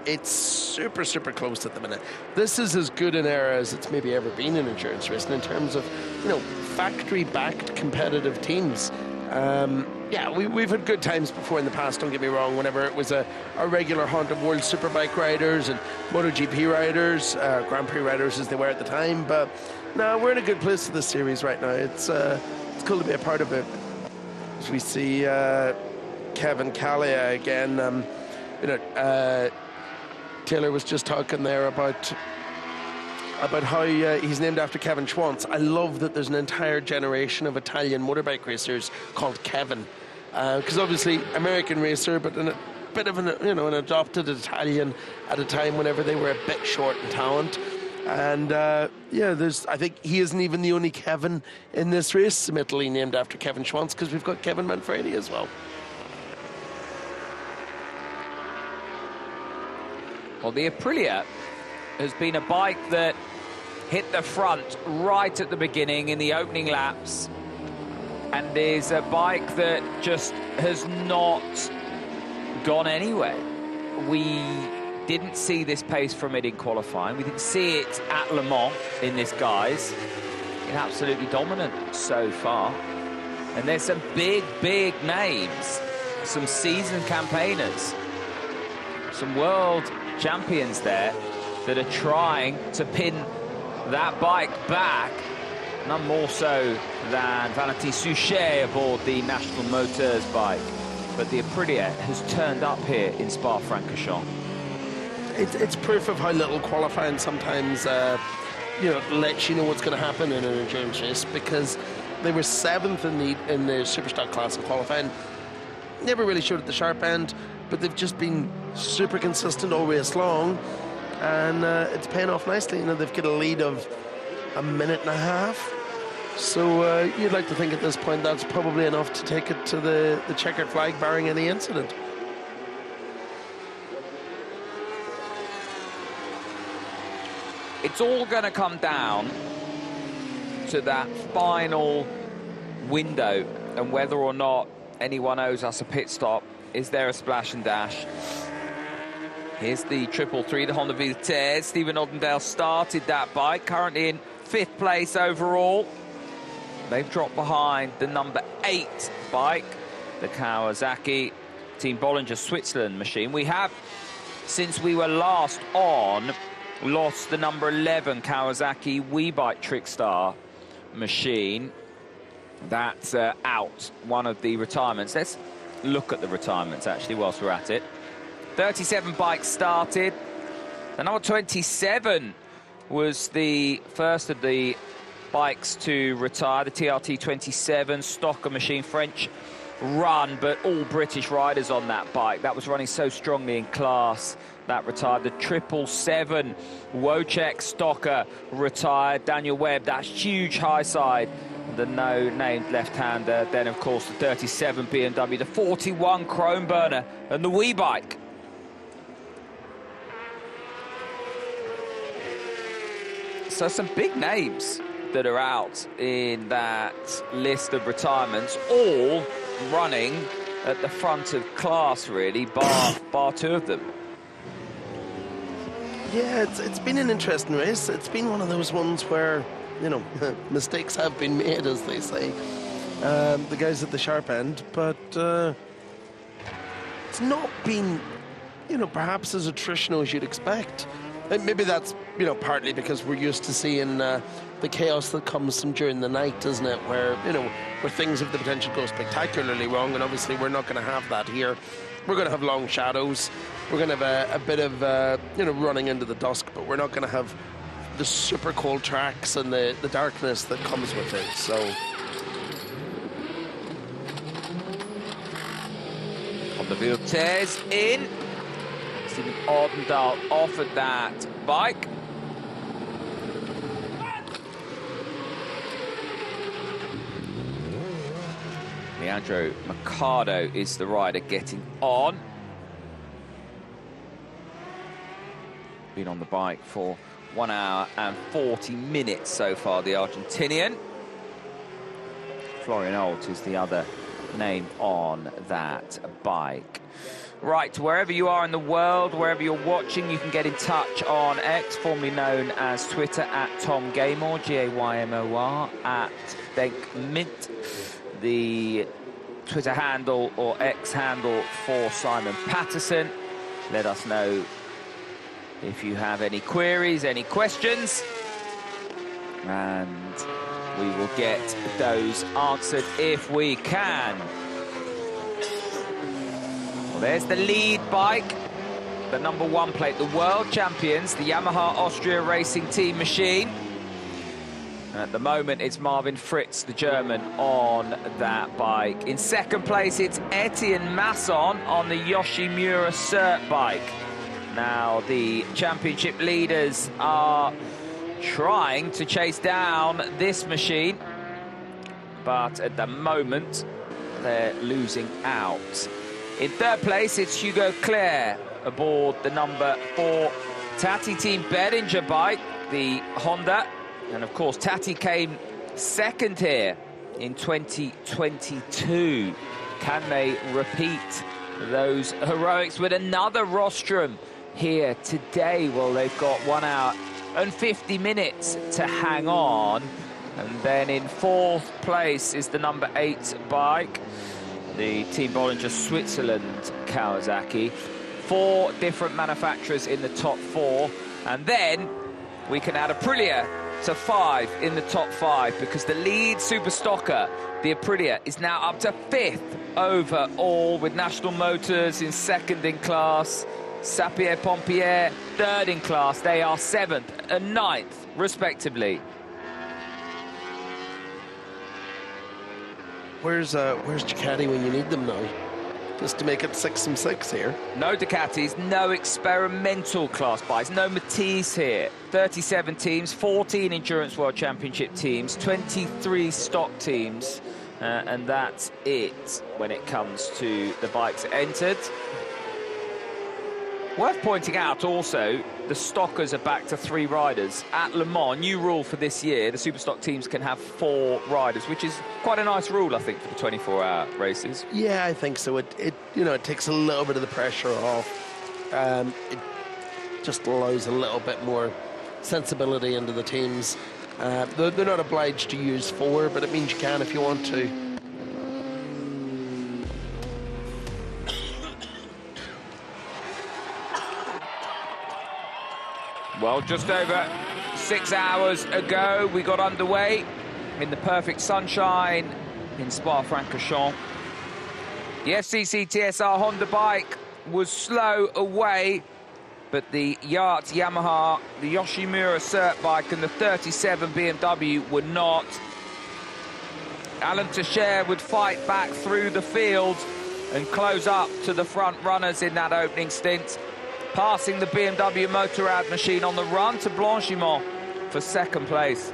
It's super, super close at the minute. This is as good an era as it's maybe ever been in endurance racing in terms of, you know, factory-backed competitive teams. Yeah, we've had good times before in the past, don't get me wrong, whenever it was a regular Honda World Superbike riders and MotoGP riders, Grand Prix riders as they were at the time, but no, we're in a good place for this series right now. It's cool to be a part of it. As we see Kevin Callia again, you know, Taylor was just talking there about how he's named after Kevin Schwantz. I love that there's an entire generation of Italian motorbike racers called Kevin, because obviously American racer, but in a bit of an, you know, an adopted Italian at a time whenever they were a bit short in talent. And yeah, I think he isn't even the only Kevin in this race, admittedly named after Kevin Schwantz, because we've got Kevin Manfredi as well. Well, the Aprilia has been a bike that hit the front right at the beginning in the opening laps, and is a bike that just has not gone anywhere. We didn't see this pace from it in qualifying. We didn't see it at Le Mans in this guise. It's absolutely dominant so far. And there's some big, big names, some seasoned campaigners, some world champions there that are trying to pin that bike back, none more so than Valentin Suchet aboard the National MOTOS bike. But the Aprilia has turned up here in Spa-Francorchamps. It's proof of how little qualifying sometimes you know, lets you know what's going to happen in an endurance race, because they were 7th in the Superstock class in qualifying. Never really showed at the sharp end, but they've just been super consistent all race long, and it's paying off nicely. You know, they've got a lead of a minute and a half, so you'd like to think at this point that's probably enough to take it to the checkered flag, barring any incident. It's all going to come down to that final window and whether or not anyone owes us a pit stop. Is there a splash and dash? Here's the 333, the Honda Vitesse. Stephen Oddendale started that bike, currently in 5th place overall. They've dropped behind the number 8 bike, the Kawasaki Team Bollinger Switzerland machine. We have, since we were last on, lost the number 11 Kawasaki WeBike Trickstar machine. That's out, one of the retirements. Let's look at the retirements, actually, whilst we're at it. 37 bikes started. The number 27 was the first of the bikes to retire, the TRT 27 Stocker machine, French run, but all British riders on that bike. That was running so strongly in class. That retired. The 777 Wojciech Stocker retired. Daniel Webb, that's huge high side. The no-named left-hander. Then, of course, the 37 BMW, the 41 Chrome Burner, and the wee bike. So some big names that are out in that list of retirements, all running at the front of class, really, bar two of them. Yeah, it's been an interesting race. It's been one of those ones where, you know, mistakes have been made, as they say. The guys at the sharp end, but it's not been, you know, perhaps as attritional as you'd expect. And maybe that's, you know, partly because we're used to seeing the chaos that comes from during the night, isn't it? Where, you know, where things have the potential to go spectacularly wrong, and obviously we're not going to have that here. We're going to have long shadows. We're going to have a bit of, you know, running into the dusk, but we're not going to have the super cold tracks and the darkness that comes with it. So On the field, tears in. Stephen Ordendal offered that bike. Leandro Mercado is the rider getting on. Been on the bike for 1 hour and 40 minutes so far, the Argentinian. Florian Olt is the other name on that bike. Right, wherever you are in the world, wherever you're watching, you can get in touch on X, formerly known as Twitter, at Tom Gaymor, Gaymor, at DenkMint, the Twitter handle or X handle for Simon Patterson. Let us know if you have any queries, any questions, and we will get those answered if we can. Well, there's the lead bike, the number 1 plate, the world champions, the Yamaha Austria Racing Team machine. And at the moment, it's Marvin Fritz, the German, on that bike. In second place, it's Etienne Masson on the Yoshimura Cert bike. Now, the championship leaders are trying to chase down this machine, but at the moment, they're losing out. In third place, it's Hugo Claire aboard the number 4 Tati Team Behringer bike, the Honda. And of course, Tati came second here in 2022. Can they repeat those heroics with another rostrum here today? Well, they've got 1 hour and 50 minutes to hang on. And then in fourth place is the number 8 bike, the Team Bollinger Switzerland Kawasaki. 4 different manufacturers in the top 4. And then we can add Aprilia to 5 in the top 5, because the lead super stocker, the Aprilia, is now up to 5th overall, with National Motors in 2nd in class, Sapir-Pompier 3rd in class. They are 7th and 9th respectively. where's Ducati when you need them now? Just to make it 6 and 6 here. No Ducatis, no experimental class bikes, no Matisse here. 37 teams, 14 Endurance World Championship teams, 23 stock teams, and that's it when it comes to the bikes entered. Worth pointing out also, the stockers are back to 3 riders. At Le Mans, new rule for this year, the super stock teams can have 4 riders, which is quite a nice rule, I think, for the 24-hour races. Yeah, I think so. It you know, it takes a little bit of the pressure off. It just allows a little bit more sensibility into the teams. They're not obliged to use 4, but it means you can if you want to. Well, just over 6 hours ago, we got underway in the perfect sunshine in Spa-Francorchamps. The FCC TSR Honda bike was slow away, but the Yacht Yamaha, the Yoshimura Cert bike and the 37 BMW were not. Alan Teixeira would fight back through the field and close up to the front runners in that opening stint, passing the BMW Motorrad machine on the run to Blanchimont for second place.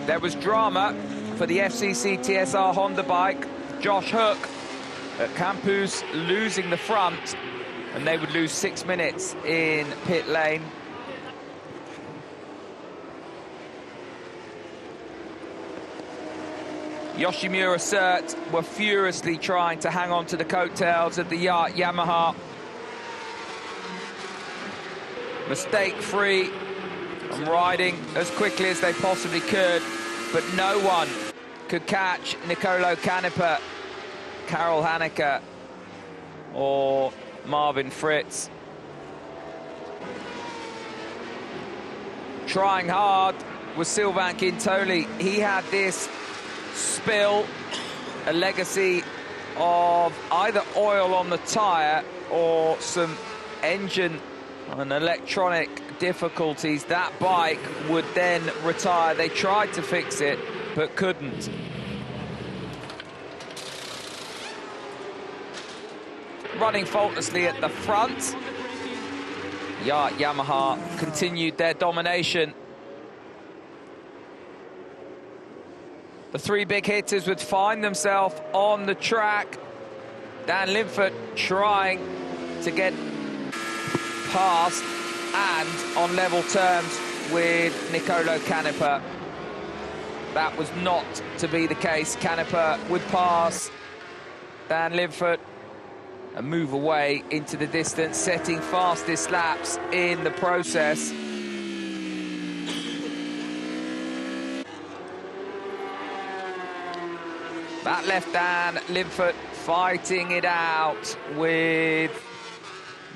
There was drama for the FCC TSR Honda bike. Josh Hook at Campus losing the front, and they would lose 6 minutes in pit lane. Yoshimura Cert were furiously trying to hang on to the coattails of the Yacht Yamaha. Mistake-free and riding as quickly as they possibly could, but no one could catch Nicolo Canepa, Karel Haneke or Marvin Fritz. Trying hard was Sylvain Quintoli. He had this spill, a legacy of either oil on the tyre or some engine and electronic difficulties. That bike would then retire. They tried to fix it, but couldn't. Running faultlessly at the front, Yacht Yamaha continued their domination. The three big hitters would find themselves on the track. Dan Linford trying to get past and on level terms with Nicolo Canepa. That was not to be the case. Canepa would pass Dan Linford and move away into the distance, setting fastest laps in the process. That left Dan Linford fighting it out with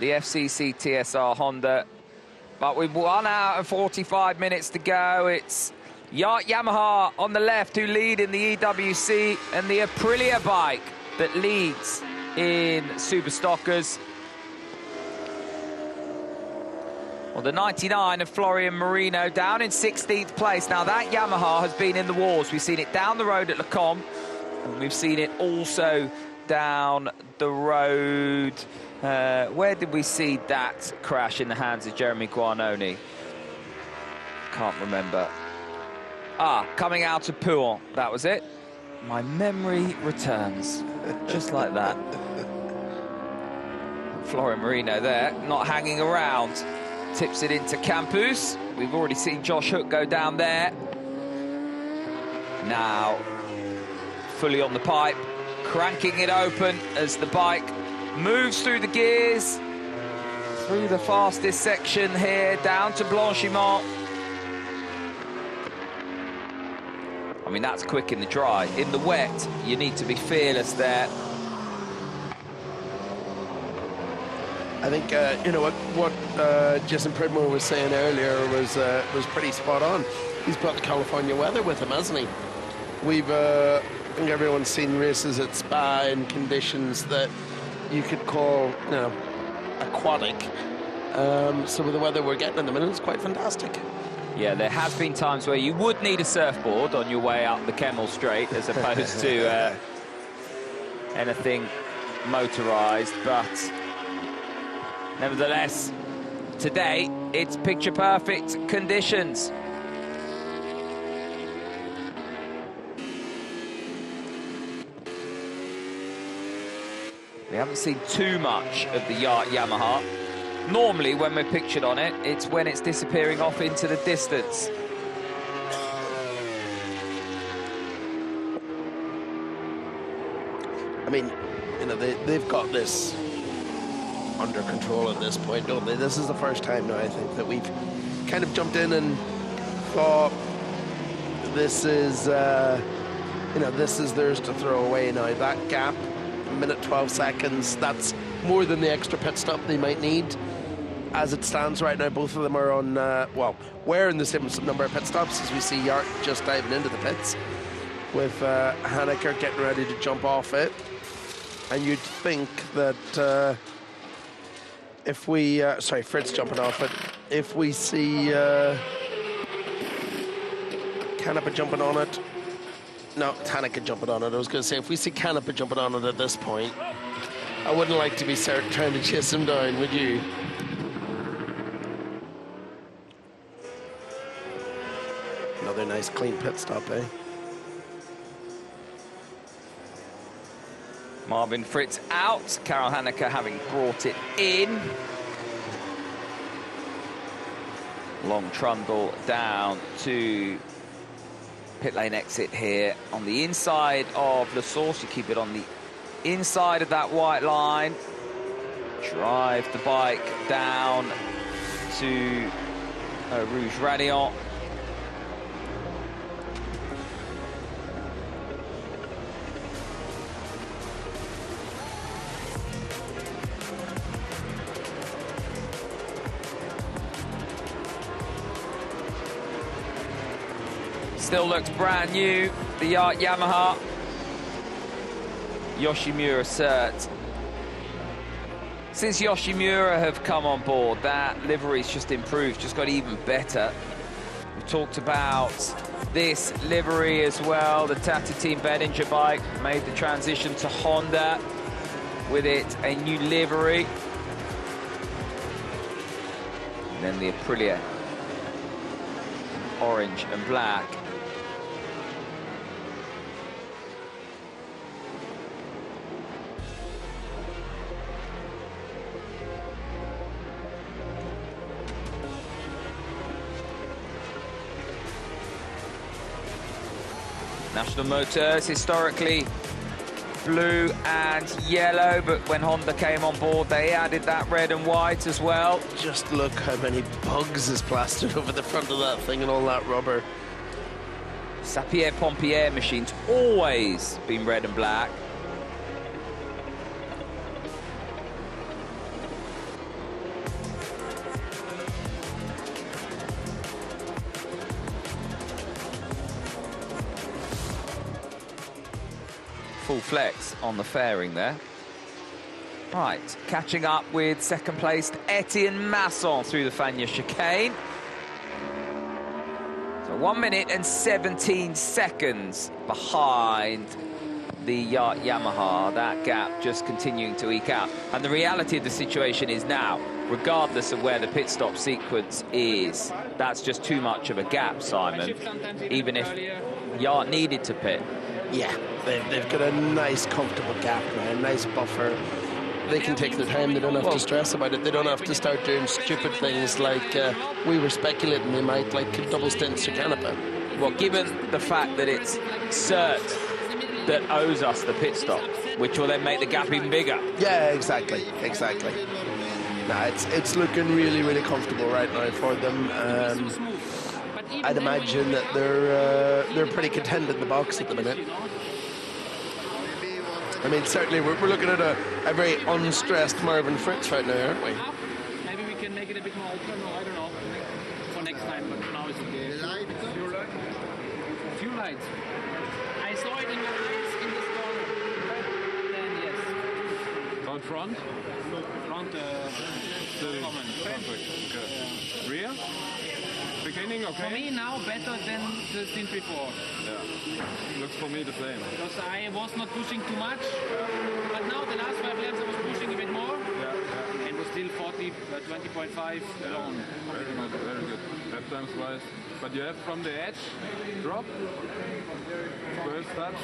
the FCC TSR Honda. But with 1 hour and 45 minutes to go, it's Yacht Yamaha on the left who lead in the EWC, and the Aprilia bike that leads in Superstockers. Well, the 99 of Florian Marino down in 16th place. Now, that Yamaha has been in the wars. We've seen it down the road at Le Combe, and we've seen it also down the road. Where did we see that crash in the hands of Jeremy Guarnoni? Can't remember. Coming out of Pouhon, that was it. My memory returns, just like that. Florian Marino there, not hanging around. Tips it into Campus. We've already seen Josh Hook go down there. Now, fully on the pipe, cranking it open as the bike moves through the gears, through the fastest section here, down to Blanchimont. I mean, that's quick in the dry. In the wet, you need to be fearless there. I think, you know, what Jason Pridmore was saying earlier was pretty spot on. He's brought the California weather with him, hasn't he? We've, I think everyone's seen races at Spa in conditions that you could call, you know, aquatic. So with the weather we're getting at the minute, it's quite fantastic. Yeah, there has been times where you would need a surfboard on your way up the Kemmel Straight as opposed to anything motorised, but nevertheless, today it's picture-perfect conditions. We haven't seen too much of the Yacht Yamaha. Normally, when we're pictured on it, it's when it's disappearing off into the distance. I mean, you know, they've got this under control at this point, don't they? This is the first time now, I think, that we've kind of jumped in and thought this is, you know, this is theirs to throw away now. That gap, a minute 12 seconds, that's more than the extra pit stop they might need. as it stands right now, both of them are on, well, we're in the same number of pit stops as we see Yart just diving into the pits, with Haneker getting ready to jump off it. And you'd think that if we, sorry, Fritz jumping off it, if we see Canepa jumping on it, no, Haneker jumping on it, I was going to say, if we see Canepa jumping on it at this point, I wouldn't like to be trying to chase him down, would you? Another nice clean pit stop, eh? Marvin Fritz out, Karel Haneker having brought it in. Long trundle down to pit lane exit here on the inside of La Source. You keep it on the inside of that white line. Drive the bike down to Rouge Radiant. Still looks brand new, the Yamaha. Yoshimura cert. Since Yoshimura have come on board, that livery's just improved, just got even better. We talked about this livery as well. The Tata Team Bettinger bike made the transition to Honda with it, a new livery. And then the Aprilia, orange and black. National Motors, historically blue and yellow, but when Honda came on board, they added that red and white as well. Just look how many bugs is plastered over the front of that thing and all that rubber. Sapir-Pompier machines always been red and black. Full flex on the fairing there. Right, catching up with second placed Etienne Masson through the Fagnes chicane. So 1 minute and 17 seconds behind the Yamaha. That gap just continuing to eke out. And the reality of the situation is now, regardless of where the pit stop sequence is, that's just too much of a gap, Simon. Even if Yart needed to pit. Yeah, they've got a nice, comfortable gap now, a nice buffer. They can take their time, they don't have to stress about it. They don't have to start doing stupid things like we were speculating they might, like double stints to Canepa. Well, given the fact that it's Cert that owes us the pit stop, which will then make the gap even bigger. Yeah, exactly. Nah, it's looking really, really comfortable right now for them. I'd imagine that they're pretty content in the box at the minute. I mean, certainly we're looking at a very unstressed Marvin Fritz right now, aren't we? Maybe we can make it a bit more open, or I don't know, for next time, but now it's okay. Few lights. I saw it in your eyes in this corner. Then yes. Down front? Front, common. Okay. Rear? Beginning, okay? For me now better than the stint before. Yeah. Looks for me the same. Because I was not pushing too much, but now the last 5 laps I was pushing a bit more. Yeah. And was still 20.5 long. Very good. Lap times wise. But you have from the edge drop. First touch.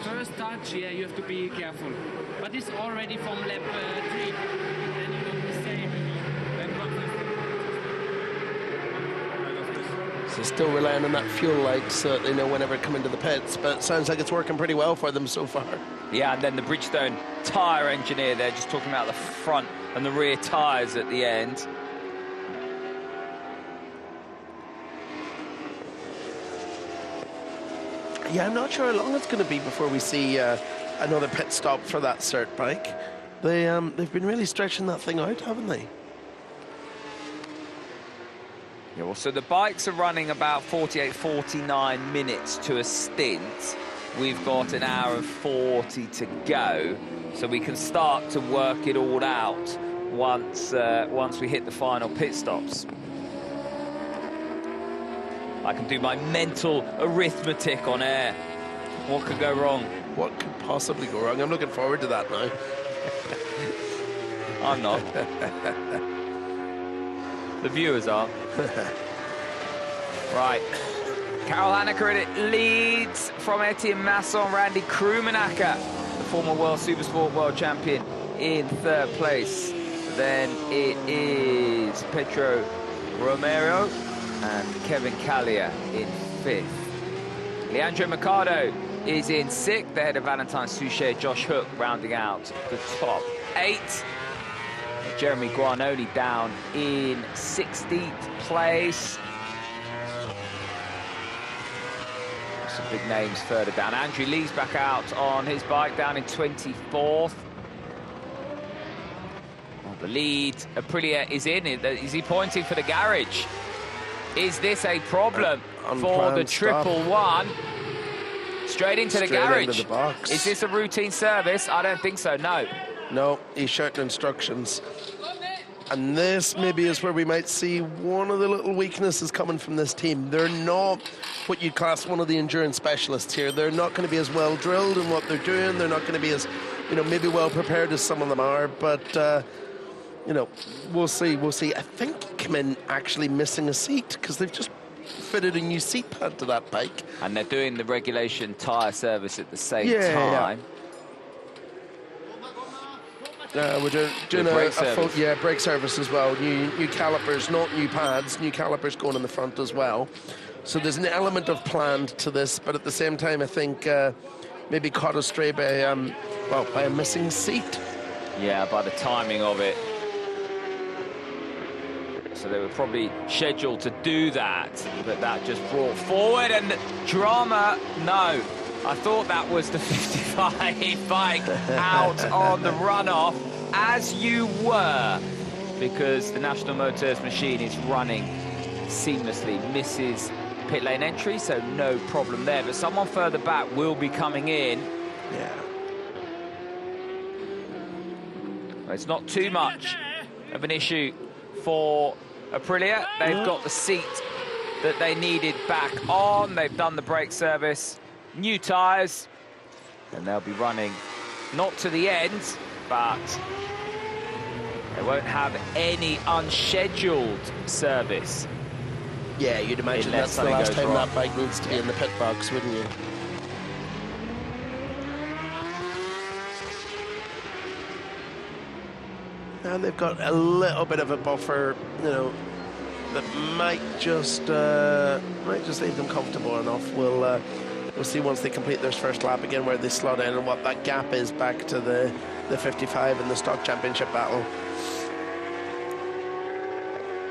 First touch, yeah, you have to be careful. But it's already from lap 3. Then you do the same. So still relying on that fuel light so that they know whenever come into the pits, but it sounds like it's working pretty well for them so far. Yeah, and then the Bridgestone tyre engineer there just talking about the front and the rear tyres at the end. Yeah, I'm not sure how long it's going to be before we see another pit stop for that Cert bike. They've been really stretching that thing out, haven't they? Yeah, well, so the bikes are running about 48, 49 minutes to a stint. We've got an hour and 40 to go, so we can start to work it all out once we hit the final pit stops. I can do my mental arithmetic on air. What could go wrong? What could possibly go wrong? I'm looking forward to that now. I'm not. The viewers are. Right. Karel Hanneker leads from Etienne Masson. Randy Krummenacher, the former World Supersport World Champion, in third place. Then it is Pedro Romero and Kevin Callier in fifth. Leandro Mercado is in sixth. The head of Valentin Souchet, Josh Hook rounding out the top 8. Jeremy Guarnoli down in 16th place. Some big names further down. Andrew Lee's back out on his bike down in 24th. Oh, the lead, Aprilia is in. Is he pointing for the garage? Is this a problem for the triple one? Straight into the garage. Into the box. Is this a routine service? I don't think so, no. No, he's shouting instructions. And this maybe is where we might see one of the little weaknesses coming from this team. They're not what you'd class one of the endurance specialists here. They're not going to be as well drilled in what they're doing. They're not going to be as, maybe well prepared as some of them are. But, we'll see. We'll see. I think he came in actually missing a seat because they've just fitted a new seat pad to that bike. And they're doing the regulation tyre service at the same time. We're doing a brake service as well. New calipers, not new pads. New calipers going in the front as well. So there's an element of planned to this, but at the same time, I think maybe caught astray by a missing seat. Yeah, by the timing of it. So they were probably scheduled to do that, but that just brought forward and drama. No, I thought that was the 55 bike out on the runoff, as you were, because the National Motors machine is running seamlessly, misses pit lane entry, so no problem there. But someone further back will be coming in. Yeah. Well, it's not too much of an issue for Aprilia. They've got the seat that they needed back on. They've done the brake service. New tyres, and they'll be running not to the end, but they won't have any unscheduled service. Yeah, you'd imagine that's the last time that bike needs to be in the pit box, wouldn't you? And they've got a little bit of a buffer, that might just leave them comfortable enough. We'll see once they complete their first lap again where they slot in and what that gap is back to the 55 in the stock championship battle.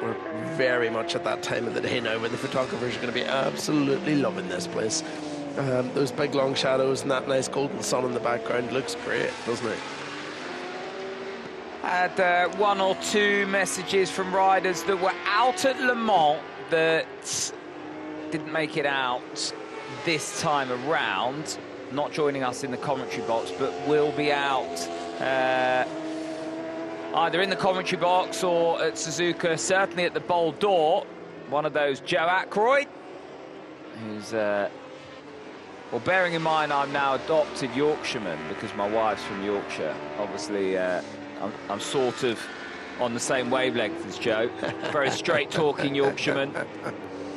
We're very much at that time of the day now where the photographers are going to be absolutely loving this place. Those big long shadows and that nice golden sun in the background looks great, doesn't it? Had one or two messages from riders that were out at Le Mans that didn't make it out this time around, not joining us in the commentary box, but will be out either in the commentary box or at Suzuka, certainly at the Bowl Door. One of those, Joe Ackroyd, who's, well, bearing in mind I'm now adopted Yorkshireman because my wife's from Yorkshire. Obviously, I'm sort of on the same wavelength as Joe. Very straight-talking Yorkshireman.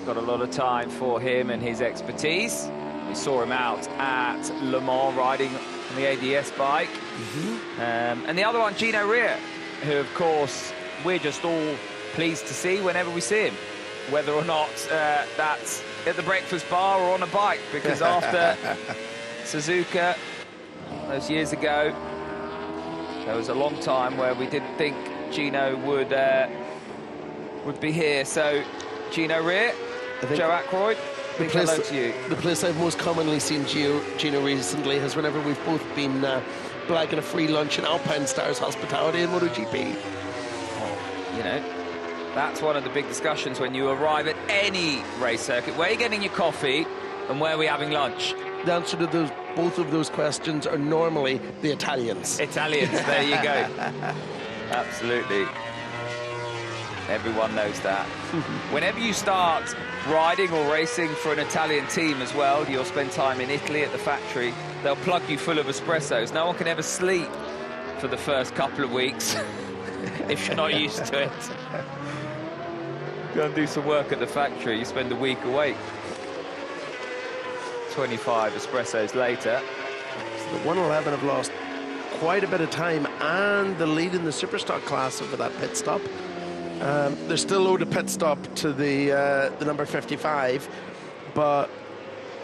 Got a lot of time for him and his expertise. We saw him out at Le Mans riding on the ADS bike. And the other one, Gino Rea, who, of course, we're just all pleased to see whenever we see him, whether or not that's at the breakfast bar or on a bike, because after Suzuka, those years ago, there was a long time where we didn't think Gino would be here. So, Gino Rea, Joe Ackroyd, big hello to you. The place I've most commonly seen Gino recently is whenever we've both been blagging a free lunch in Alpine Stars Hospitality in MotoGP. Oh, That's one of the big discussions when you arrive at any race circuit. Where are you getting your coffee and where are we having lunch? The answer to both of those questions are normally the Italians. Italians, there you go. Absolutely. Everyone knows that. Whenever you start riding or racing for an Italian team as well, you'll spend time in Italy at the factory. They'll plug you full of espressos. No one can ever sleep for the first couple of weeks if you're not used to it. Go and do some work at the factory, you spend a week awake. 25 espressos later. So the 111 have lost quite a bit of time and the lead in the Superstock class over that pit stop. They're still owed a pit stop to the number 55, but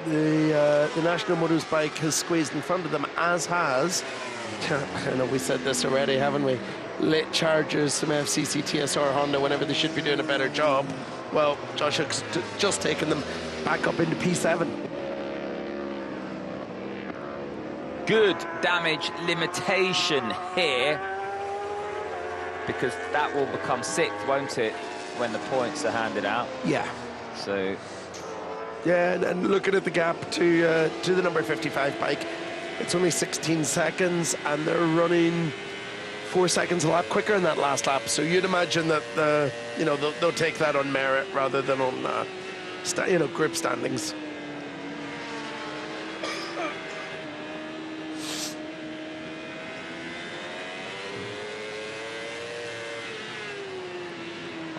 the National Motos bike has squeezed in front of them, as has, I know we said this already, haven't we? Late chargers, some FCC TSR Honda whenever they should be doing a better job. Well, Josh Hook's just taken them back up into P7. Good damage limitation here, because that will become 6th, won't it, when the points are handed out? Yeah. So. Yeah, and looking at the gap to the number 55 bike, it's only 16 seconds, and they're running 4 seconds a lap quicker in that last lap. So you'd imagine that they'll take that on merit rather than on group standings.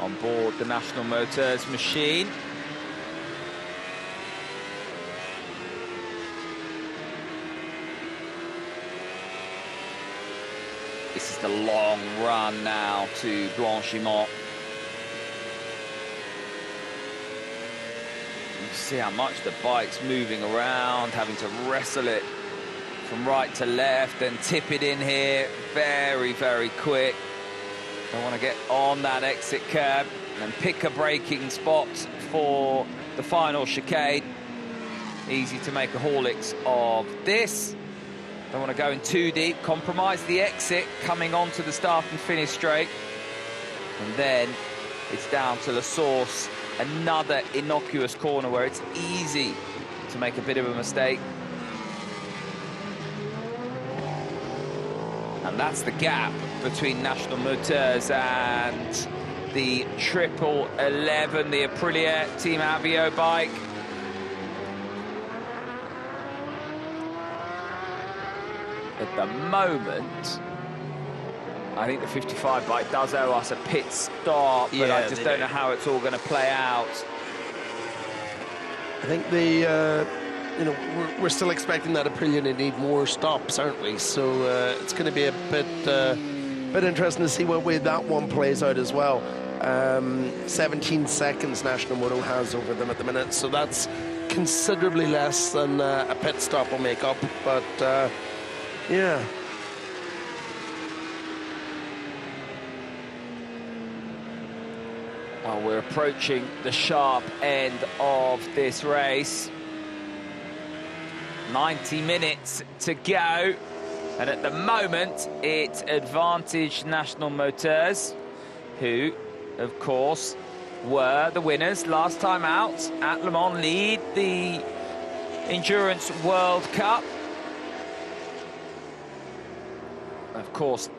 On board the National Motors machine. This is the long run now to Blanchimont. You can see how much the bike's moving around, having to wrestle it from right to left and tip it in here. Very, very quick. I want to get on that exit curb and pick a braking spot for the final chicane. Easy to make a Horlicks of this. Don't want to go in too deep, compromise the exit coming onto the start and finish straight. And then it's down to La Source, another innocuous corner where it's easy to make a bit of a mistake. And that's the gap between National Motors and the 1111, the Aprilia Team Avio bike. At the moment, I think the 55 bike does owe us a pit stop, but I just don't know how it's all going to play out. I think we're still expecting that Aprilia to need more stops, aren't we? So it's going to be a bit interesting to see what way that one plays out as well. 17 seconds National Moto has over them at the minute, so that's considerably less than a pit stop will make up, but yeah. Well, we're approaching the sharp end of this race. 90 minutes to go. And at the moment, it's advantage National Motors, who, of course, were the winners last time out at Le Mans, lead the Endurance World Cup. Of course,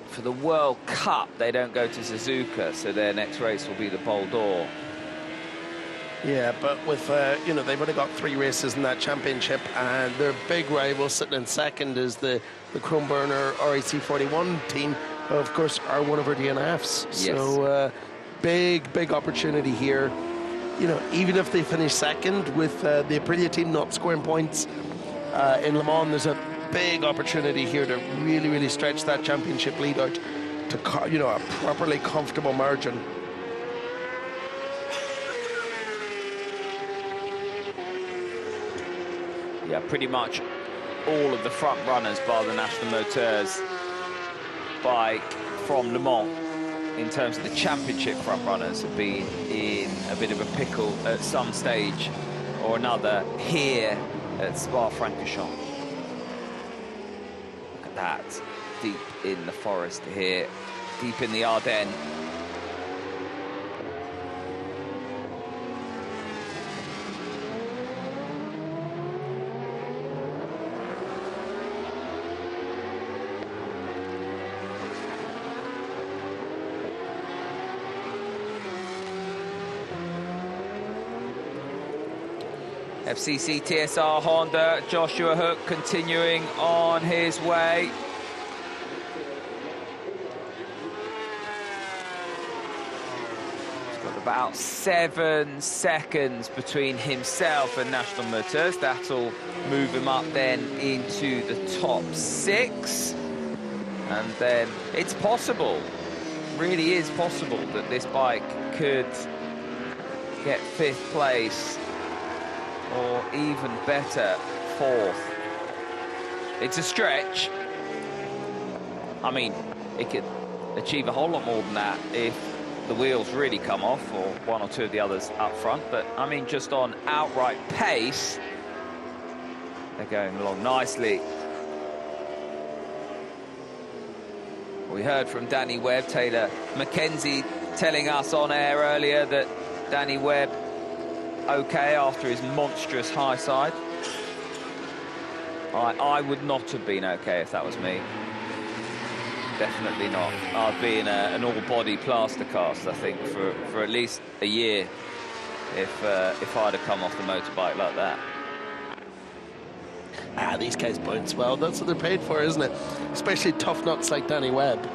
for the World Cup, they don't go to Suzuka, so their next race will be the Bol d'Or. Yeah, but with, they've only got 3 races in that championship, and their big rival sitting in second is the Kronberner RAC41 team, who, of course, are one of our DNFs. Yes. So, big opportunity here. Even if they finish second with the Aprilia team not scoring points in Le Mans, there's a big opportunity here to really stretch that championship lead out to a properly comfortable margin. Yeah, pretty much all of the front runners by the National Motors bike from Le Mans in terms of the championship front runners have been in a bit of a pickle at some stage or another here at Spa-Francorchamps. That deep in the forest here, deep in the Ardennes. FCC TSR Honda, Joshua Hook continuing on his way. He's got about 7 seconds between himself and National Motors. That'll move him up then into the top 6. And then it's possible, really is possible, that this bike could get 5th place or even better, 4th. It's a stretch. I mean, it could achieve a whole lot more than that if the wheels really come off, or 1 or 2 of the others up front. But I mean, just on outright pace, they're going along nicely. We heard from Danny Webb, Taylor Mackenzie telling us on air earlier that Danny Webb okay after his monstrous high side. I would not have been okay if that was me. Definitely not. I'd be in an all-body plaster cast, I think, for at least a year if I'd have come off the motorbike like that. These guys bounce well. That's what they're paid for, isn't it? Especially tough nuts like Danny Webb.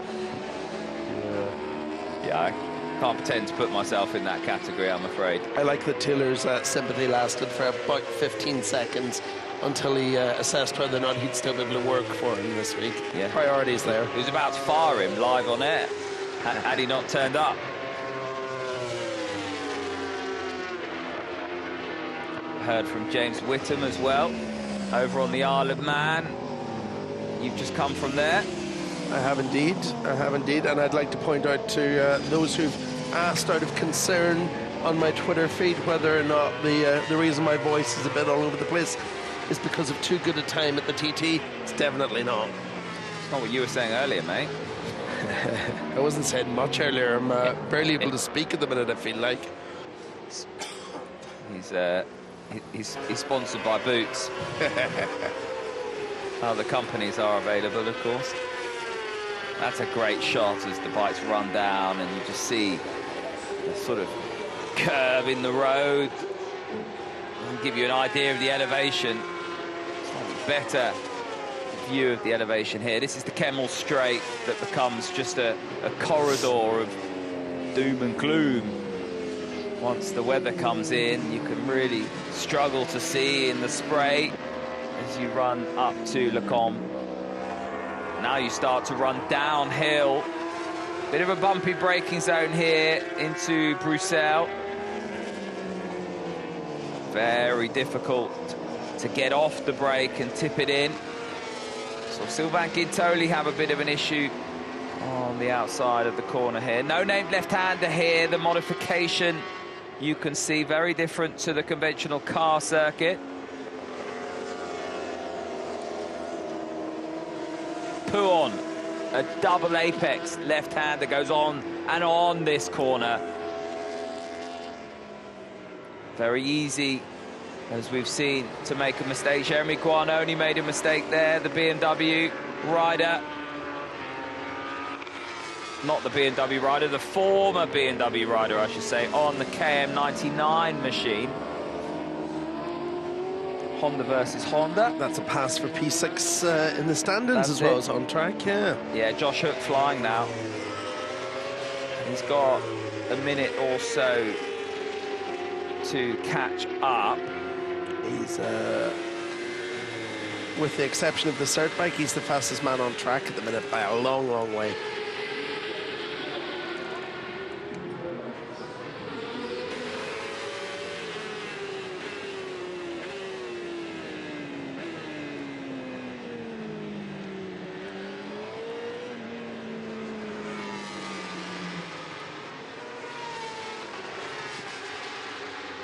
Yeah, I can't pretend to put myself in that category, I'm afraid. I like that Taylor's sympathy lasted for about 15 seconds until he assessed whether or not he'd still be able to work for him this week. Yeah. Priorities there. He was about to fire him live on air had he not turned up. Heard from James Whittam as well, over on the Isle of Man. You've just come from there. I have indeed, and I'd like to point out to those who've asked out of concern on my Twitter feed whether or not the reason my voice is a bit all over the place is because of too good a time at the TT. It's definitely not. It's not what you were saying earlier, mate. I wasn't saying much earlier. I'm barely able to speak at the minute, I feel like. He's sponsored by Boots. Other companies are available, of course. That's a great shot as the bikes run down and you just see the sort of curve in the road. It'll give you an idea of the elevation. It's a better view of the elevation here. This is the Kemmel Straight that becomes just a corridor of doom and gloom. Once the weather comes in, you can really struggle to see in the spray as you run up to Le Combe. Now you start to run downhill. Bit of a bumpy braking zone here into Bruxelles. Very difficult to get off the brake and tip it in. So Sylvain Guintoli have a bit of an issue on the outside of the corner here. No named left-hander here. The modification you can see very different to the conventional car circuit. Pouon, a double apex left-hander, goes on and on this corner. Very easy, as we've seen, to make a mistake. Jeremy Guarnoni made a mistake there, the BMW rider. Not the BMW rider, the former BMW rider, I should say, on the KM99 machine. Honda versus Honda. That's a pass for P6 in the standards as well as on track, yeah. Yeah, Josh Hook flying now. He's got a minute or so to catch up. He's, with the exception of the cert bike, he's the fastest man on track at the minute by a long, long way.